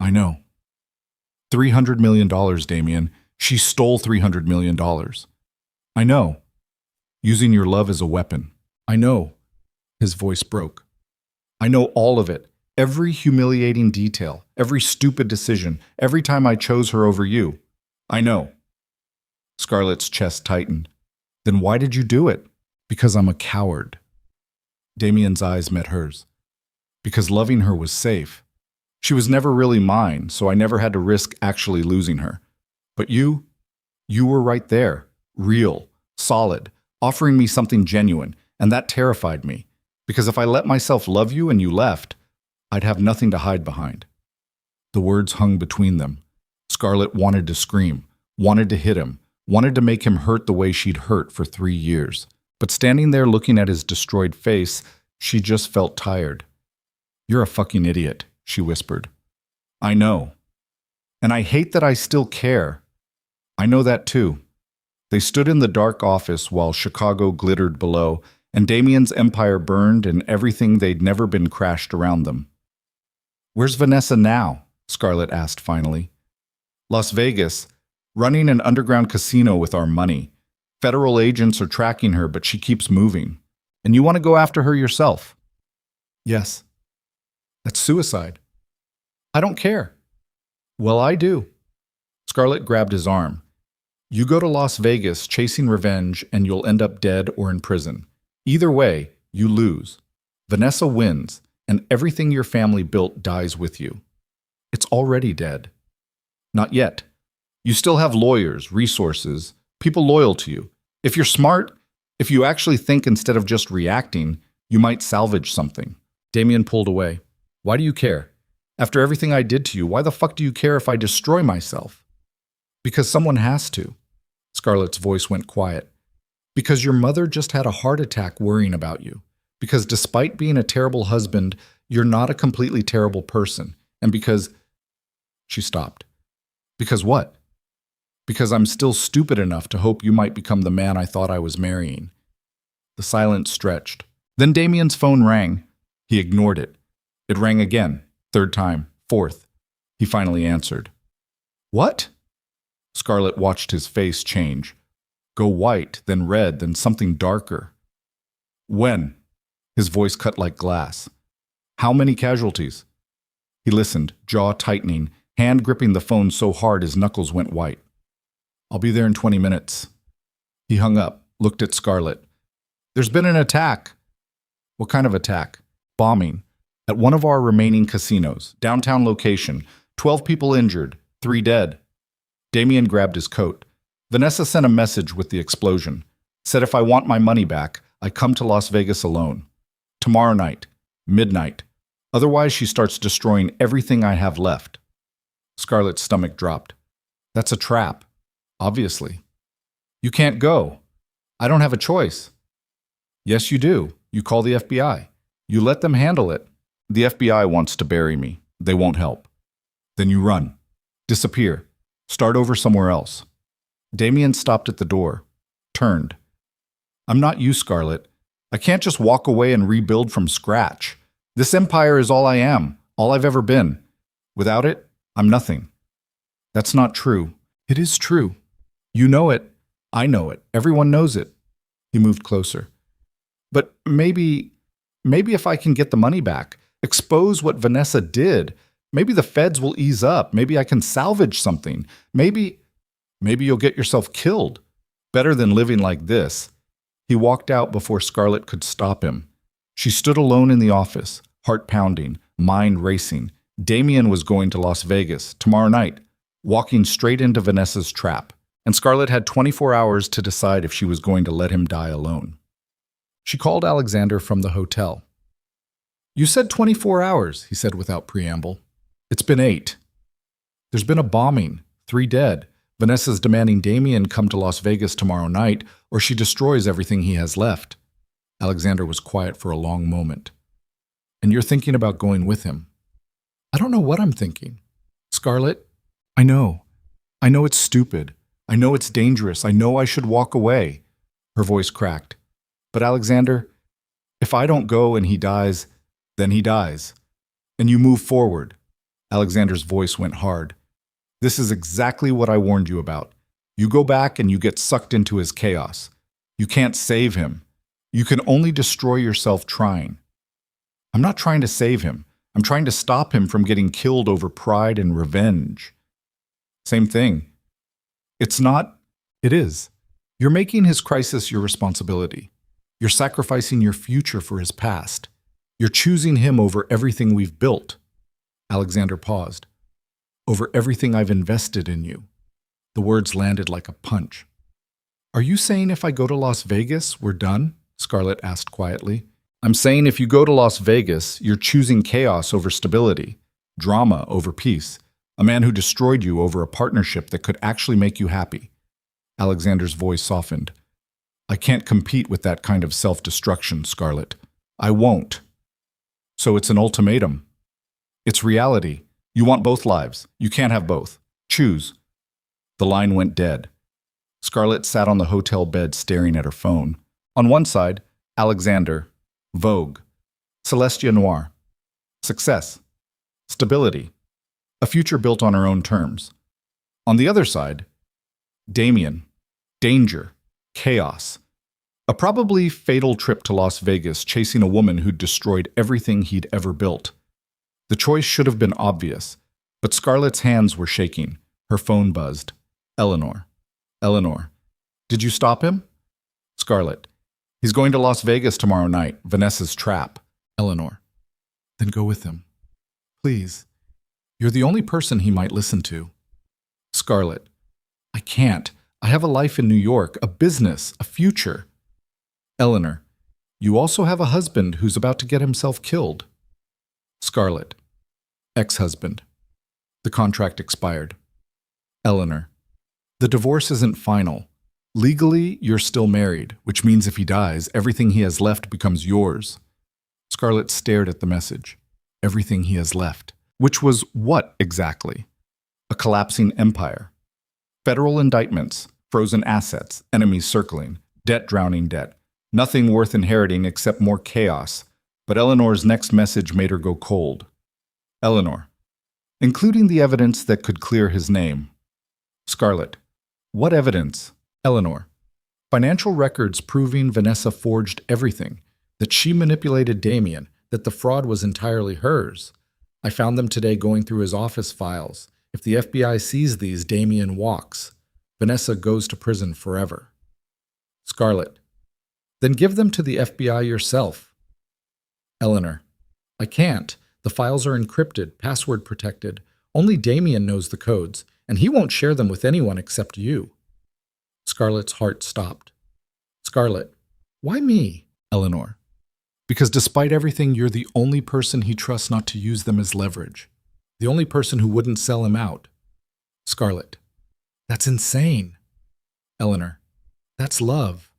I know. $300 million, Damien. She stole $300 million. I know. Using your love as a weapon. I know. His voice broke. I know all of it. Every humiliating detail. Every stupid decision. Every time I chose her over you. I know. Scarlett's chest tightened. Then why did you do it? Because I'm a coward. Damien's eyes met hers. Because loving her was safe. She was never really mine, so I never had to risk actually losing her. But you were right there, real, solid, offering me something genuine, and that terrified me. Because if I let myself love you and you left, I'd have nothing to hide behind. The words hung between them. Scarlett wanted to scream, wanted to hit him, wanted to make him hurt the way she'd hurt for 3 years. But standing there looking at his destroyed face, she just felt tired. "You're a fucking idiot," she whispered. "I know. And I hate that I still care. I know that too." They stood in the dark office while Chicago glittered below, and Damien's empire burned and everything they'd never been crashed around them. "Where's Vanessa now?" Scarlett asked finally. "Las Vegas, running an underground casino with our money. Federal agents are tracking her, but she keeps moving. And you want to go after her yourself?" "Yes." "That's suicide." "I don't care." "Well, I do." Scarlett grabbed his arm. "You go to Las Vegas chasing revenge and you'll end up dead or in prison. Either way, you lose. Vanessa wins, and everything your family built dies with you. It's already dead." "Not yet. You still have lawyers, resources, people loyal to you. If you're smart, if you actually think instead of just reacting, you might salvage something." Damien pulled away. "Why do you care? After everything I did to you, why the fuck do you care if I destroy myself?" "Because someone has to." Scarlett's voice went quiet. "Because your mother just had a heart attack worrying about you. Because despite being a terrible husband, you're not a completely terrible person. And because—" She stopped. "Because what?" "Because I'm still stupid enough to hope you might become the man I thought I was marrying." The silence stretched. Then Damien's phone rang. He ignored it. It rang again, third time, fourth. He finally answered. "What?" Scarlett watched his face change. Go white, then red, then something darker. "When?" His voice cut like glass. "How many casualties?" He listened, jaw tightening, hand gripping the phone so hard his knuckles went white. "I'll be there in 20 minutes. He hung up, looked at Scarlett. "There's been an attack." "What kind of attack?" "Bombing. At one of our remaining casinos. Downtown location. 12 people injured. 3 dead." Damien grabbed his coat. "Vanessa sent a message with the explosion. Said if I want my money back, I come to Las Vegas alone. Tomorrow night. Midnight. Otherwise she starts destroying everything I have left." Scarlett's stomach dropped. "That's a trap. Obviously." "You can't go." "I don't have a choice." "Yes, you do. You call the FBI. You let them handle it." "The FBI wants to bury me. They won't help." "Then you run. Disappear. Start over somewhere else." Damien stopped at the door. Turned. "I'm not you, Scarlett. I can't just walk away and rebuild from scratch. This empire is all I am, all I've ever been. Without it, I'm nothing." "That's not true." "It is true. You know it. I know it. Everyone knows it." He moved closer. "But maybe if I can get the money back, expose what Vanessa did, maybe the feds will ease up. Maybe I can salvage something. Maybe you'll get yourself killed. Better than living like this." He walked out before Scarlett could stop him. She stood alone in the office, heart pounding, mind racing. Damien was going to Las Vegas tomorrow night, walking straight into Vanessa's trap, and Scarlett had 24 hours to decide if she was going to let him die alone. She called Alexander from the hotel. "You said 24 hours, he said without preamble. "It's been 8. There's been a bombing, 3 dead. Vanessa's demanding Damien come to Las Vegas tomorrow night, or she destroys everything he has left." Alexander was quiet for a long moment. "And you're thinking about going with him?" "I don't know what I'm thinking. Scarlett, I know. I know it's stupid. I know it's dangerous. I know I should walk away." Her voice cracked. "But Alexander, if I don't go and he dies, then he dies. And you move forward." Alexander's voice went hard. "This is exactly what I warned you about. You go back and you get sucked into his chaos. You can't save him. You can only destroy yourself trying." "I'm not trying to save him. I'm trying to stop him from getting killed over pride and revenge." "Same thing." "It's not." "It is. You're making his crisis your responsibility. You're sacrificing your future for his past. You're choosing him over everything we've built. Alexander paused. Over everything I've invested in you. The words landed like a punch. Are you saying if I go to Las Vegas, we're done? Scarlett asked quietly. I'm saying if you go to Las Vegas, you're choosing chaos over stability, drama over peace, a man who destroyed you over a partnership that could actually make you happy. Alexander's voice softened. I can't compete with that kind of self-destruction, Scarlett. I won't. So it's an ultimatum. It's reality. You want both lives. You can't have both. Choose. The line went dead. Scarlett sat on the hotel bed staring at her phone. On one side, Alexander, Vogue, Celestia Noir, success, stability, a future built on her own terms. On the other side, Damien, danger, chaos, a probably fatal trip to Las Vegas chasing a woman who'd destroyed everything he'd ever built. The choice should have been obvious, but Scarlett's hands were shaking. Her phone buzzed. Eleanor. Eleanor. Did you stop him? Scarlett. He's going to Las Vegas tomorrow night. Vanessa's trap. Eleanor. Then go with him. Please. You're the only person he might listen to. Scarlett. I can't. I have a life in New York, a business, a future. Eleanor. You also have a husband who's about to get himself killed. Scarlett. Ex-husband. The contract expired. Eleanor. The divorce isn't final. Legally, you're still married, which means if he dies, everything he has left becomes yours. Scarlett stared at the message. Everything he has left. Which was what exactly? A collapsing empire. Federal indictments, frozen assets, enemies circling, debt drowning debt. Nothing worth inheriting except more chaos. But Eleanor's next message made her go cold. Eleanor. Including the evidence that could clear his name. Scarlett. What evidence? Eleanor. Financial records proving Vanessa forged everything, that she manipulated Damien, that the fraud was entirely hers. I found them today going through his office files. If the FBI sees these, Damien walks. Vanessa goes to prison forever. Scarlett. Then give them to the FBI yourself. Eleanor. I can't. The files are encrypted, password protected. Only Damien knows the codes, and he won't share them with anyone except you. Scarlett's heart stopped. Scarlett. Why me? Eleanor. Because despite everything, you're the only person he trusts not to use them as leverage. The only person who wouldn't sell him out. Scarlett. That's insane. Eleanor. That's love.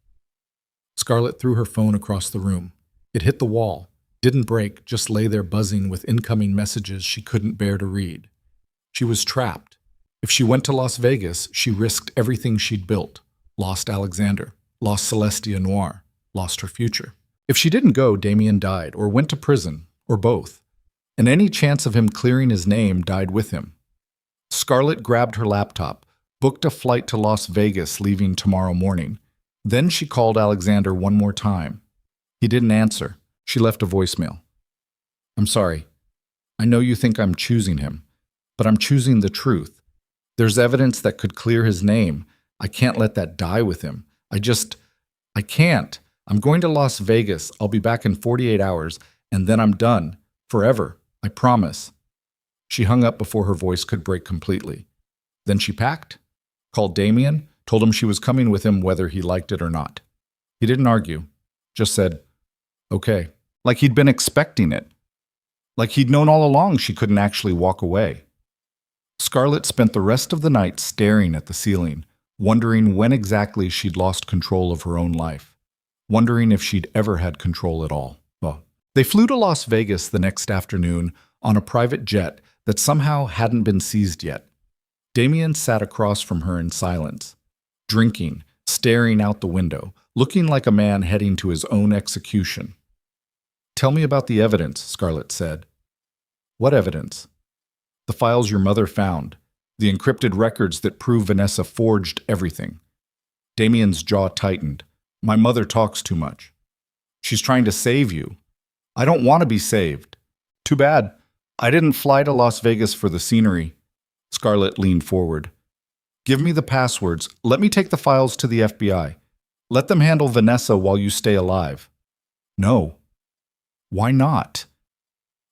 Scarlett threw her phone across the room. It hit the wall, didn't break, just lay there buzzing with incoming messages she couldn't bear to read. She was trapped. If she went to Las Vegas, she risked everything she'd built. Lost Alexander, lost Celestia Noir, lost her future. If she didn't go, Damien died, or went to prison, or both. And any chance of him clearing his name died with him. Scarlett grabbed her laptop, booked a flight to Las Vegas leaving tomorrow morning. Then she called Alexander one more time. He didn't answer. She left a voicemail. I'm sorry. I know you think I'm choosing him, but I'm choosing the truth. There's evidence that could clear his name. I can't let that die with him. I can't. I'm going to Las Vegas. I'll be back in 48 hours, and then I'm done. Forever. I promise. She hung up before her voice could break completely. Then she packed, called Damien, told him she was coming with him whether he liked it or not. He didn't argue, just said, okay, like he'd been expecting it. Like he'd known all along she couldn't actually walk away. Scarlett spent the rest of the night staring at the ceiling, wondering when exactly she'd lost control of her own life, wondering if she'd ever had control at all. Well, they flew to Las Vegas the next afternoon on a private jet that somehow hadn't been seized yet. Damien sat across from her in silence, drinking, staring out the window, looking like a man heading to his own execution. Tell me about the evidence, Scarlett said. What evidence? The files your mother found, the encrypted records that prove Vanessa forged everything. Damien's jaw tightened. My mother talks too much. She's trying to save you. I don't want to be saved. Too bad. I didn't fly to Las Vegas for the scenery. Scarlett leaned forward. Give me the passwords. Let me take the files to the FBI. Let them handle Vanessa while you stay alive. No. Why not?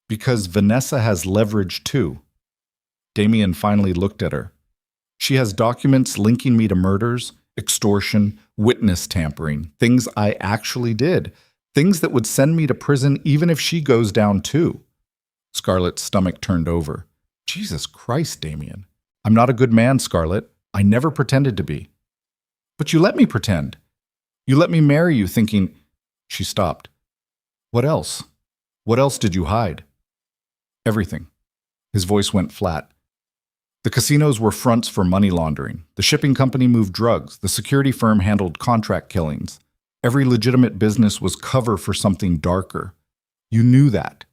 Because Vanessa has leverage too. Damien finally looked at her. She has documents linking me to murders, extortion, witness tampering, things I actually did, things that would send me to prison even if she goes down too. Scarlett's stomach turned over. Jesus Christ, Damien. I'm not a good man, Scarlett. I never pretended to be. But you let me pretend. You let me marry you thinking... She stopped. What else? What else did you hide? Everything. His voice went flat. The casinos were fronts for money laundering. The shipping company moved drugs. The security firm handled contract killings. Every legitimate business was cover for something darker. You knew that.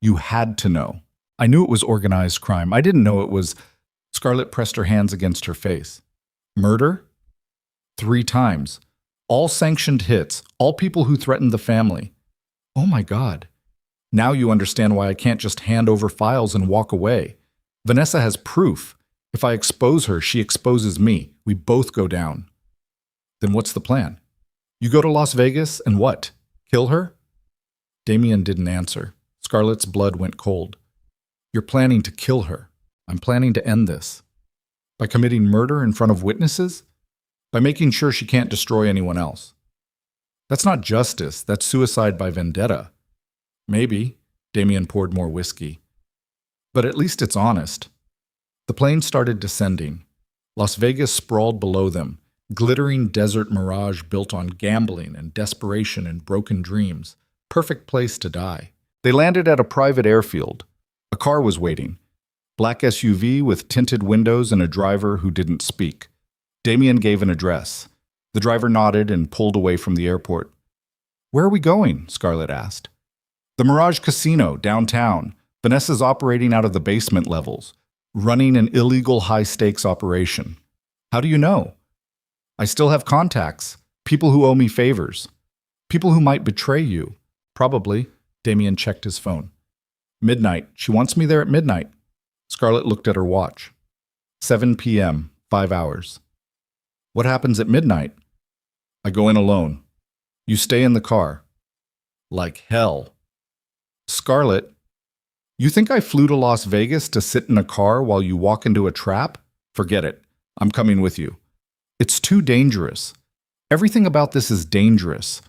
You had to know. I knew it was organized crime. I didn't know it was... Scarlett pressed her hands against her face. Murder? 3 times. All sanctioned hits. All people who threatened the family. Oh my God. Now you understand why I can't just hand over files and walk away. Vanessa has proof. If I expose her, she exposes me. We both go down. Then what's the plan? You go to Las Vegas and what? Kill her? Damien didn't answer. Scarlett's blood went cold. You're planning to kill her. I'm planning to end this. By committing murder in front of witnesses? By making sure she can't destroy anyone else. That's not justice. That's suicide by vendetta. Maybe. Damien poured more whiskey. But at least it's honest. The plane started descending. Las Vegas sprawled below them, glittering desert mirage built on gambling and desperation and broken dreams. Perfect place to die. They landed at a private airfield. A car was waiting. Black SUV with tinted windows and a driver who didn't speak. Damien gave an address. The driver nodded and pulled away from the airport. Where are we going? Scarlett asked. The Mirage Casino, downtown. Vanessa's operating out of the basement levels, running an illegal high-stakes operation. How do you know? I still have contacts, people who owe me favors, people who might betray you. Probably. Damien checked his phone. Midnight. She wants me there at midnight. Scarlett looked at her watch. 7 p.m., 5 hours. What happens at midnight? I go in alone. You stay in the car. Like hell. Scarlett, you think I flew to Las Vegas to sit in a car while you walk into a trap? Forget it. I'm coming with you. It's too dangerous. Everything about this is dangerous.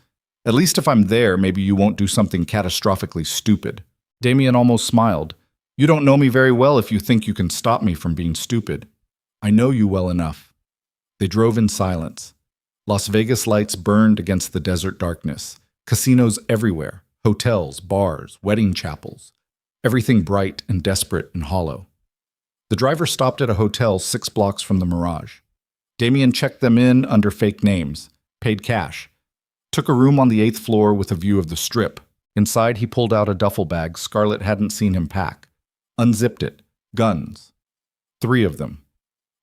At least if I'm there, maybe you won't do something catastrophically stupid. Damien almost smiled. You don't know me very well if you think you can stop me from being stupid. I know you well enough. They drove in silence. Las Vegas lights burned against the desert darkness. Casinos everywhere. Hotels, bars, wedding chapels. Everything bright and desperate and hollow. The driver stopped at a hotel 6 blocks from the Mirage. Damien checked them in under fake names, paid cash, took a room on the 8th floor with a view of the Strip. Inside, he pulled out a duffel bag Scarlett hadn't seen him pack, unzipped it, guns. 3 of them.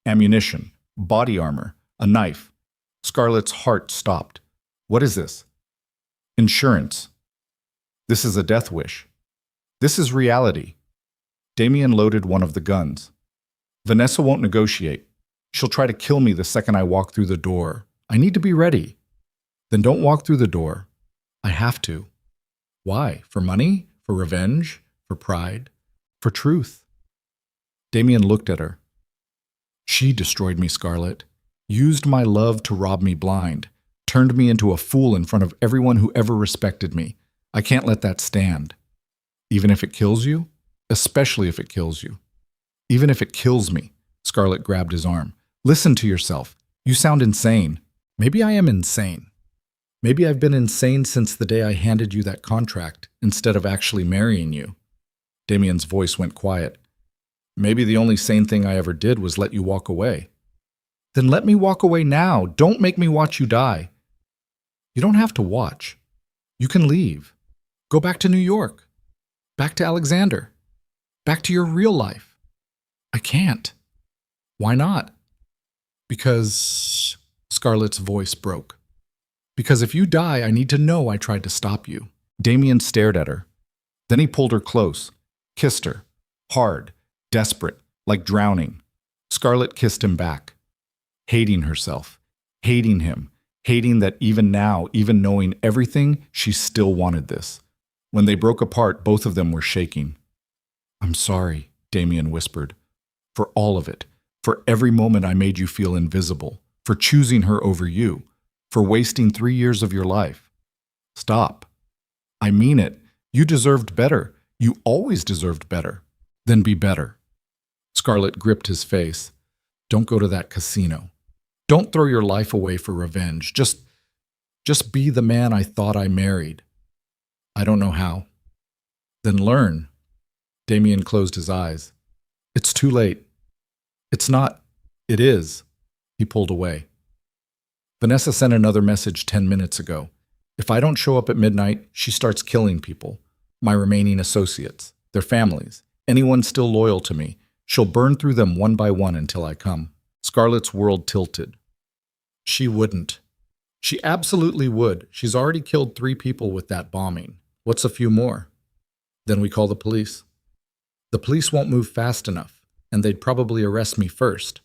Ammunition, body armor, a knife. Scarlett's heart stopped. What is this? Insurance. This is a death wish. This is reality. Damien loaded one of the guns. Vanessa won't negotiate. She'll try to kill me the second I walk through the door. I need to be ready. Then don't walk through the door. I have to. Why? For money? For revenge? For pride? For truth? Damien looked at her. She destroyed me, Scarlett. Used my love to rob me blind. Turned me into a fool in front of everyone who ever respected me. I can't let that stand. Even if it kills you? Especially if it kills you. Even if it kills me. Scarlett grabbed his arm. Listen to yourself. You sound insane. Maybe I am insane. Maybe I've been insane since the day I handed you that contract, instead of actually marrying you. Damien's voice went quiet. Maybe the only sane thing I ever did was let you walk away. Then let me walk away now. Don't make me watch you die. You don't have to watch. You can leave. Go back to New York. Back to Alexander. Back to your real life. I can't. Why not? Because... Scarlett's voice broke. Because if you die, I need to know I tried to stop you. Damien stared at her. Then he pulled her close, kissed her, hard, desperate, like drowning. Scarlett kissed him back, hating herself, hating him, hating that even now, even knowing everything, she still wanted this. When they broke apart, both of them were shaking. "I'm sorry," Damien whispered, "for all of it, for every moment I made you feel invisible, for choosing her over you, for wasting 3 years of your life. Stop. I mean it. You deserved better. You always deserved better. Then be better." Scarlett gripped his face. "Don't go to that casino. Don't throw your life away for revenge. Just be the man I thought I married." "I don't know how." "Then learn." Damien closed his eyes. "It's too late." "It's not. It is." He pulled away. "Vanessa sent another message 10 minutes ago. If I don't show up at midnight, she starts killing people. My remaining associates, their families, anyone still loyal to me. She'll burn through them one by one until I come." Scarlett's world tilted. "She wouldn't." "She absolutely would. She's already killed 3 people with that bombing. What's a few more?" "Then we call the police." "The police won't move fast enough, and they'd probably arrest me first."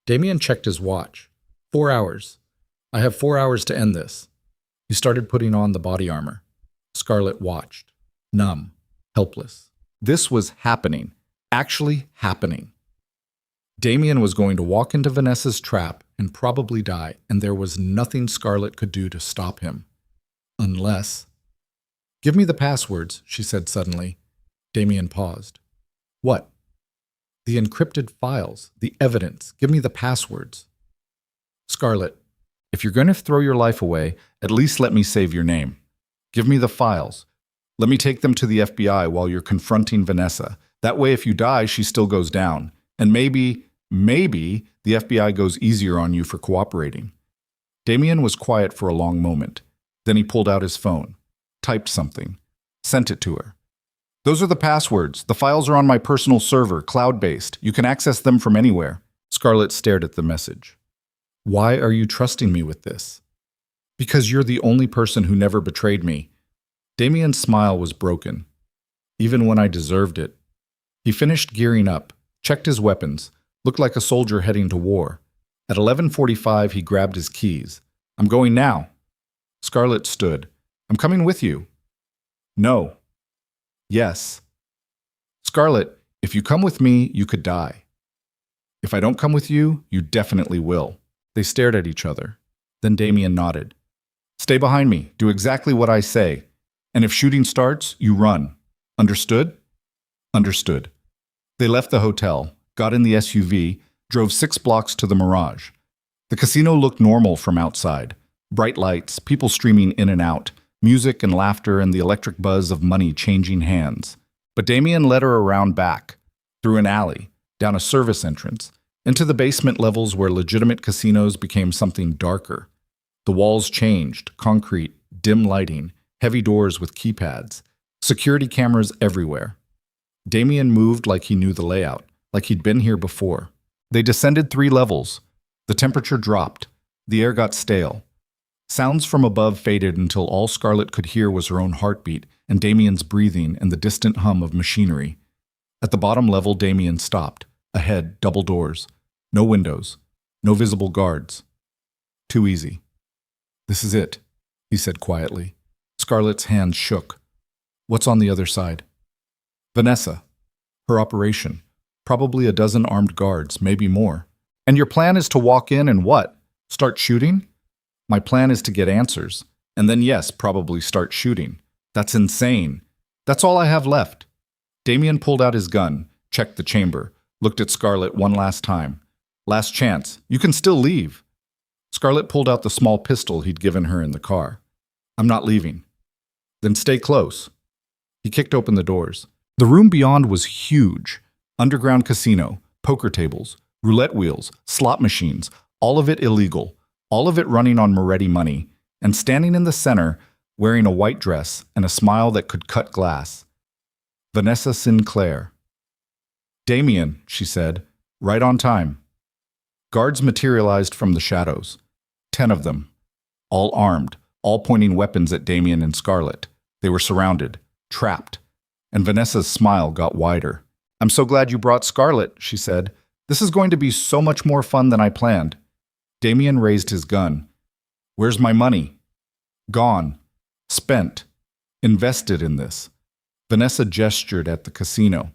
Damien checked his watch. 4 hours. "I have 4 hours to end this." He started putting on the body armor. Scarlett watched, numb, helpless. This was happening, actually happening. Damien was going to walk into Vanessa's trap and probably die, and there was nothing Scarlett could do to stop him. Unless... "Give me the passwords," she said suddenly. Damien paused. "What?" "The encrypted files, the evidence. Give me the passwords." "Scarlett, if you're going to throw your life away, at least let me save your name. Give me the files. Let me take them to the FBI while you're confronting Vanessa. That way, if you die, she still goes down. And maybe the FBI goes easier on you for cooperating." Damien was quiet for a long moment. Then he pulled out his phone, typed something, sent it to her. "Those are the passwords. The files are on my personal server, cloud-based. You can access them from anywhere." Scarlett stared at the message. "Why are you trusting me with this?" "Because you're the only person who never betrayed me." Damien's smile was broken. "Even when I deserved it." He finished gearing up, checked his weapons, looked like a soldier heading to war. At 11:45, he grabbed his keys. "I'm going now." Scarlett stood. "I'm coming with you." "No." "Yes." "Scarlett, if you come with me, you could die. If I don't come with you, you definitely will." They stared at each other. Then Damien nodded. "Stay behind me. Do exactly what I say. And if shooting starts, you run. Understood?" "Understood." They left the hotel, got in the SUV, drove 6 blocks to the Mirage. The casino looked normal from outside. Bright lights, people streaming in and out, music and laughter and the electric buzz of money changing hands. But Damien led her around back, through an alley, down a service entrance, into the basement levels where legitimate casinos became something darker. The walls changed, concrete, dim lighting, heavy doors with keypads, security cameras everywhere. Damien moved like he knew the layout, like he'd been here before. They descended 3 levels. The temperature dropped. The air got stale. Sounds from above faded until all Scarlett could hear was her own heartbeat and Damien's breathing and the distant hum of machinery. At the bottom level, Damien stopped. Ahead, double doors. No windows. No visible guards. Too easy. "This is it," he said quietly. Scarlett's hands shook. "What's on the other side?" "Vanessa. Her operation. Probably a dozen armed guards, maybe more." "And your plan is to walk in and what? Start shooting?" "My plan is to get answers. And then yes, probably start shooting." "That's insane." "That's all I have left." Damien pulled out his gun, checked the chamber, looked at Scarlett one last time. "Last chance. You can still leave." Scarlett pulled out the small pistol he'd given her in the car. "I'm not leaving." "Then stay close." He kicked open the doors. The room beyond was huge. Underground casino, poker tables, roulette wheels, slot machines, all of it illegal, all of it running on Moretti money, and standing in the center, wearing a white dress and a smile that could cut glass. Vanessa Sinclair. "Damien," she said, "right on time." Guards materialized from the shadows. 10 of them. All armed, all pointing weapons at Damien and Scarlett. They were surrounded, trapped. And Vanessa's smile got wider. "I'm so glad you brought Scarlett," she said. "This is going to be so much more fun than I planned." Damien raised his gun. Where's my money? Gone. Spent. Invested in this. Vanessa gestured at the casino.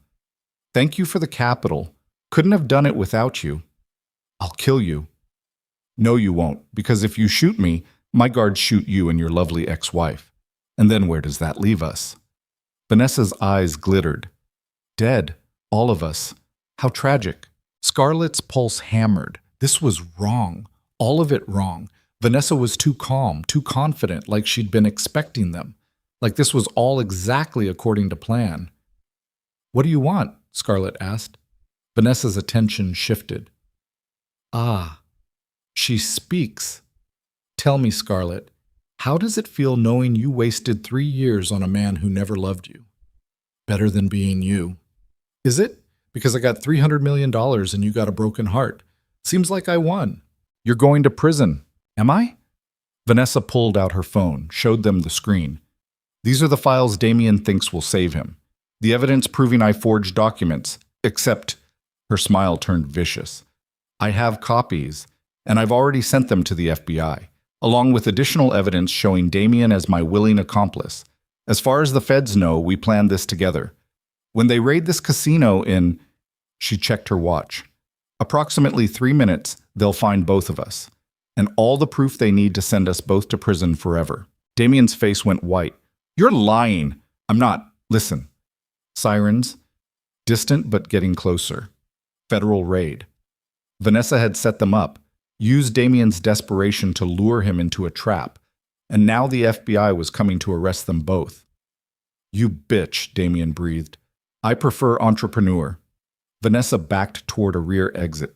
Thank you for the capital. Couldn't have done it without you. I'll kill you. No, you won't, because if you shoot me, my guards shoot you and your lovely ex-wife. And then where does that leave us? Vanessa's eyes glittered. Dead. All of us. How tragic. Scarlett's pulse hammered. This was wrong. All of it wrong. Vanessa was too calm, too confident, like she'd been expecting them. Like this was all exactly according to plan. What do you want? Scarlett asked. Vanessa's attention shifted. Ah, she speaks. Tell me, Scarlett, how does it feel knowing you wasted 3 years on a man who never loved you? Better than being you. Is it? Because I got $300 million and you got a broken heart. Seems like I won. You're going to prison. Am I? Vanessa pulled out her phone, showed them the screen. These are the files Damien thinks will save him. The evidence proving I forged documents, except her smile turned vicious. I have copies, and I've already sent them to the FBI, along with additional evidence showing Damien as my willing accomplice. As far as the feds know, we planned this together. When they raid this casino in... She checked her watch. Approximately 3 minutes, they'll find both of us, and all the proof they need to send us both to prison forever. Damien's face went white. You're lying. I'm not. Listen. Sirens. Distant but getting closer. Federal raid. Vanessa had set them up, used Damien's desperation to lure him into a trap, and now the FBI was coming to arrest them both. You bitch, Damien breathed. I prefer entrepreneur. Vanessa backed toward a rear exit.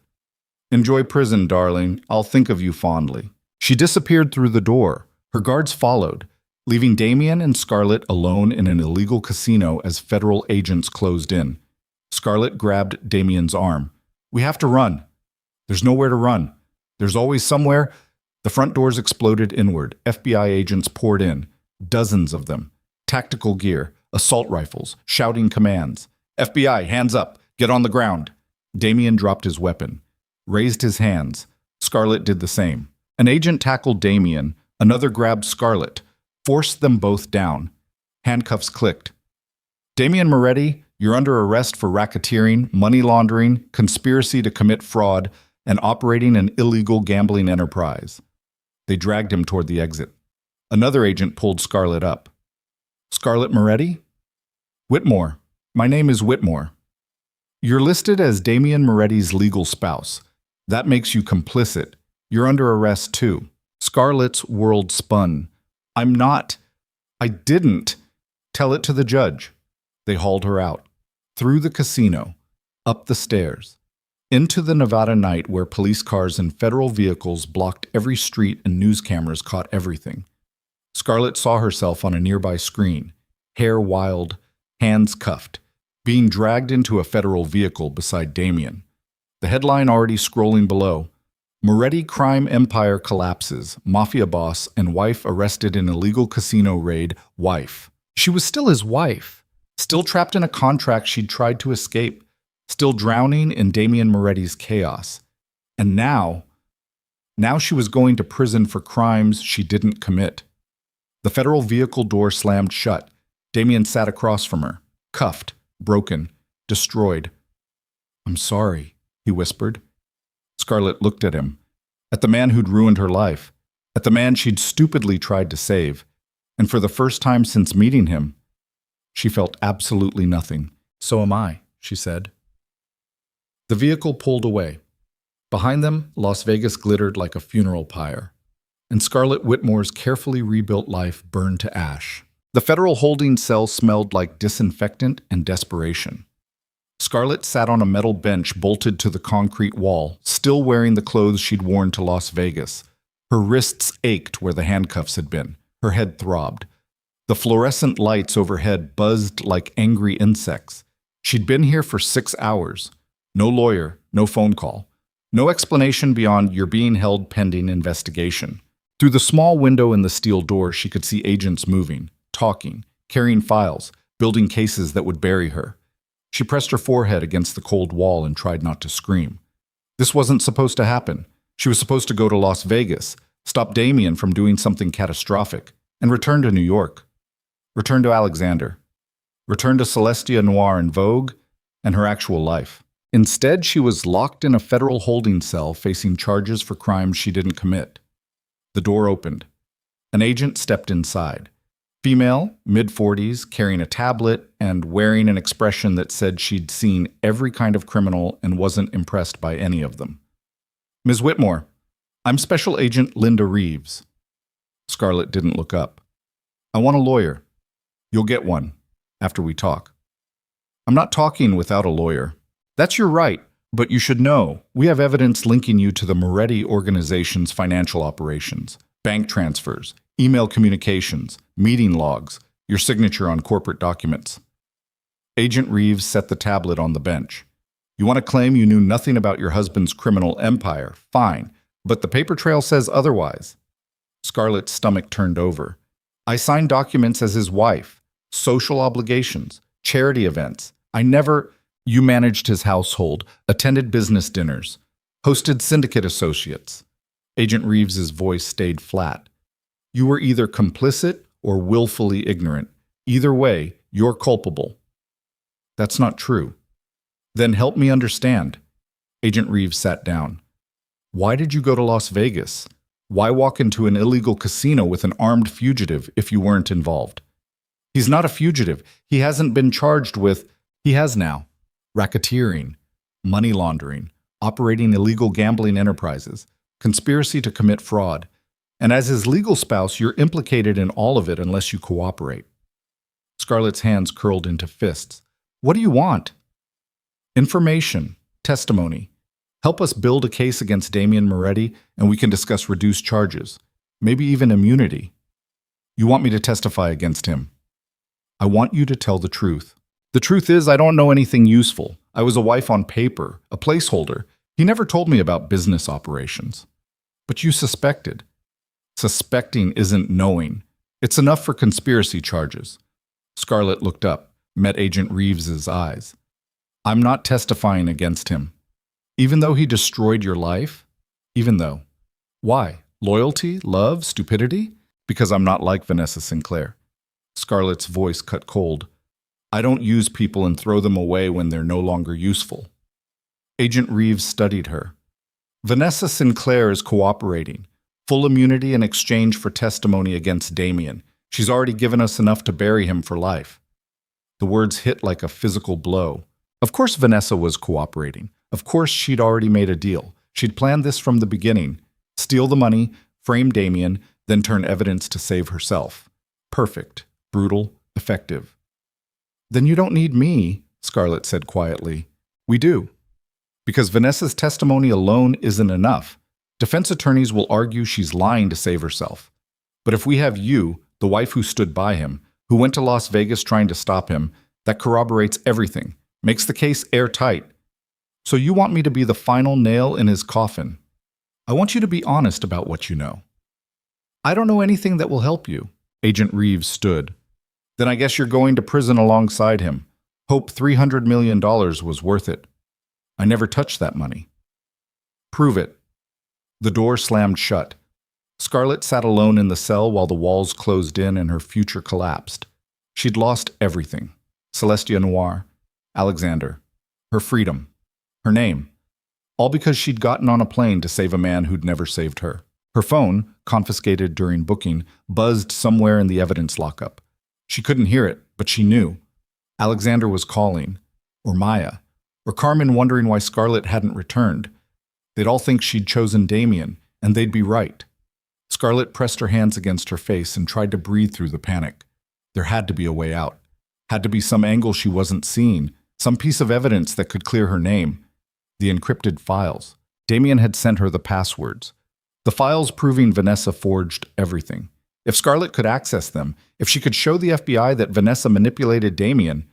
Enjoy prison, darling. I'll think of you fondly. She disappeared through the door. Her guards followed, leaving Damien and Scarlett alone in an illegal casino as federal agents closed in. Scarlett grabbed Damien's arm. We have to run. There's nowhere to run. There's always somewhere. The front doors exploded inward. FBI agents poured in. Dozens of them. Tactical gear, assault rifles, shouting commands. FBI, hands up. Get on the ground. Damien dropped his weapon, raised his hands. Scarlett did the same. An agent tackled Damien. Another grabbed Scarlett, forced them both down. Handcuffs clicked. Damien Moretti, you're under arrest for racketeering, money laundering, conspiracy to commit fraud, and operating an illegal gambling enterprise. They dragged him toward the exit. Another agent pulled Scarlett up. Scarlett Moretti? Whitmore. My name is Whitmore. You're listed as Damien Moretti's legal spouse. That makes you complicit. You're under arrest too. Scarlett's world spun. I'm not. I didn't. Tell it to the judge. They hauled her out. Through the casino. Up the stairs. Into the Nevada night where police cars and federal vehicles blocked every street and news cameras caught everything. Scarlett saw herself on a nearby screen, hair wild, hands cuffed, being dragged into a federal vehicle beside Damien. The headline already scrolling below. Moretti crime empire collapses. Mafia boss and wife arrested in illegal casino raid. Wife. She was still his wife. Still trapped in a contract she'd tried to escape. Still drowning in Damien Moretti's chaos. And now she was going to prison for crimes she didn't commit. The federal vehicle door slammed shut. Damien sat across from her, cuffed, broken, destroyed. I'm sorry, he whispered. Scarlett looked at him, at the man who'd ruined her life, at the man she'd stupidly tried to save, and for the first time since meeting him, she felt absolutely nothing. So am I, she said. The vehicle pulled away. Behind them, Las Vegas glittered like a funeral pyre, and Scarlett Whitmore's carefully rebuilt life burned to ash. The federal holding cell smelled like disinfectant and desperation. Scarlett sat on a metal bench bolted to the concrete wall, still wearing the clothes she'd worn to Las Vegas. Her wrists ached where the handcuffs had been. Her head throbbed. The fluorescent lights overhead buzzed like angry insects. She'd been here for 6 hours. No lawyer, no phone call. No explanation beyond you're being held pending investigation. Through the small window in the steel door, she could see agents moving, talking, carrying files, building cases that would bury her. She pressed her forehead against the cold wall and tried not to scream. This wasn't supposed to happen. She was supposed to go to Las Vegas, Stop Damien from doing something catastrophic, and return to New York. Return to Alexander. Return to Celestia Noir in Vogue and her actual life. Instead, she was locked in a federal holding cell facing charges for crimes she didn't commit. The door opened. An agent stepped inside. Female, mid-40s, carrying a tablet and wearing an expression that said she'd seen every kind of criminal and wasn't impressed by any of them. Ms. Whitmore, I'm Special Agent Linda Reeves. Scarlett didn't look up. I want a lawyer. You'll get one after we talk. I'm not talking without a lawyer. That's your right, but you should know we have evidence linking you to the Moretti organization's financial operations, bank transfers, email communications, meeting logs, your signature on corporate documents. Agent Reeves set the tablet on the bench. You want to claim you knew nothing about your husband's criminal empire? Fine, but the paper trail says otherwise. Scarlett's stomach turned over. I signed documents as his wife, social obligations, charity events. You managed his household, attended business dinners, hosted syndicate associates. Agent Reeves's voice stayed flat. You were either complicit or willfully ignorant. Either way, you're culpable. That's not true. Then help me understand. Agent Reeves sat down. Why did you go to Las Vegas? Why walk into an illegal casino with an armed fugitive if you weren't involved? He's not a fugitive. He hasn't been charged with... He has now. Racketeering, money laundering, operating illegal gambling enterprises, conspiracy to commit fraud. And as his legal spouse, you're implicated in all of it unless you cooperate. Scarlett's hands curled into fists. What do you want? Information, testimony. Help us build a case against Damien Moretti, and we can discuss reduced charges, maybe even immunity. You want me to testify against him? I want you to tell the truth. The truth is, I don't know anything useful. I was a wife on paper, a placeholder. He never told me about business operations. But you suspected. Suspecting isn't knowing. It's enough for conspiracy charges. Scarlett looked up, met Agent Reeves's eyes. I'm not testifying against him. Even though he destroyed your life? Even though. Why? Loyalty? Love? Stupidity? Because I'm not like Vanessa Sinclair. Scarlett's voice cut cold. I don't use people and throw them away when they're no longer useful. Agent Reeves studied her. Vanessa Sinclair is cooperating. Full immunity in exchange for testimony against Damien. She's already given us enough to bury him for life. The words hit like a physical blow. Of course Vanessa was cooperating. Of course she'd already made a deal. She'd planned this from the beginning. Steal the money, frame Damien, then turn evidence to save herself. Perfect, brutal, effective. Then you don't need me, Scarlett said quietly. We do. Because Vanessa's testimony alone isn't enough. Defense attorneys will argue she's lying to save herself. But if we have you, the wife who stood by him, who went to Las Vegas trying to stop him, that corroborates everything, makes the case airtight. So you want me to be the final nail in his coffin. I want you to be honest about what you know. I don't know anything that will help you. Agent Reeves stood. Then I guess you're going to prison alongside him. Hope $300 million was worth it. I never touched that money. Prove it. The door slammed shut. Scarlett sat alone in the cell while the walls closed in and her future collapsed. She'd lost everything. Celestia Noir, Alexander, her freedom, her name. All because she'd gotten on a plane to save a man who'd never saved her. Her phone, confiscated during booking, buzzed somewhere in the evidence lockup. She couldn't hear it, but she knew. Alexander was calling, or Maya, or Carmen wondering why Scarlett hadn't returned. They'd all think she'd chosen Damien, and they'd be right. Scarlett pressed her hands against her face and tried to breathe through the panic. There had to be a way out. Had to be some angle she wasn't seeing, some piece of evidence that could clear her name. The encrypted files. Damien had sent her the passwords. The files proving Vanessa forged everything. If Scarlett could access them, if she could show the FBI that Vanessa manipulated Damien.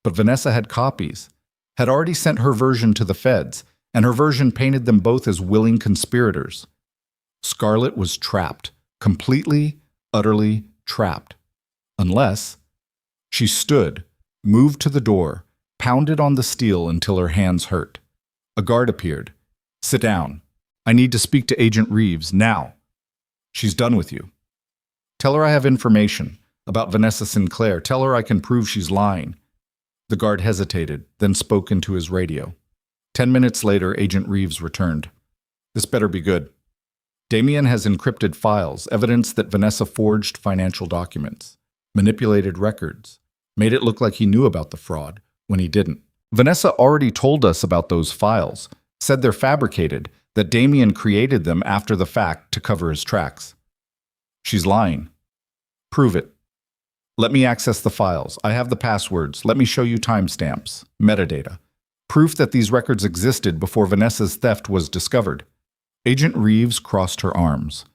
But Vanessa had copies, had already sent her version to the feds, and her version painted them both as willing conspirators. Scarlett was trapped, completely, utterly trapped. Unless she stood, moved to the door, pounded on the steel until her hands hurt. A guard appeared. Sit down. I need to speak to Agent Reeves now. She's done with you. Tell her I have information about Vanessa Sinclair. Tell her I can prove she's lying. The guard hesitated, then spoke into his radio. 10 minutes later, Agent Reeves returned. This better be good. Damien has encrypted files, evidence that Vanessa forged financial documents, manipulated records, made it look like he knew about the fraud when he didn't. Vanessa already told us about those files, said they're fabricated, that Damien created them after the fact to cover his tracks. She's lying. Prove it. Let me access the files. I have the passwords. Let me show you timestamps, metadata. Proof that these records existed before Vanessa's theft was discovered. Agent Reeves crossed her arms.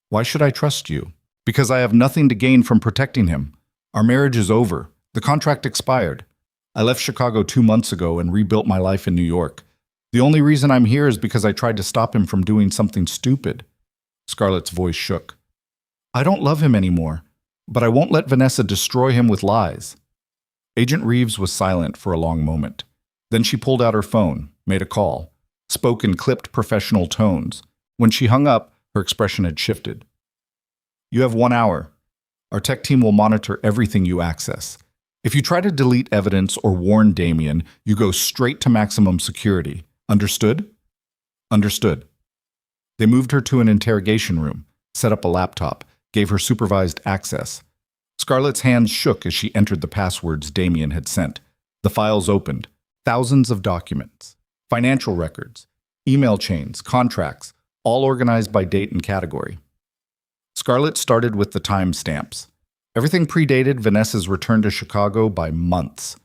Why should I trust you? Because I have nothing to gain from protecting him. Our marriage is over. The contract expired. I left Chicago 2 months ago and rebuilt my life in New York. The only reason I'm here is because I tried to stop him from doing something stupid. Scarlett's voice shook. I don't love him anymore, but I won't let Vanessa destroy him with lies. Agent Reeves was silent for a long moment. Then she pulled out her phone, made a call, spoke in clipped professional tones. When she hung up, her expression had shifted. You have 1 hour. Our tech team will monitor everything you access. If you try to delete evidence or warn Damien, you go straight to maximum security. Understood? Understood. They moved her to an interrogation room, set up a laptop, gave her supervised access. Scarlett's hands shook as she entered the passwords Damien had sent. The files opened. Thousands of documents, financial records, email chains, contracts, all organized by date and category. Scarlett started with the timestamps. Everything predated Vanessa's return to Chicago by months.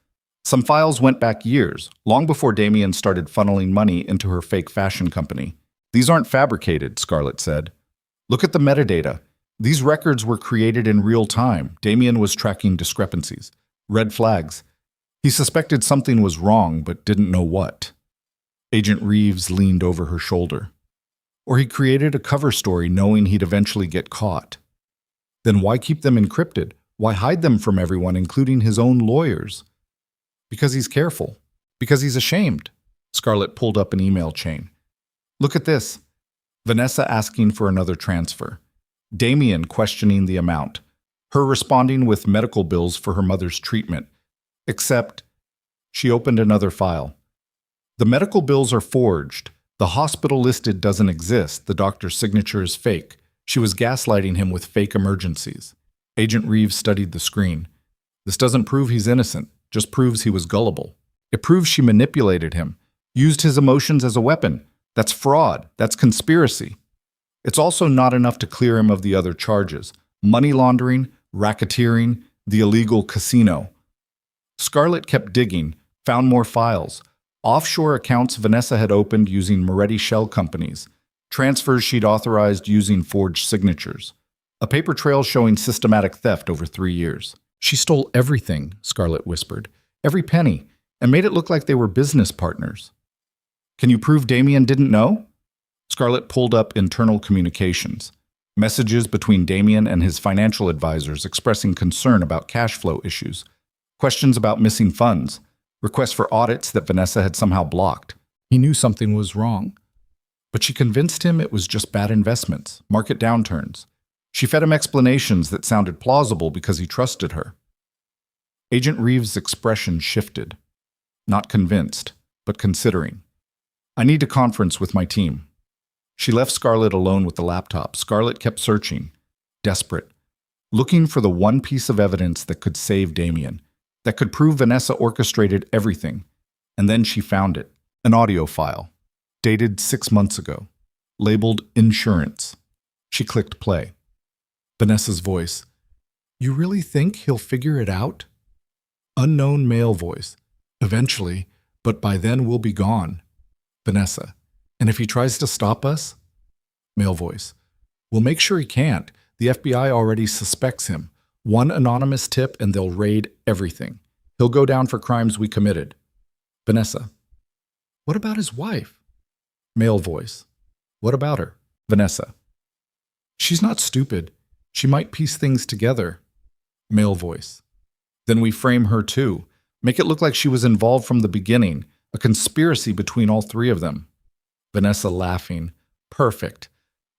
Some files went back years, long before Damien started funneling money into her fake fashion company. These aren't fabricated, Scarlett said. Look at the metadata. These records were created in real time. Damien was tracking discrepancies, red flags. He suspected something was wrong, but didn't know what. Agent Reeves leaned over her shoulder. Or he created a cover story knowing he'd eventually get caught. Then why keep them encrypted? Why hide them from everyone, including his own lawyers? Because he's careful. Because he's ashamed. Scarlett pulled up an email chain. Look at this. Vanessa asking for another transfer. Damien questioning the amount. Her responding with medical bills for her mother's treatment. Except, she opened another file. The medical bills are forged. The hospital listed doesn't exist. The doctor's signature is fake. She was gaslighting him with fake emergencies. Agent Reeves studied the screen. This doesn't prove he's innocent, just proves he was gullible. It proves she manipulated him, used his emotions as a weapon. That's fraud. That's conspiracy. It's also not enough to clear him of the other charges: money laundering, racketeering, the illegal casino. Scarlett kept digging, found more files, offshore accounts Vanessa had opened using Moretti shell companies, transfers she'd authorized using forged signatures, a paper trail showing systematic theft over 3 years. She stole everything, Scarlett whispered, every penny, and made it look like they were business partners. Can you prove Damien didn't know? Scarlett pulled up internal communications, messages between Damien and his financial advisors expressing concern about cash flow issues, questions about missing funds, requests for audits that Vanessa had somehow blocked. He knew something was wrong. But she convinced him it was just bad investments, market downturns. She fed him explanations that sounded plausible because he trusted her. Agent Reeves' expression shifted. Not convinced, but considering. I need a conference with my team. She left Scarlett alone with the laptop. Scarlett kept searching, desperate, looking for the one piece of evidence that could save Damien, that could prove Vanessa orchestrated everything. And then she found it, an audio file, dated 6 months ago, labeled insurance. She clicked play. Vanessa's voice. You really think he'll figure it out? Unknown male voice. Eventually, but by then we'll be gone. Vanessa. And if he tries to stop us? Male voice. We'll make sure he can't. The FBI already suspects him. One anonymous tip and they'll raid everything. He'll go down for crimes we committed. Vanessa. What about his wife? Male voice. What about her? Vanessa. She's not stupid. She might piece things together. Male voice. Then we frame her too. Make it look like she was involved from the beginning. A conspiracy between all three of them. Vanessa laughing. Perfect.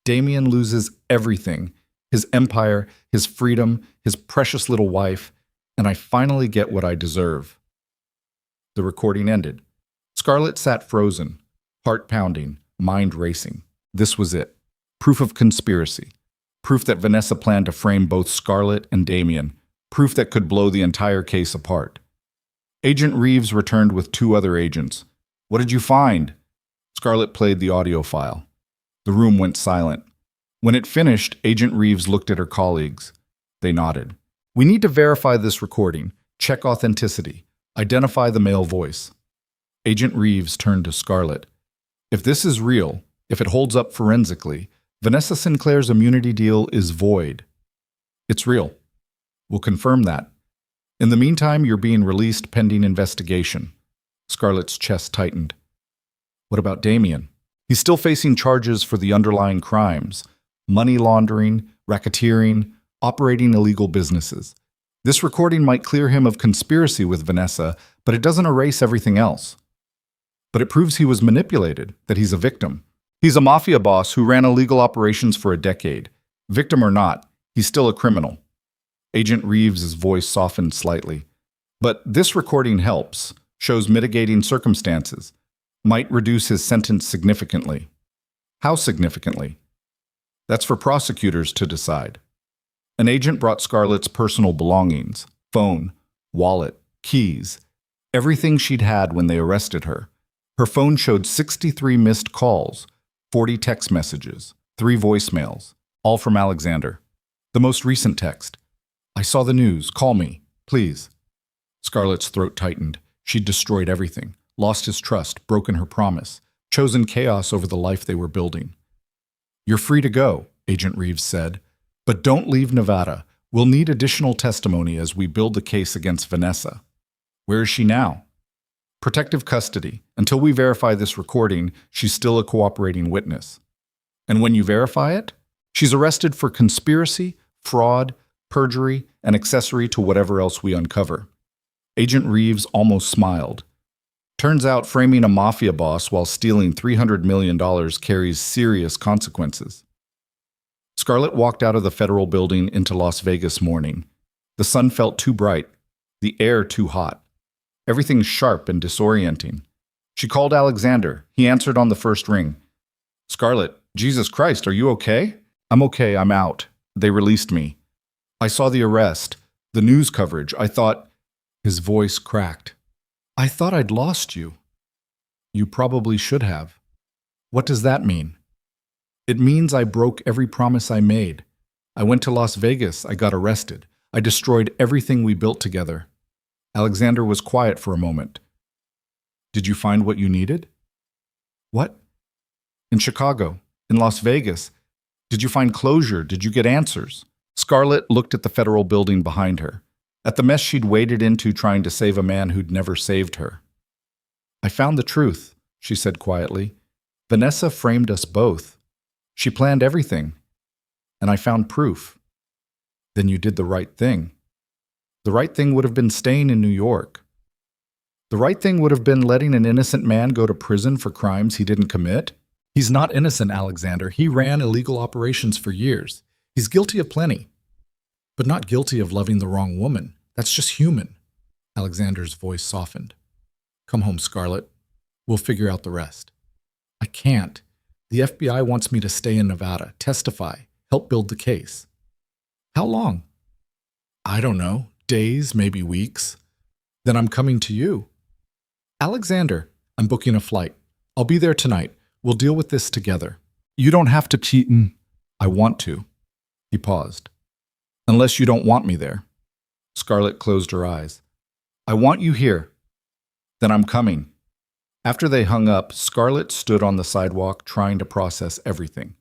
Damien loses everything, his empire, his freedom, his precious little wife, and I finally get what I deserve. The recording ended. Scarlett sat frozen, heart pounding, mind racing. This was it. Proof of conspiracy. Proof that Vanessa planned to frame both Scarlett and Damien. Proof that could blow the entire case apart. Agent Reeves returned with 2 other agents. What did you find? Scarlett played the audio file. The room went silent. When it finished, Agent Reeves looked at her colleagues. They nodded. We need to verify this recording, check authenticity, identify the male voice. Agent Reeves turned to Scarlett. If this is real, if it holds up forensically, Vanessa Sinclair's immunity deal is void. It's real. We'll confirm that. In the meantime, you're being released pending investigation. Scarlett's chest tightened. What about Damien? He's still facing charges for the underlying crimes: money laundering, racketeering, operating illegal businesses. This recording might clear him of conspiracy with Vanessa, but it doesn't erase everything else. But it proves he was manipulated, that he's a victim. He's a mafia boss who ran illegal operations for a decade. Victim or not, he's still a criminal. Agent Reeves' voice softened slightly. But this recording helps, shows mitigating circumstances, might reduce his sentence significantly. How significantly? That's for prosecutors to decide. An agent brought Scarlett's personal belongings, phone, wallet, keys, everything she'd had when they arrested her. Her phone showed 63 missed calls, 40 text messages, 3 voicemails, all from Alexander. The most recent text: I saw the news, call me, please. Scarlett's throat tightened. She'd destroyed everything, lost his trust, broken her promise, chosen chaos over the life they were building. You're free to go, Agent Reeves said, but don't leave Nevada. We'll need additional testimony as we build the case against Vanessa. Where is she now? Protective custody. Until we verify this recording, she's still a cooperating witness. And when you verify it, she's arrested for conspiracy, fraud, perjury, and accessory to whatever else we uncover. Agent Reeves almost smiled. Turns out framing a mafia boss while stealing $300 million carries serious consequences. Scarlett walked out of the federal building into Las Vegas morning. The sun felt too bright, the air too hot. Everything sharp and disorienting. She called Alexander. He answered on the first ring. Scarlett, Jesus Christ, are you okay? I'm okay, I'm out. They released me. I saw the arrest, the news coverage. I thought... His voice cracked. I thought I'd lost you. You probably should have. What does that mean? It means I broke every promise I made. I went to Las Vegas. I got arrested. I destroyed everything we built together. Alexander was quiet for a moment. Did you find what you needed? What? In Chicago, in Las Vegas. Did you find closure? Did you get answers? Scarlett looked at the federal building behind her, at the mess she'd waded into trying to save a man who'd never saved her. I found the truth, she said quietly. Vanessa framed us both. She planned everything. And I found proof. Then you did the right thing. The right thing would have been staying in New York. The right thing would have been letting an innocent man go to prison for crimes he didn't commit. He's not innocent, Alexander. He ran illegal operations for years. He's guilty of plenty, but not guilty of loving the wrong woman. That's just human. Alexander's voice softened. Come home, Scarlett. We'll figure out the rest. I can't. The FBI wants me to stay in Nevada, testify, help build the case. How long? I don't know. Days, maybe weeks. Then I'm coming to you. Alexander, I'm booking a flight. I'll be there tonight. We'll deal with this together. You don't have to cheat. I want to. He paused. Unless you don't want me there. Scarlett closed her eyes. I want you here. Then I'm coming. After they hung up, Scarlett stood on the sidewalk trying to process everything.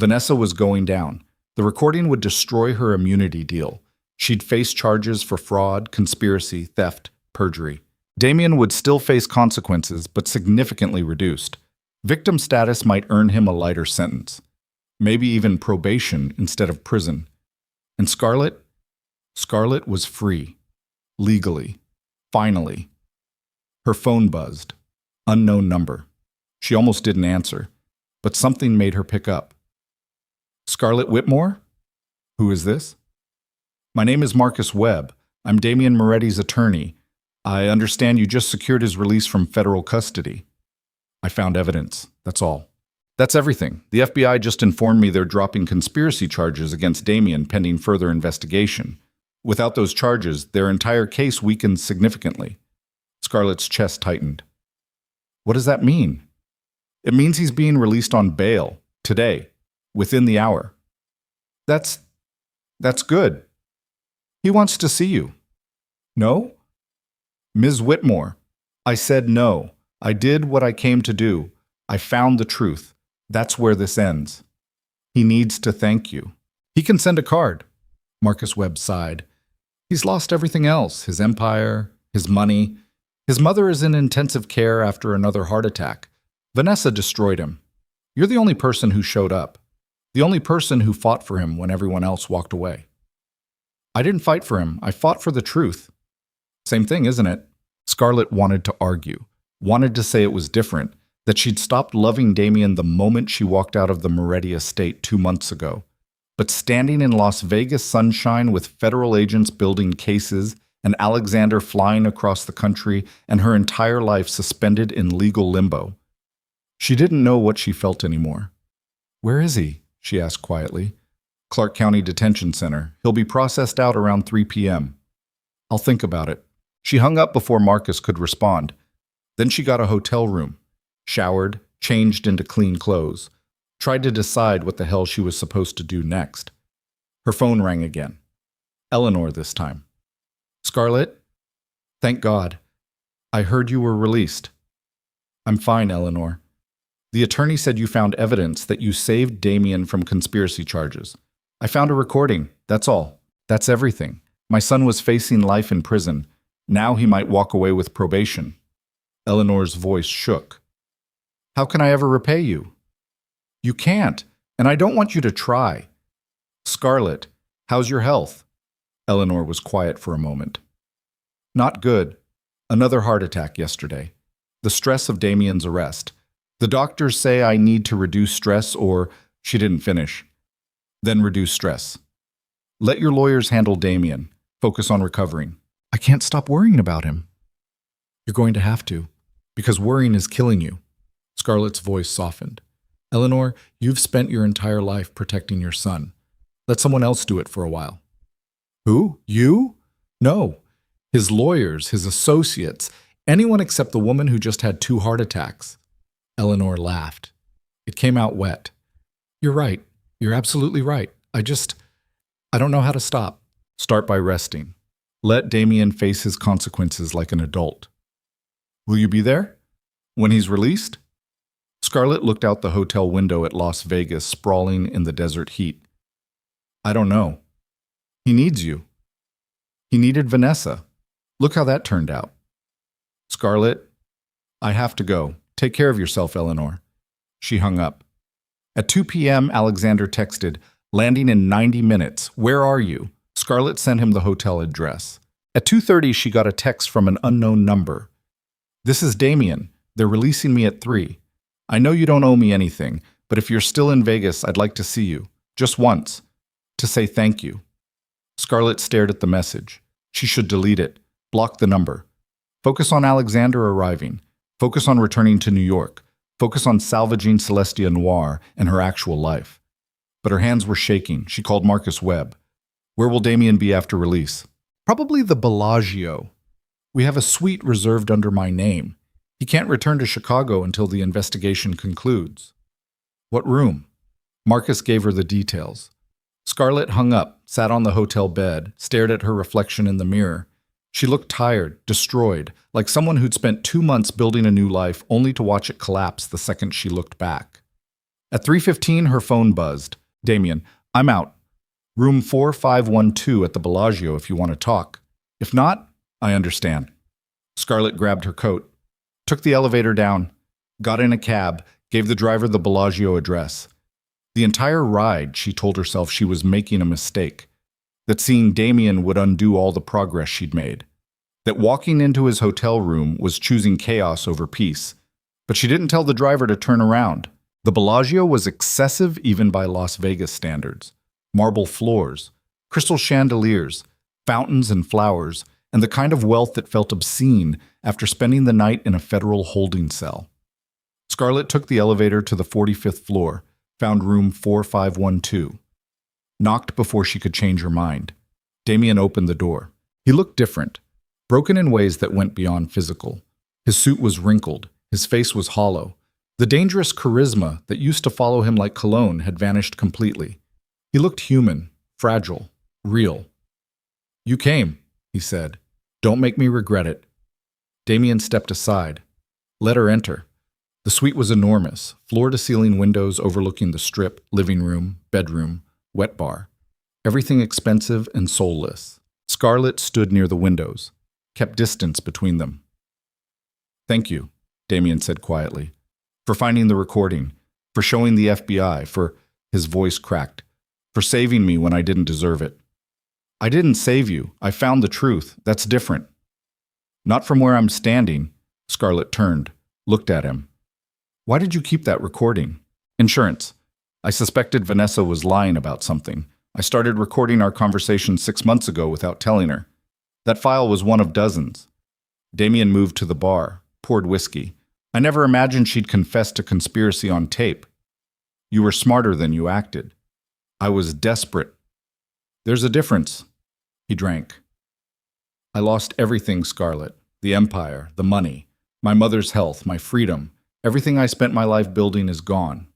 Vanessa was going down. The recording would destroy her immunity deal. She'd face charges for fraud, conspiracy, theft, perjury. Damien would still face consequences, but significantly reduced. Victim status might earn him a lighter sentence. Maybe even probation instead of prison. And Scarlett was free. Legally. Finally. Her phone buzzed. Unknown number. She almost didn't answer, but something made her pick up. Scarlett Whitmore? Who is this? My name is Marcus Webb. I'm Damian Moretti's attorney. I understand you just secured his release from federal custody. I found evidence, that's all. That's everything. The FBI just informed me they're dropping conspiracy charges against Damian pending further investigation. Without those charges, their entire case weakens significantly. Scarlett's chest tightened. What does that mean? It means he's being released on bail, today, within the hour. That's good. He wants to see you. No? Ms. Whitmore, I said no. I did what I came to do. I found the truth. That's where this ends. He needs to thank you. He can send a card. Marcus Webb sighed. He's lost everything else, his empire, his money. His mother is in intensive care after another heart attack. Vanessa destroyed him. You're the only person who showed up. The only person who fought for him when everyone else walked away. I didn't fight for him. I fought for the truth. Same thing, isn't it? Scarlett wanted to argue, wanted to say it was different, that she'd stopped loving Damian the moment she walked out of the Moretti estate 2 months ago. But standing in Las Vegas sunshine with federal agents building cases and Alexander flying across the country and her entire life suspended in legal limbo, she didn't know what she felt anymore. Where is he? She asked quietly. Clark County Detention Center. He'll be processed out around 3 p.m. I'll think about it. She hung up before Marcus could respond. Then she got a hotel room, showered, changed into clean clothes, tried to decide what the hell she was supposed to do next. Her phone rang again. Eleanor this time. Scarlett? Thank God. I heard you were released. I'm fine, Eleanor. The attorney said you found evidence that you saved Damian from conspiracy charges. I found a recording, that's all. That's everything. My son was facing life in prison. Now he might walk away with probation. Eleanor's voice shook. How can I ever repay you? You can't, and I don't want you to try. Scarlett, how's your health? Eleanor was quiet for a moment. Not good. Another heart attack yesterday. The stress of Damian's arrest. The doctors say I need to reduce stress or, she didn't finish. Then reduce stress. Let your lawyers handle Damian. Focus on recovering. I can't stop worrying about him. You're going to have to, because worrying is killing you. Scarlett's voice softened. Eleanor, you've spent your entire life protecting your son. Let someone else do it for a while. Who? You? No. His lawyers, his associates, anyone except the woman who just had 2 heart attacks. Eleanor laughed. It came out wet. You're right. You're absolutely right. I don't know how to stop. Start by resting. Let Damian face his consequences like an adult. Will you be there? When he's released? Scarlett looked out the hotel window at Las Vegas, sprawling in the desert heat. I don't know. He needs you. He needed Vanessa. Look how that turned out. Scarlett, I have to go. Take care of yourself, Eleanor. She hung up. At 2 p.m., Alexander texted, landing in 90 minutes. Where are you? Scarlett sent him the hotel address. At 2:30, she got a text from an unknown number. This is Damian. They're releasing me at 3. I know you don't owe me anything, but if you're still in Vegas, I'd like to see you. Just once. To say thank you. Scarlett stared at the message. She should delete it. Block the number. Focus on Alexander arriving. Focus on returning to New York. Focus on salvaging Celestia Noir and her actual life. But her hands were shaking. She called Marcus Webb. Where will Damian be after release? Probably the Bellagio. We have a suite reserved under my name. He can't return to Chicago until the investigation concludes. What room? Marcus gave her the details. Scarlett hung up, sat on the hotel bed, stared at her reflection in the mirror. She looked tired, destroyed, like someone who'd spent 2 months building a new life only to watch it collapse the second she looked back. At 3:15, her phone buzzed. Damian, I'm out. Room 4512 at the Bellagio if you want to talk. If not, I understand. Scarlett grabbed her coat, took the elevator down, got in a cab, gave the driver the Bellagio address. The entire ride, she told herself she was making a mistake, that seeing Damian would undo all the progress she'd made, that walking into his hotel room was choosing chaos over peace. But she didn't tell the driver to turn around. The Bellagio was excessive even by Las Vegas standards. Marble floors, crystal chandeliers, fountains and flowers, and the kind of wealth that felt obscene after spending the night in a federal holding cell. Scarlett took the elevator to the 45th floor, found room 4512. Knocked before she could change her mind. Damien opened the door. He looked different, broken in ways that went beyond physical. His suit was wrinkled, his face was hollow. The dangerous charisma that used to follow him like cologne had vanished completely. He looked human, fragile, real. "You came," he said. "Don't make me regret it." Damien stepped aside. Let her enter. The suite was enormous, floor-to-ceiling windows overlooking the strip, living room, bedroom, wet bar. Everything expensive and soulless. Scarlett stood near the windows, kept distance between them. "Thank you," Damien said quietly, "for finding the recording, for showing the FBI, for—" his voice cracked, "for saving me when I didn't deserve it." "I didn't save you. I found the truth. That's different." "Not from where I'm standing." Scarlett turned, looked at him. "Why did you keep that recording?" "Insurance. I suspected Vanessa was lying about something. I started recording our conversation 6 months ago without telling her. That file was one of dozens." Damien moved to the bar, poured whiskey. "I never imagined she'd confess to conspiracy on tape. You were smarter than you acted." "I was desperate." "There's a difference." He drank. "I lost everything, Scarlett. The empire, the money, my mother's health, my freedom. Everything I spent my life building is gone."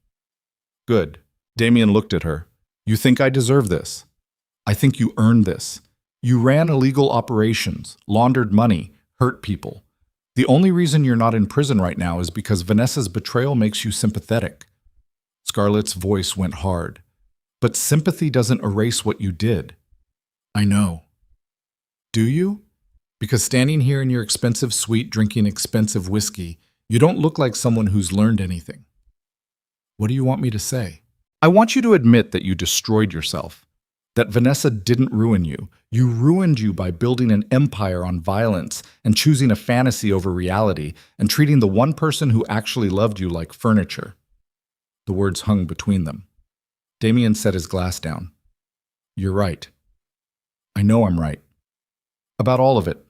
"Good." Damien looked at her. "You think I deserve this? I think you earned this. You ran illegal operations, laundered money, hurt people. The only reason you're not in prison right now is because Vanessa's betrayal makes you sympathetic." Scarlett's voice went hard. "But sympathy doesn't erase what you did." "I know." "Do you? Because standing here in your expensive suite drinking expensive whiskey, you don't look like someone who's learned anything." "What do you want me to say?" "I want you to admit that you destroyed yourself. That Vanessa didn't ruin you. You ruined you by building an empire on violence and choosing a fantasy over reality and treating the one person who actually loved you like furniture." The words hung between them. Damien set his glass down. "You're right. I know I'm right. About all of it.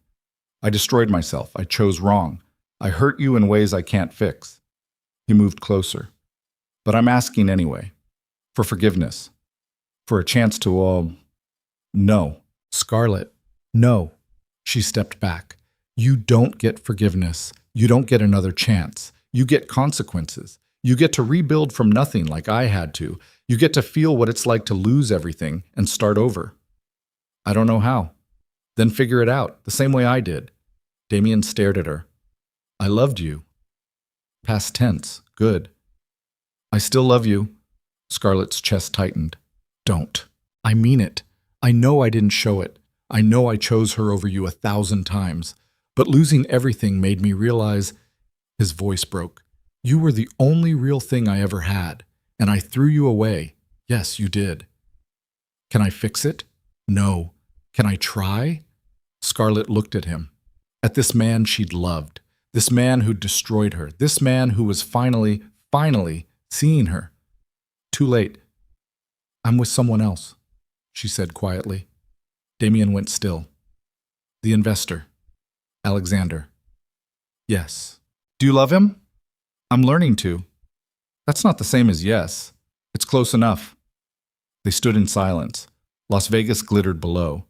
I destroyed myself. I chose wrong. I hurt you in ways I can't fix." He moved closer. "But I'm asking anyway. For forgiveness. For a chance to, No." "Scarlett, no." She stepped back. "You don't get forgiveness. You don't get another chance. You get consequences. You get to rebuild from nothing like I had to. You get to feel what it's like to lose everything and start over." "I don't know how." "Then figure it out, the same way I did." Damien stared at her. "I loved you." Past tense. Good. "I still love you." Scarlett's chest tightened. "Don't. I mean it. I know I didn't show it. I know I chose her over you 1,000 times. But losing everything made me realize—" His voice broke. "You were the only real thing I ever had, and I threw you away. Yes, you did." "Can I fix it?" "No." "Can I try?" Scarlett looked at him. At this man she'd loved. This man who'd destroyed her. This man who was finally seeing her. Too late. "I'm with someone else," she said quietly. Damien went still. "The investor. Alexander." "Yes." "Do you love him?" "I'm learning to." "That's not the same as yes." "It's close enough." They stood in silence. Las Vegas glittered below.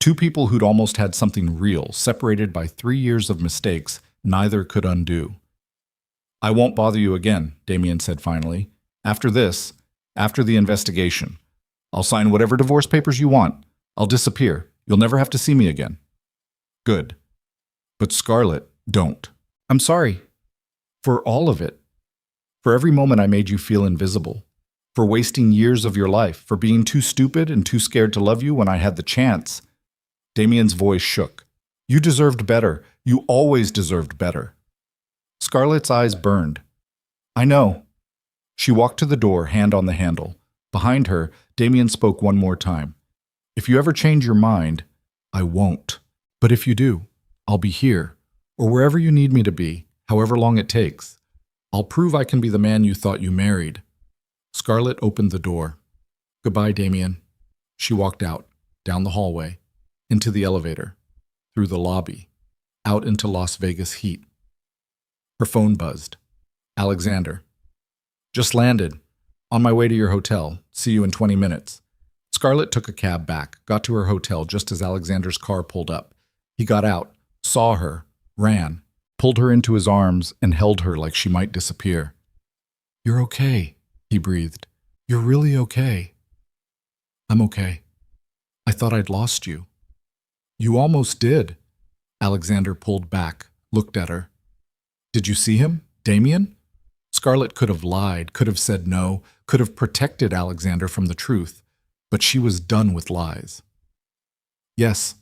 Two people who'd almost had something real, separated by 3 years of mistakes neither could undo. "I won't bother you again," Damien said finally. "After this, after the investigation, I'll sign whatever divorce papers you want. I'll disappear. You'll never have to see me again." "Good. But Scarlett, don't." "I'm sorry. For all of it. For every moment I made you feel invisible. For wasting years of your life. For being too stupid and too scared to love you when I had the chance." Damien's voice shook. "You deserved better. You always deserved better." Scarlett's eyes burned. "I know." She walked to the door, hand on the handle. Behind her, Damien spoke one more time. "If you ever change your mind, I won't. But if you do, I'll be here, or wherever you need me to be, however long it takes. I'll prove I can be the man you thought you married. Scarlett opened the door. Goodbye, Damien. She walked out, down the hallway, into the elevator, through the lobby, out into Las Vegas heat. Her phone buzzed. Alexander. Just landed. On my way to your hotel. See you in 20 minutes. Scarlett took a cab back, got to her hotel just as Alexander's car pulled up. He got out, saw her, ran, pulled her into his arms, and held her like she might disappear. You're okay, he breathed. You're really okay. I'm okay. I thought I'd lost you. You almost did. Alexander pulled back, looked at her. Did you see him, Damien? Scarlett could have lied, could have said no, could have protected Alexander from the truth, but she was done with lies. Yes,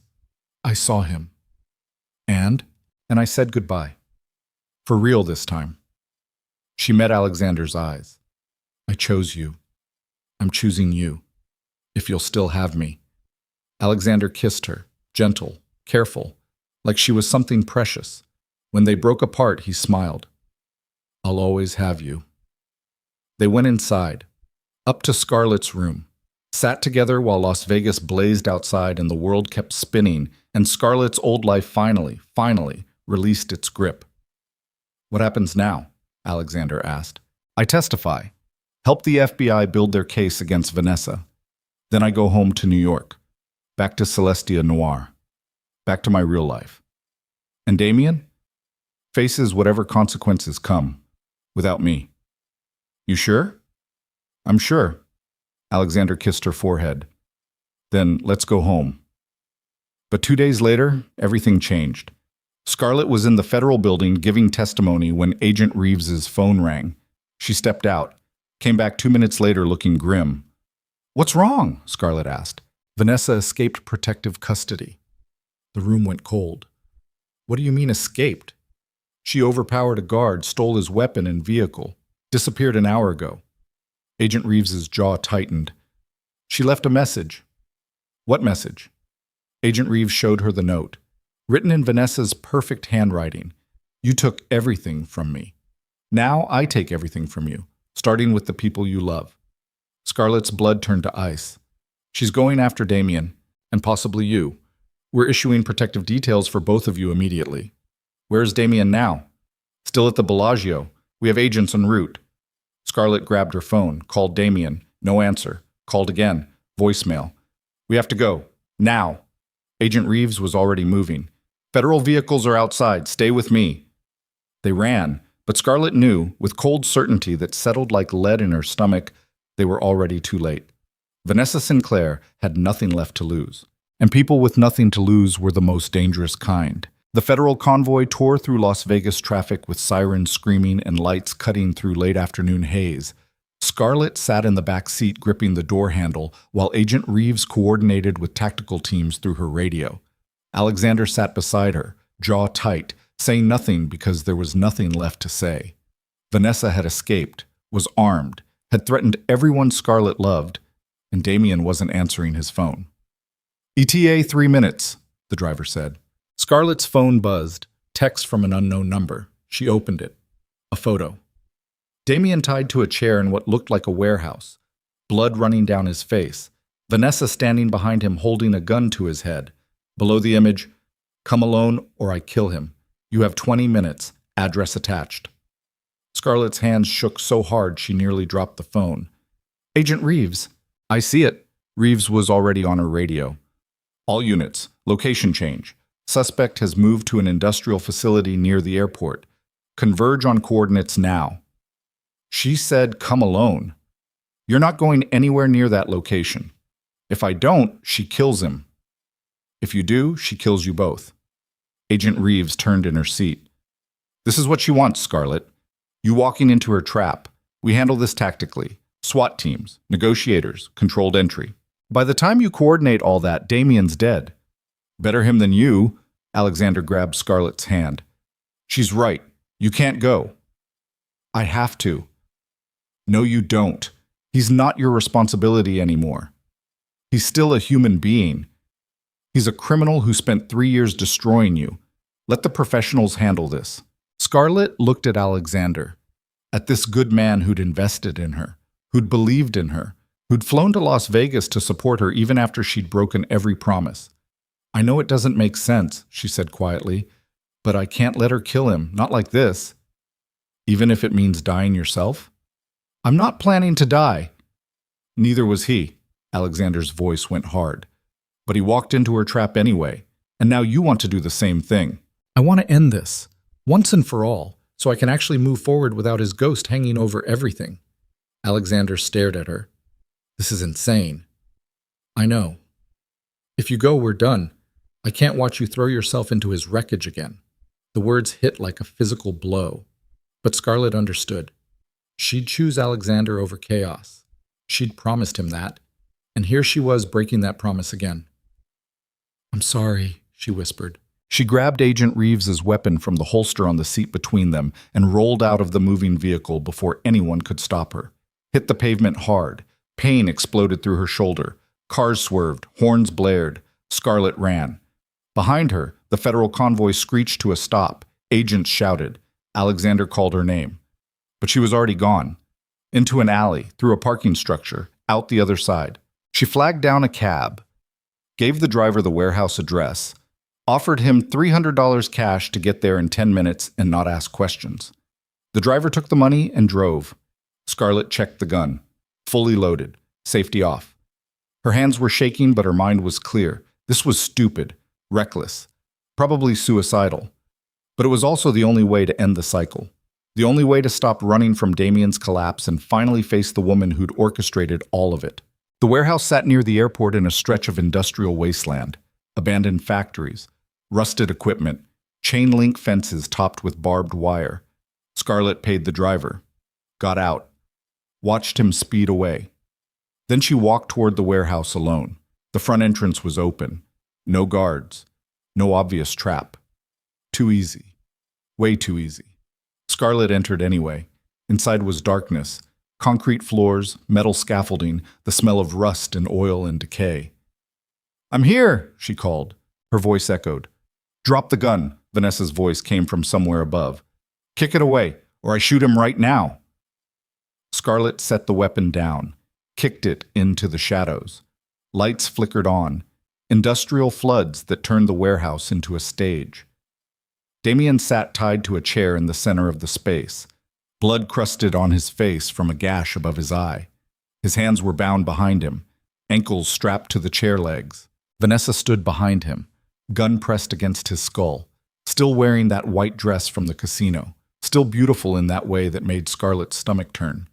I saw him. And I said goodbye. For real this time. She met Alexander's eyes. I chose you. I'm choosing you. If you'll still have me. Alexander kissed her, gentle, careful, like she was something precious. When they broke apart, he smiled. I'll always have you. They went inside, up to Scarlett's room, sat together while Las Vegas blazed outside and the world kept spinning, and Scarlett's old life finally released its grip. What happens now? Alexander asked. I testify. Help the FBI build their case against Vanessa. Then I go home to New York, back to Celestia Noir, back to my real life. And Damien? Faces whatever consequences come, without me. You sure? I'm sure. Alexander kissed her forehead. Then let's go home. But 2 days later, everything changed. Scarlett was in the federal building giving testimony when Agent Reeves's phone rang. She stepped out, came back 2 minutes later looking grim. What's wrong? Scarlett asked. Vanessa escaped protective custody. The room went cold. What do you mean escaped? She overpowered a guard, stole his weapon and vehicle, disappeared an hour ago. Agent Reeves's jaw tightened. She left a message. What message? Agent Reeves showed her the note. Written in Vanessa's perfect handwriting. You took everything from me. Now I take everything from you, starting with the people you love. Scarlett's blood turned to ice. She's going after Damien, and possibly you. We're issuing protective details for both of you immediately. Where's Damien now? Still at the Bellagio. We have agents en route. Scarlett grabbed her phone, called Damien. No answer. Called again. Voicemail. We have to go. Now. Agent Reeves was already moving. Federal vehicles are outside. Stay with me. They ran, but Scarlett knew, with cold certainty that settled like lead in her stomach, they were already too late. Vanessa Sinclair had nothing left to lose. And people with nothing to lose were the most dangerous kind. The federal convoy tore through Las Vegas traffic with sirens screaming and lights cutting through late afternoon haze. Scarlett sat in the back seat gripping the door handle while Agent Reeves coordinated with tactical teams through her radio. Alexander sat beside her, jaw tight, saying nothing because there was nothing left to say. Vanessa had escaped, was armed, had threatened everyone Scarlett loved, and Damien wasn't answering his phone. ETA 3 minutes, the driver said. Scarlett's phone buzzed, text from an unknown number. She opened it. A photo. Damien tied to a chair in what looked like a warehouse, blood running down his face. Vanessa standing behind him holding a gun to his head. Below the image, come alone or I kill him. You have 20 minutes, address attached. Scarlett's hands shook so hard she nearly dropped the phone. Agent Reeves. I see it. Reeves was already on her radio. All units, location change. Suspect has moved to an industrial facility near the airport. Converge on coordinates now. She said, come alone. You're not going anywhere near that location. If I don't, she kills him. If you do, she kills you both. Agent Reeves turned in her seat. This is what she wants, Scarlett. You walking into her trap. We handle this tactically. SWAT teams, negotiators, controlled entry. By the time you coordinate all that, Damien's dead. Better him than you. Alexander grabbed Scarlett's hand. She's right. You can't go. I have to. No, you don't. He's not your responsibility anymore. He's still a human being. He's a criminal who spent 3 years destroying you. Let the professionals handle this. Scarlett looked at Alexander. at this good man who'd invested in her, who'd believed in her, who'd flown to Las Vegas to support her even after she'd broken every promise. "I know it doesn't make sense," she said quietly, "but I can't let her kill him, not like this." "Even if it means dying yourself?" "I'm not planning to die." Neither was he. Alexander's voice went hard. "But he walked into her trap anyway, and now you want to do the same thing." "I want to end this, once and for all, so I can actually move forward without his ghost hanging over everything." Alexander stared at her. "This is insane." "I know. If you go, we're done. I can't watch you throw yourself into his wreckage again." The words hit like a physical blow. But Scarlett understood. She'd choose Alexander over chaos. She'd promised him that, and here she was breaking that promise again. "I'm sorry," she whispered. She grabbed Agent Reeves's weapon from the holster on the seat between them and rolled out of the moving vehicle before anyone could stop her. Hit the pavement hard. Pain exploded through her shoulder. Cars swerved. Horns blared. Scarlett ran. Behind her, the federal convoy screeched to a stop. Agents shouted. Alexander called her name. But she was already gone. Into an alley, through a parking structure, out the other side. She flagged down a cab, gave the driver the warehouse address, offered him $300 cash to get there in 10 minutes and not ask questions. The driver took the money and drove. Scarlett checked the gun. Fully loaded. Safety off. Her hands were shaking, but her mind was clear. This was stupid, reckless, probably suicidal. But it was also the only way to end the cycle. The only way to stop running from Damien's collapse and finally face the woman who'd orchestrated all of it. The warehouse sat near the airport in a stretch of industrial wasteland. Abandoned factories, rusted equipment, chain-link fences topped with barbed wire. Scarlett paid the driver, got out, watched him speed away. Then she walked toward the warehouse alone. The front entrance was open. No guards. No obvious trap. Too easy. Way too easy. Scarlett entered anyway. Inside was darkness, concrete floors, metal scaffolding, the smell of rust and oil and decay. "I'm here," she called. Her voice echoed. "Drop the gun," Vanessa's voice came from somewhere above. "Kick it away, or I shoot him right now." Scarlett set the weapon down, kicked it into the shadows. Lights flickered on, industrial floods that turned the warehouse into a stage. Damien sat tied to a chair in the center of the space, blood crusted on his face from a gash above his eye. His hands were bound behind him, ankles strapped to the chair legs. Vanessa stood behind him, gun pressed against his skull, still wearing that white dress from the casino, still beautiful in that way that made Scarlett's stomach turn.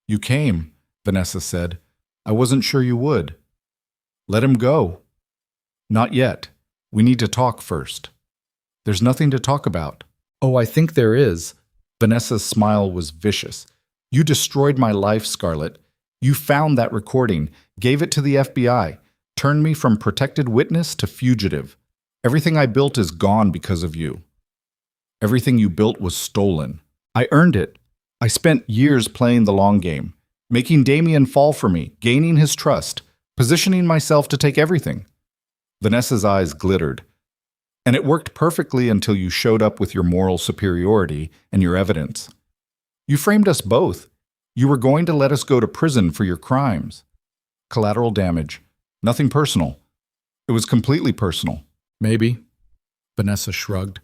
"You came," Vanessa said. "I wasn't sure you would." "Let him go." "Not yet. We need to talk first." "There's nothing to talk about." "Oh, I think there is." Vanessa's smile was vicious. "You destroyed my life, Scarlett. You found that recording, gave it to the FBI, turned me from protected witness to fugitive. Everything I built is gone because of you. Everything you built was stolen. I earned it. I spent years playing the long game, making Damien fall for me, gaining his trust, positioning myself to take everything." Vanessa's eyes glittered. "And it worked perfectly until you showed up with your moral superiority and your evidence. You framed us both. You were going to let us go to prison for your crimes. Collateral damage. Nothing personal. It was completely personal." "Maybe," Vanessa shrugged.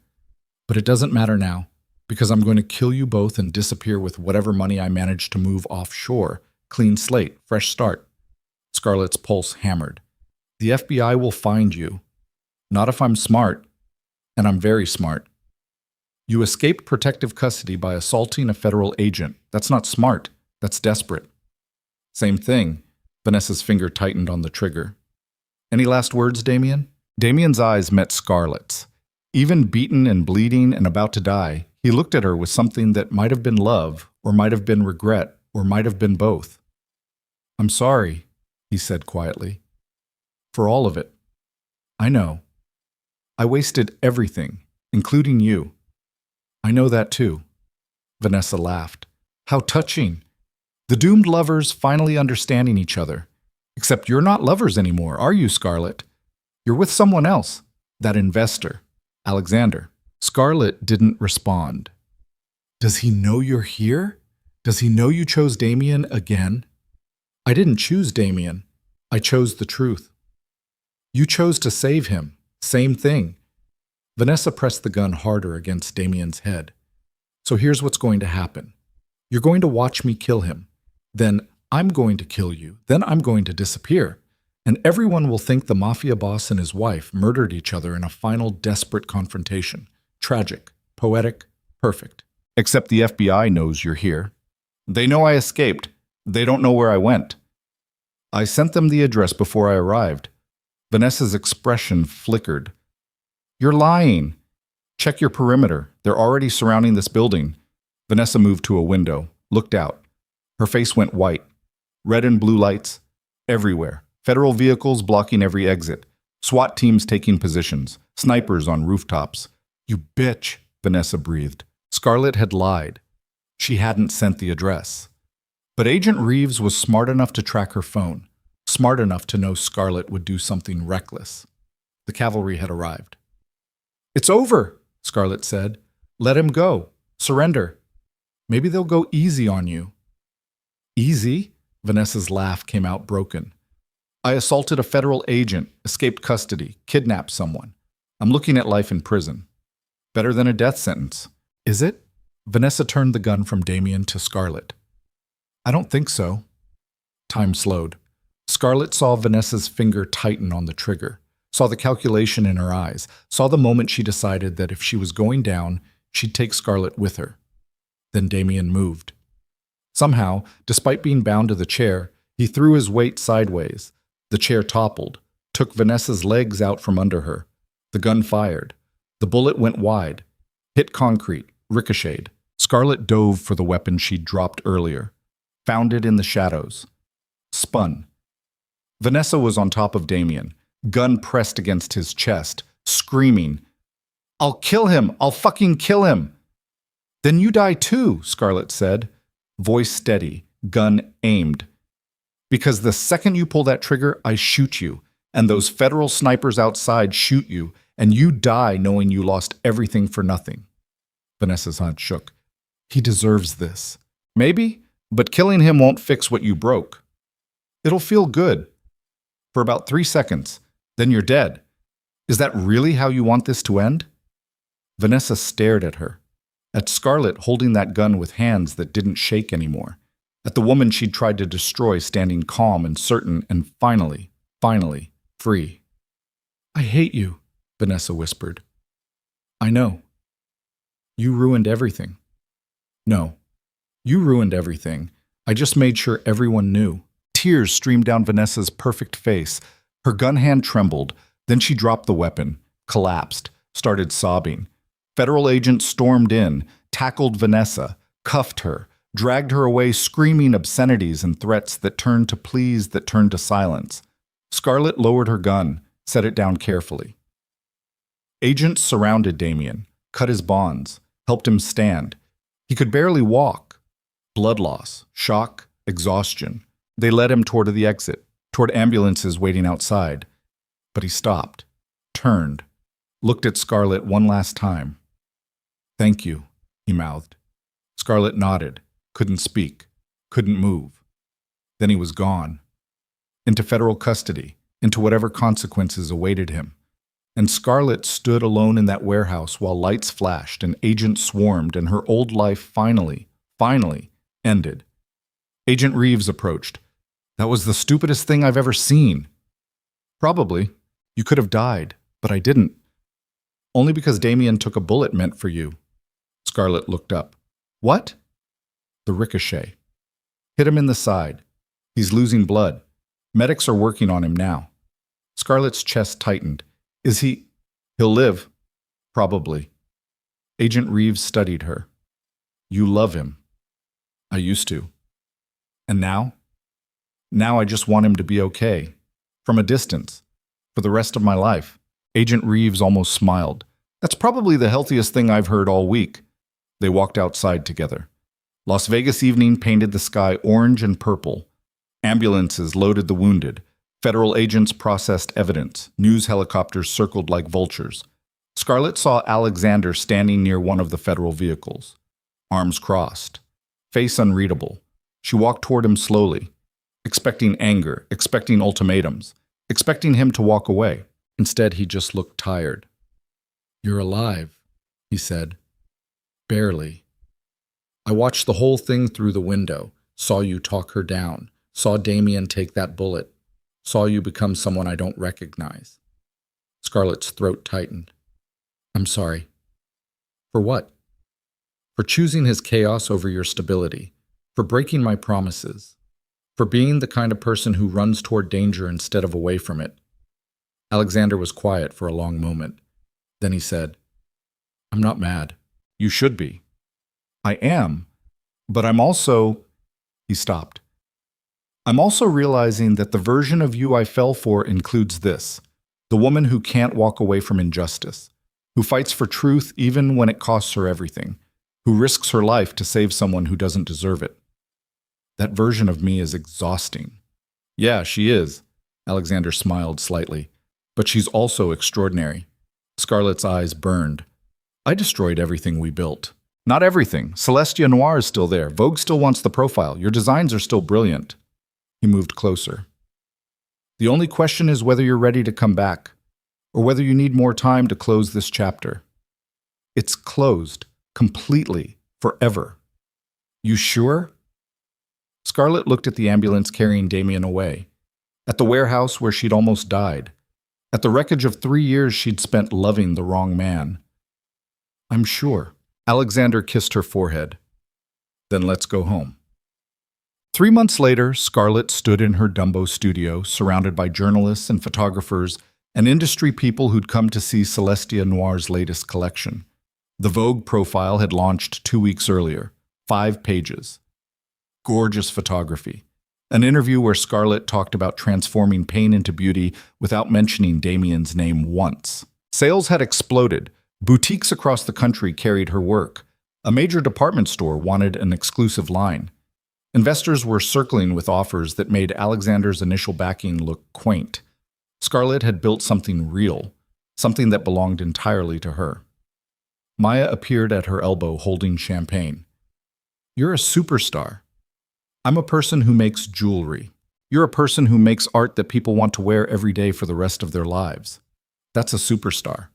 "But it doesn't matter now, because I'm going to kill you both and disappear with whatever money I manage to move offshore. Clean slate, fresh start." Scarlett's pulse hammered. "The FBI will find you. Not if I'm smart. And I'm very smart. You escaped protective custody by assaulting a federal agent. That's not smart. That's desperate." "Same thing." Vanessa's finger tightened on the trigger. "Any last words, Damien?" Damien's eyes met Scarlett's. Even beaten and bleeding and about to die, he looked at her with something that might have been love, or might have been regret, or might have been both. "I'm sorry," he said quietly. "For all of it. I know. I wasted everything, including you. I know that too." Vanessa laughed. "How touching. The doomed lovers finally understanding each other. Except you're not lovers anymore, are you, Scarlett? You're with someone else. That investor, Alexander." Scarlett didn't respond. Does he know you're here? Does he know you chose Damien again? I didn't choose Damien. I chose the truth. You chose to save him. Same thing. Vanessa pressed the gun harder against Damien's head. So here's what's going to happen. You're going to watch me kill him. Then I'm going to kill you. Then I'm going to disappear. And everyone will think the mafia boss and his wife murdered each other in a final desperate confrontation. Tragic, poetic, perfect. Except the FBI knows you're here. They know I escaped. They don't know where I went. I sent them the address before I arrived. Vanessa's expression flickered. You're lying. Check your perimeter. They're already surrounding this building. Vanessa moved to a window, looked out. Her face went white. Red and blue lights everywhere. Federal vehicles blocking every exit. SWAT teams taking positions. Snipers on rooftops. You bitch, Vanessa breathed. Scarlett had lied. She hadn't sent the address. But Agent Reeves was smart enough to track her phone, smart enough to know Scarlett would do something reckless. The cavalry had arrived. It's over, Scarlett said. Let him go. Surrender. Maybe they'll go easy on you. Easy? Vanessa's laugh came out broken. I assaulted a federal agent, escaped custody, kidnapped someone. I'm looking at life in prison. Better than a death sentence. Is it? Vanessa turned the gun from Damien to Scarlett. I don't think so. Time slowed. Scarlett saw Vanessa's finger tighten on the trigger, saw the calculation in her eyes, saw the moment she decided that if she was going down, she'd take Scarlett with her. Then Damien moved. Somehow, despite being bound to the chair, he threw his weight sideways. The chair toppled, took Vanessa's legs out from under her. The gun fired. The bullet went wide, hit concrete, ricocheted. Scarlett dove for the weapon she'd dropped earlier, found it in the shadows, spun. Vanessa was on top of Damien, gun pressed against his chest, screaming, I'll kill him! I'll fucking kill him! Then you die too, Scarlett said, voice steady, gun aimed. Because the second you pull that trigger, I shoot you, and those federal snipers outside shoot you, and you die knowing you lost everything for nothing. Vanessa's head shook. He deserves this. Maybe, but killing him won't fix what you broke. It'll feel good. For about 3 seconds, then you're dead. Is that really how you want this to end? Vanessa stared at her, at Scarlett holding that gun with hands that didn't shake anymore, at the woman she'd tried to destroy standing calm and certain and finally, free. I hate you, Vanessa whispered. I know. You ruined everything. No, you ruined everything. I just made sure everyone knew. Tears streamed down Vanessa's perfect face. Her gun hand trembled. Then she dropped the weapon, collapsed, started sobbing. Federal agents stormed in, tackled Vanessa, cuffed her, dragged her away screaming obscenities and threats that turned to pleas that turned to silence. Scarlett lowered her gun, set it down carefully. Agents surrounded Damien, cut his bonds, helped him stand. He could barely walk. Blood loss, shock, exhaustion. They led him toward the exit, toward ambulances waiting outside. But he stopped, turned, looked at Scarlett one last time. Thank you, he mouthed. Scarlett nodded, couldn't speak, couldn't move. Then he was gone. Into federal custody, into whatever consequences awaited him. And Scarlett stood alone in that warehouse while lights flashed and agents swarmed and her old life finally ended. Agent Reeves approached. That was the stupidest thing I've ever seen. Probably. You could have died, but I didn't. Only because Damien took a bullet meant for you. Scarlett looked up. What? The ricochet. Hit him in the side. He's losing blood. Medics are working on him now. Scarlett's chest tightened. Is he? He'll live. Probably. Agent Reeves studied her. You love him. I used to. And now? Now I just want him to be okay. From a distance. For the rest of my life. Agent Reeves almost smiled. That's probably the healthiest thing I've heard all week. They walked outside together. Las Vegas evening painted the sky orange and purple. Ambulances loaded the wounded. Federal agents processed evidence. News helicopters circled like vultures. Scarlett saw Alexander standing near one of the federal vehicles. arms crossed, face unreadable. She walked toward him slowly, expecting anger, expecting ultimatums, expecting him to walk away. Instead, he just looked tired. "You're alive," he said. "Barely. I watched the whole thing through the window, saw you talk her down, saw Damien take that bullet, saw you become someone I don't recognize." Scarlett's throat tightened. "I'm sorry." "For what?" "For choosing his chaos over your stability, for breaking my promises, for being the kind of person who runs toward danger instead of away from it." Alexander was quiet for a long moment. Then he said, "I'm not mad." "You should be." "I am, but I'm also—" He stopped. "I'm also realizing that the version of you I fell for includes this: the woman who can't walk away from injustice, who fights for truth even when it costs her everything, who risks her life to save someone who doesn't deserve it. That version of me is exhausting." "Yeah, she is." Alexander smiled slightly. "But she's also extraordinary." Scarlett's eyes burned. "I destroyed everything we built." "Not everything. Celestia Noir is still there. Vogue still wants the profile. Your designs are still brilliant." He moved closer. "The only question is whether you're ready to come back, or whether you need more time to close this chapter. It's closed, completely, forever." "You sure?" Scarlett looked at the ambulance carrying Damien away, at the warehouse where she'd almost died, at the wreckage of 3 years she'd spent loving the wrong man. "I'm sure." Alexander kissed her forehead. "Then let's go home." 3 months later, Scarlett stood in her Dumbo studio, surrounded by journalists and photographers and industry people who'd come to see Celestia Noir's latest collection. The Vogue profile had launched 2 weeks earlier, 5 pages. Gorgeous photography. An interview where Scarlett talked about transforming pain into beauty without mentioning Damien's name once. Sales had exploded. Boutiques across the country carried her work. A major department store wanted an exclusive line. Investors were circling with offers that made Alexander's initial backing look quaint. Scarlett had built something real, something that belonged entirely to her. Maya appeared at her elbow holding champagne. "You're a superstar. I'm a person who makes jewelry. You're a person who makes art that people want to wear every day for the rest of their lives. That's a superstar."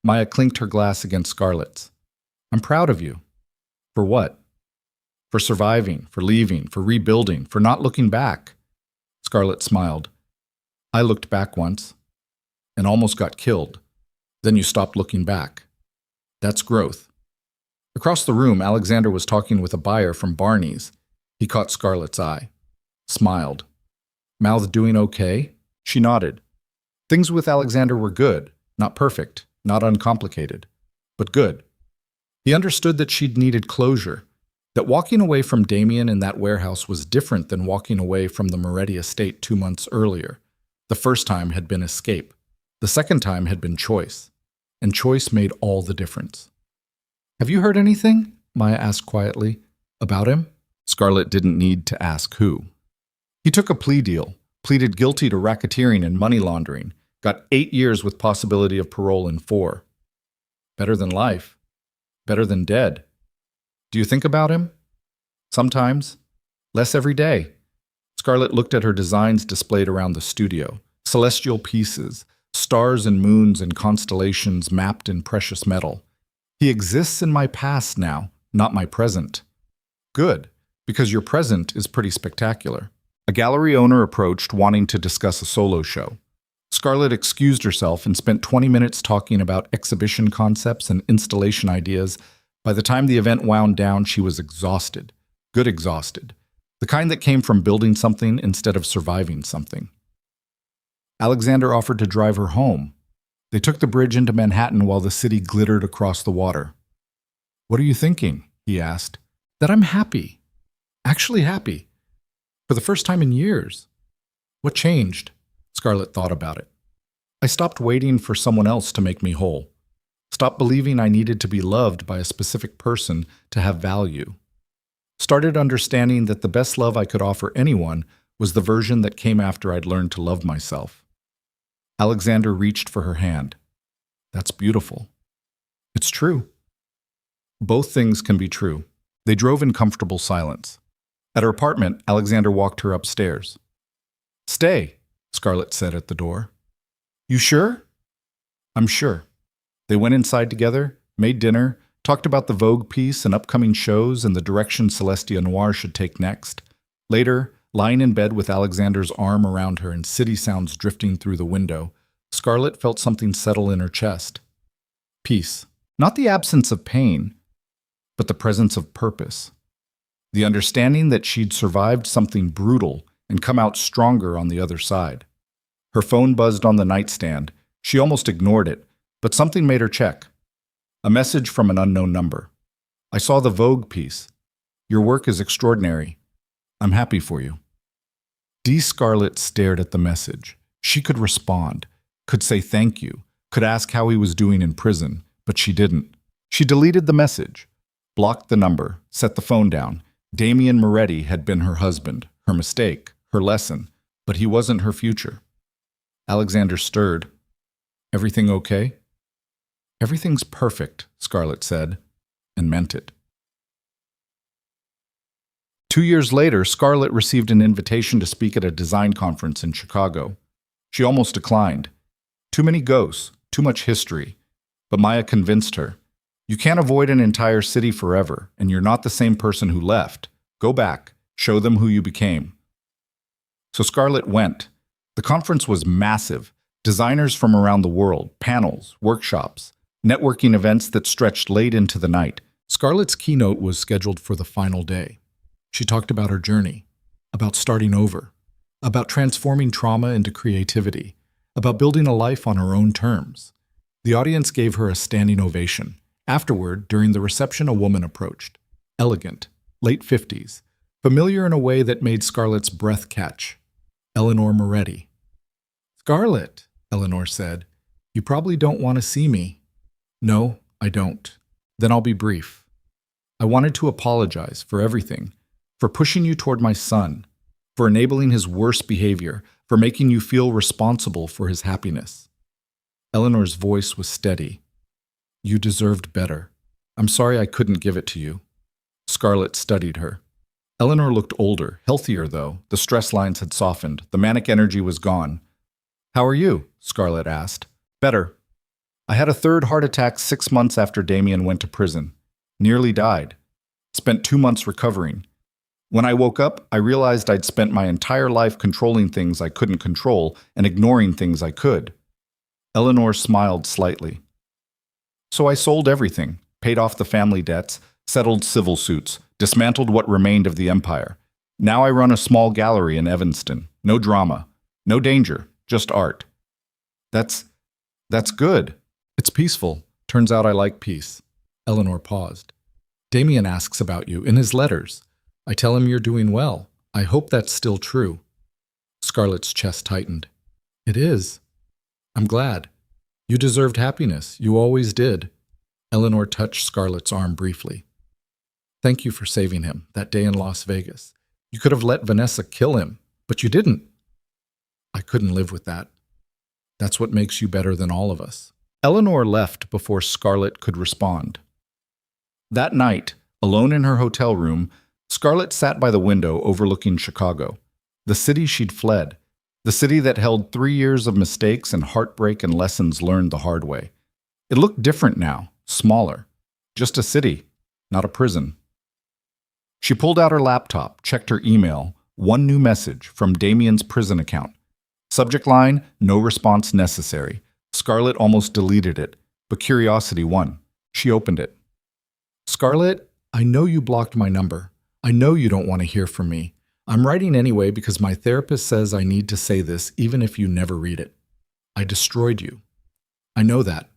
Maya clinked her glass against Scarlett's. "I'm proud of you." "For what?" "For surviving, for leaving, for rebuilding, for not looking back." Scarlett smiled. "I looked back once and almost got killed. Then you stopped looking back. That's growth." Across the room, Alexander was talking with a buyer from Barney's. He caught Scarlett's eye, smiled. "Mouth doing okay?" She nodded. Things with Alexander were good, not perfect, not uncomplicated, but good. He understood that she'd needed closure, that walking away from Damien in that warehouse was different than walking away from the Moretti estate 2 months earlier. The first time had been escape. The second time had been choice. And choice made all the difference. "Have you heard anything?" Maya asked quietly. "About him?" Scarlett didn't need to ask who. "He took a plea deal, pleaded guilty to racketeering and money laundering, got 8 years with possibility of parole in 4. Better than life. Better than dead. Do you think about him?" "Sometimes. Less every day." Scarlett looked at her designs displayed around the studio. Celestial pieces, stars and moons and constellations mapped in precious metal. "He exists in my past now, not my present." "Good, because your present is pretty spectacular." A gallery owner approached, wanting to discuss a solo show. Scarlett excused herself and spent 20 minutes talking about exhibition concepts and installation ideas. By the time the event wound down, she was exhausted. Good exhausted. The kind that came from building something instead of surviving something. Alexander offered to drive her home. They took the bridge into Manhattan while the city glittered across the water. "What are you thinking?" he asked. "That I'm happy. Actually happy. For the first time in years." "What changed?" Scarlett thought about it. "I stopped waiting for someone else to make me whole. Stopped believing I needed to be loved by a specific person to have value. Started understanding that the best love I could offer anyone was the version that came after I'd learned to love myself." Alexander reached for her hand. "That's beautiful." "It's true." Both things can be true. They drove in comfortable silence. At her apartment, Alexander walked her upstairs. "Stay," Scarlett said at the door. "You sure?" "I'm sure." They went inside together, made dinner, talked about the Vogue piece and upcoming shows and the direction Celestia Noir should take next. Later, lying in bed with Alexander's arm around her and city sounds drifting through the window, Scarlett felt something settle in her chest. Peace. Not the absence of pain, but the presence of purpose. The understanding that she'd survived something brutal and come out stronger on the other side. Her phone buzzed on the nightstand. She almost ignored it, but something made her check. A message from an unknown number. "I saw the Vogue piece. Your work is extraordinary. I'm happy for you." Scarlett stared at the message. She could respond, could say thank you, could ask how he was doing in prison, but she didn't. She deleted the message, blocked the number, set the phone down. Damian Moretti had been her husband, her mistake, her lesson, but he wasn't her future. Alexander stirred. "Everything okay?" "Everything's perfect," Scarlett said, and meant it. 2 years later, Scarlett received an invitation to speak at a design conference in Chicago. She almost declined. Too many ghosts, too much history. But Maya convinced her. You can't avoid an entire city forever, and you're not the same person who left. Go back, show them who you became. So Scarlett went. The conference was massive. Designers from around the world, panels, workshops, networking events that stretched late into the night. Scarlett's keynote was scheduled for the final day. She talked about her journey, about starting over, about transforming trauma into creativity, about building a life on her own terms. The audience gave her a standing ovation. Afterward, during the reception, a woman approached. Elegant, late 50s, familiar in a way that made Scarlett's breath catch. Eleanor Moretti. "Scarlett," Eleanor said, "you probably don't want to see me." "No, I don't." "Then I'll be brief. I wanted to apologize for everything, for pushing you toward my son, for enabling his worst behavior, for making you feel responsible for his happiness." Eleanor's voice was steady. "You deserved better. I'm sorry I couldn't give it to you." Scarlett studied her. Eleanor looked older, healthier though. The stress lines had softened. The manic energy was gone. "How are you?" Scarlett asked. "Better. I had a third heart attack 6 months after Damian went to prison. Nearly died. Spent 2 months recovering. When I woke up, I realized I'd spent my entire life controlling things I couldn't control and ignoring things I could." Eleanor smiled slightly. "So I sold everything, paid off the family debts, settled civil suits, dismantled what remained of the empire. Now I run a small gallery in Evanston. No drama, no danger, just art." That's good. It's peaceful. Turns out I like peace." Eleanor paused. "Damian asks about you in his letters. I tell him you're doing well. I hope that's still true." Scarlett's chest tightened. "It is. I'm glad. You deserved happiness. You always did." Eleanor touched Scarlett's arm briefly. "Thank you for saving him that day in Las Vegas. You could have let Vanessa kill him, but you didn't." "I couldn't live with that. That's what makes you better than all of us." Eleanor left before Scarlett could respond. That night, alone in her hotel room, Scarlett sat by the window overlooking Chicago, the city she'd fled, the city that held 3 years of mistakes and heartbreak and lessons learned the hard way. It looked different now, smaller, just a city, not a prison. She pulled out her laptop, checked her email, one new message from Damian's prison account. Subject line, "No response necessary." Scarlett almost deleted it, but curiosity won. She opened it. "Scarlett, I know you blocked my number. I know you don't want to hear from me. I'm writing anyway because my therapist says I need to say this even if you never read it. I destroyed you. I know that.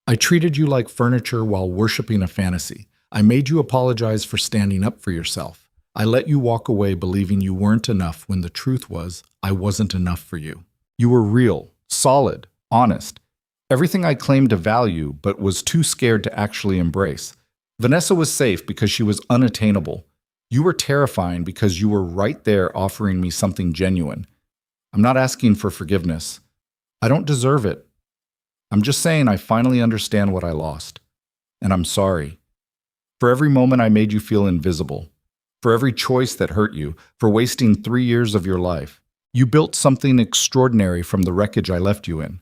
I treated you like furniture while worshiping a fantasy. I made you apologize for standing up for yourself. I let you walk away believing you weren't enough when the truth was I wasn't enough for you. You were real, solid, honest. Everything I claimed to value but was too scared to actually embrace. Vanessa was safe because she was unattainable. You were terrifying because you were right there offering me something genuine. I'm not asking for forgiveness. I don't deserve it. I'm just saying I finally understand what I lost. And I'm sorry. For every moment I made you feel invisible. For every choice that hurt you. For wasting 3 years of your life. You built something extraordinary from the wreckage I left you in.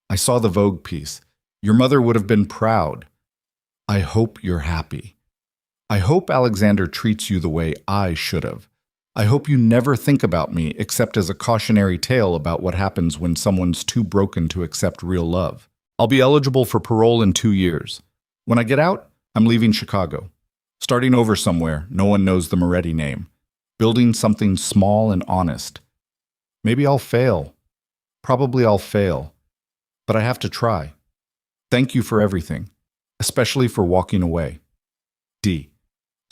I saw the Vogue piece. Your mother would have been proud. I hope you're happy. I hope Alexander treats you the way I should have. I hope you never think about me except as a cautionary tale about what happens when someone's too broken to accept real love. I'll be eligible for parole in 2 years. When I get out, I'm leaving Chicago. Starting over somewhere, no one knows the Moretti name. Building something small and honest. Maybe I'll fail. Probably I'll fail. But I have to try. Thank you for everything, especially for walking away. D.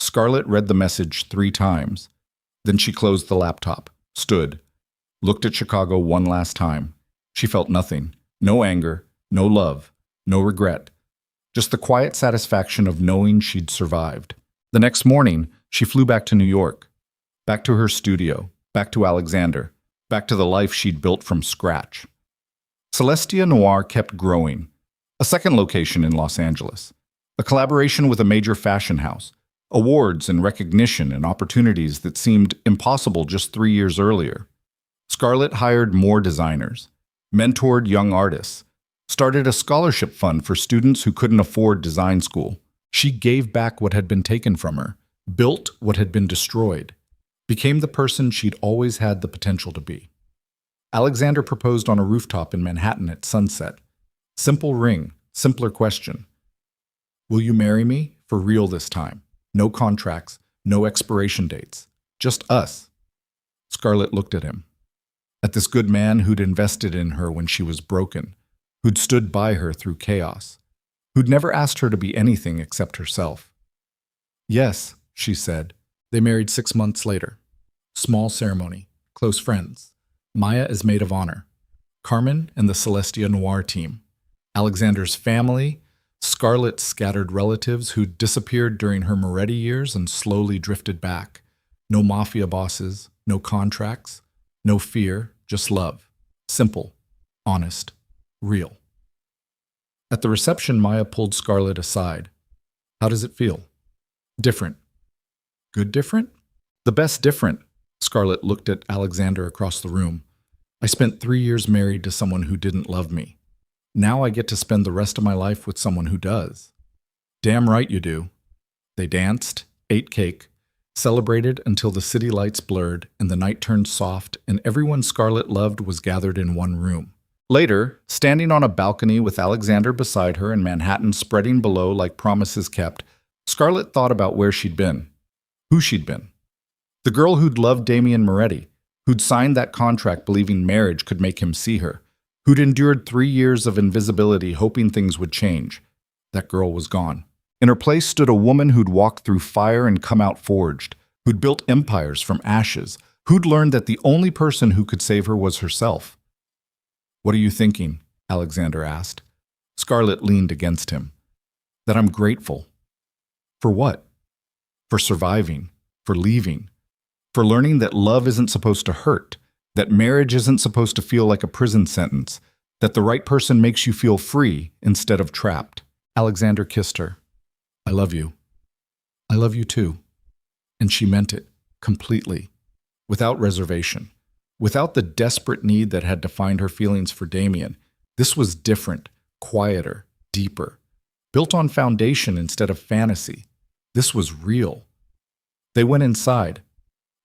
Scarlett read the message 3 times. Then she closed the laptop, stood, looked at Chicago one last time. She felt nothing. No anger, no love, no regret. Just the quiet satisfaction of knowing she'd survived. The next morning, she flew back to New York. Back to her studio. Back to Alexander. Back to the life she'd built from scratch. Celestia Noir kept growing. A second location in Los Angeles. A collaboration with a major fashion house. Awards and recognition and opportunities that seemed impossible just 3 years earlier. Scarlett hired more designers, mentored young artists, started a scholarship fund for students who couldn't afford design school. She gave back what had been taken from her, built what had been destroyed, became the person she'd always had the potential to be. Alexander proposed on a rooftop in Manhattan at sunset. Simple ring, simpler question. Will you marry me? For real this time. No contracts, no expiration dates. Just us. Scarlett looked at him. At this good man who'd invested in her when she was broken, who'd stood by her through chaos, who'd never asked her to be anything except herself. Yes, she said. They married 6 months later. Small ceremony, close friends. Maya is maid of honor. Carmen and the Celestia Noir team. Alexander's family, Scarlett's scattered relatives who'd disappeared during her Moretti years and slowly drifted back. No mafia bosses, no contracts, no fear, just love. Simple, honest, real. At the reception, Maya pulled Scarlett aside. How does it feel? Different. Good different? The best different. Scarlett looked at Alexander across the room. I spent 3 years married to someone who didn't love me. Now I get to spend the rest of my life with someone who does. Damn right you do. They danced, ate cake, celebrated until the city lights blurred and the night turned soft and everyone Scarlett loved was gathered in one room. Later, standing on a balcony with Alexander beside her and Manhattan spreading below like promises kept, Scarlett thought about where she'd been, who she'd been. The girl who'd loved Damien Moretti, who'd signed that contract believing marriage could make him see her, who'd endured 3 years of invisibility hoping things would change. That girl was gone. In her place stood a woman who'd walked through fire and come out forged, who'd built empires from ashes, who'd learned that the only person who could save her was herself. What are you thinking? Alexander asked. Scarlett leaned against him. That I'm grateful. For what? For surviving, for leaving, for learning that love isn't supposed to hurt, that marriage isn't supposed to feel like a prison sentence, that the right person makes you feel free instead of trapped. Alexander kissed her. I love you. I love you too. And she meant it, completely, without reservation, without the desperate need that had defined her feelings for Damien. This was different, quieter, deeper, built on foundation instead of fantasy. This was real. They went inside,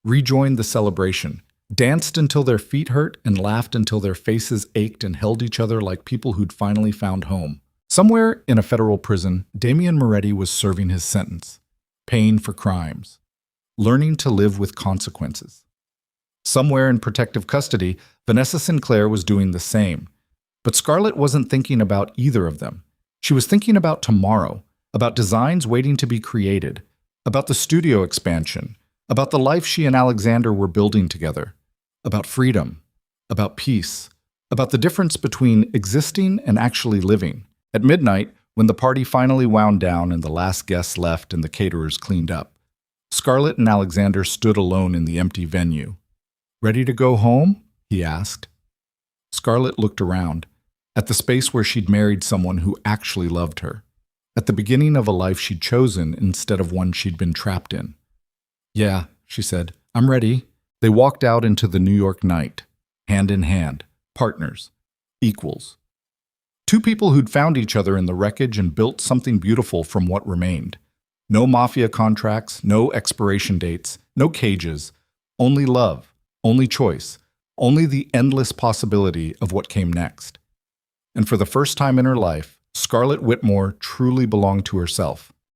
rejoined the celebration, danced until their feet hurt and laughed until their faces ached and held each other like people who'd finally found home. Somewhere in a federal prison, Damien Moretti was serving his sentence, paying for crimes, learning to live with consequences. Somewhere in protective custody, Vanessa Sinclair was doing the same. But Scarlett wasn't thinking about either of them. She was thinking about tomorrow, about designs waiting to be created, about the studio expansion, about the life she and Alexander were building together, about freedom, about peace, about the difference between existing and actually living. At midnight, when the party finally wound down and the last guests left and the caterers cleaned up, Scarlett and Alexander stood alone in the empty venue. Ready to go home? He asked. Scarlett looked around, at the space where she'd married someone who actually loved her, at the beginning of a life she'd chosen instead of one she'd been trapped in. "Yeah," she said, "I'm ready." They walked out into the New York night, hand in hand, partners, equals. Two people who'd found each other in the wreckage and built something beautiful from what remained. No mafia contracts, no expiration dates, no cages, only love, only choice, only the endless possibility of what came next. And for the first time in her life, Scarlett Whitmore truly belonged to herself.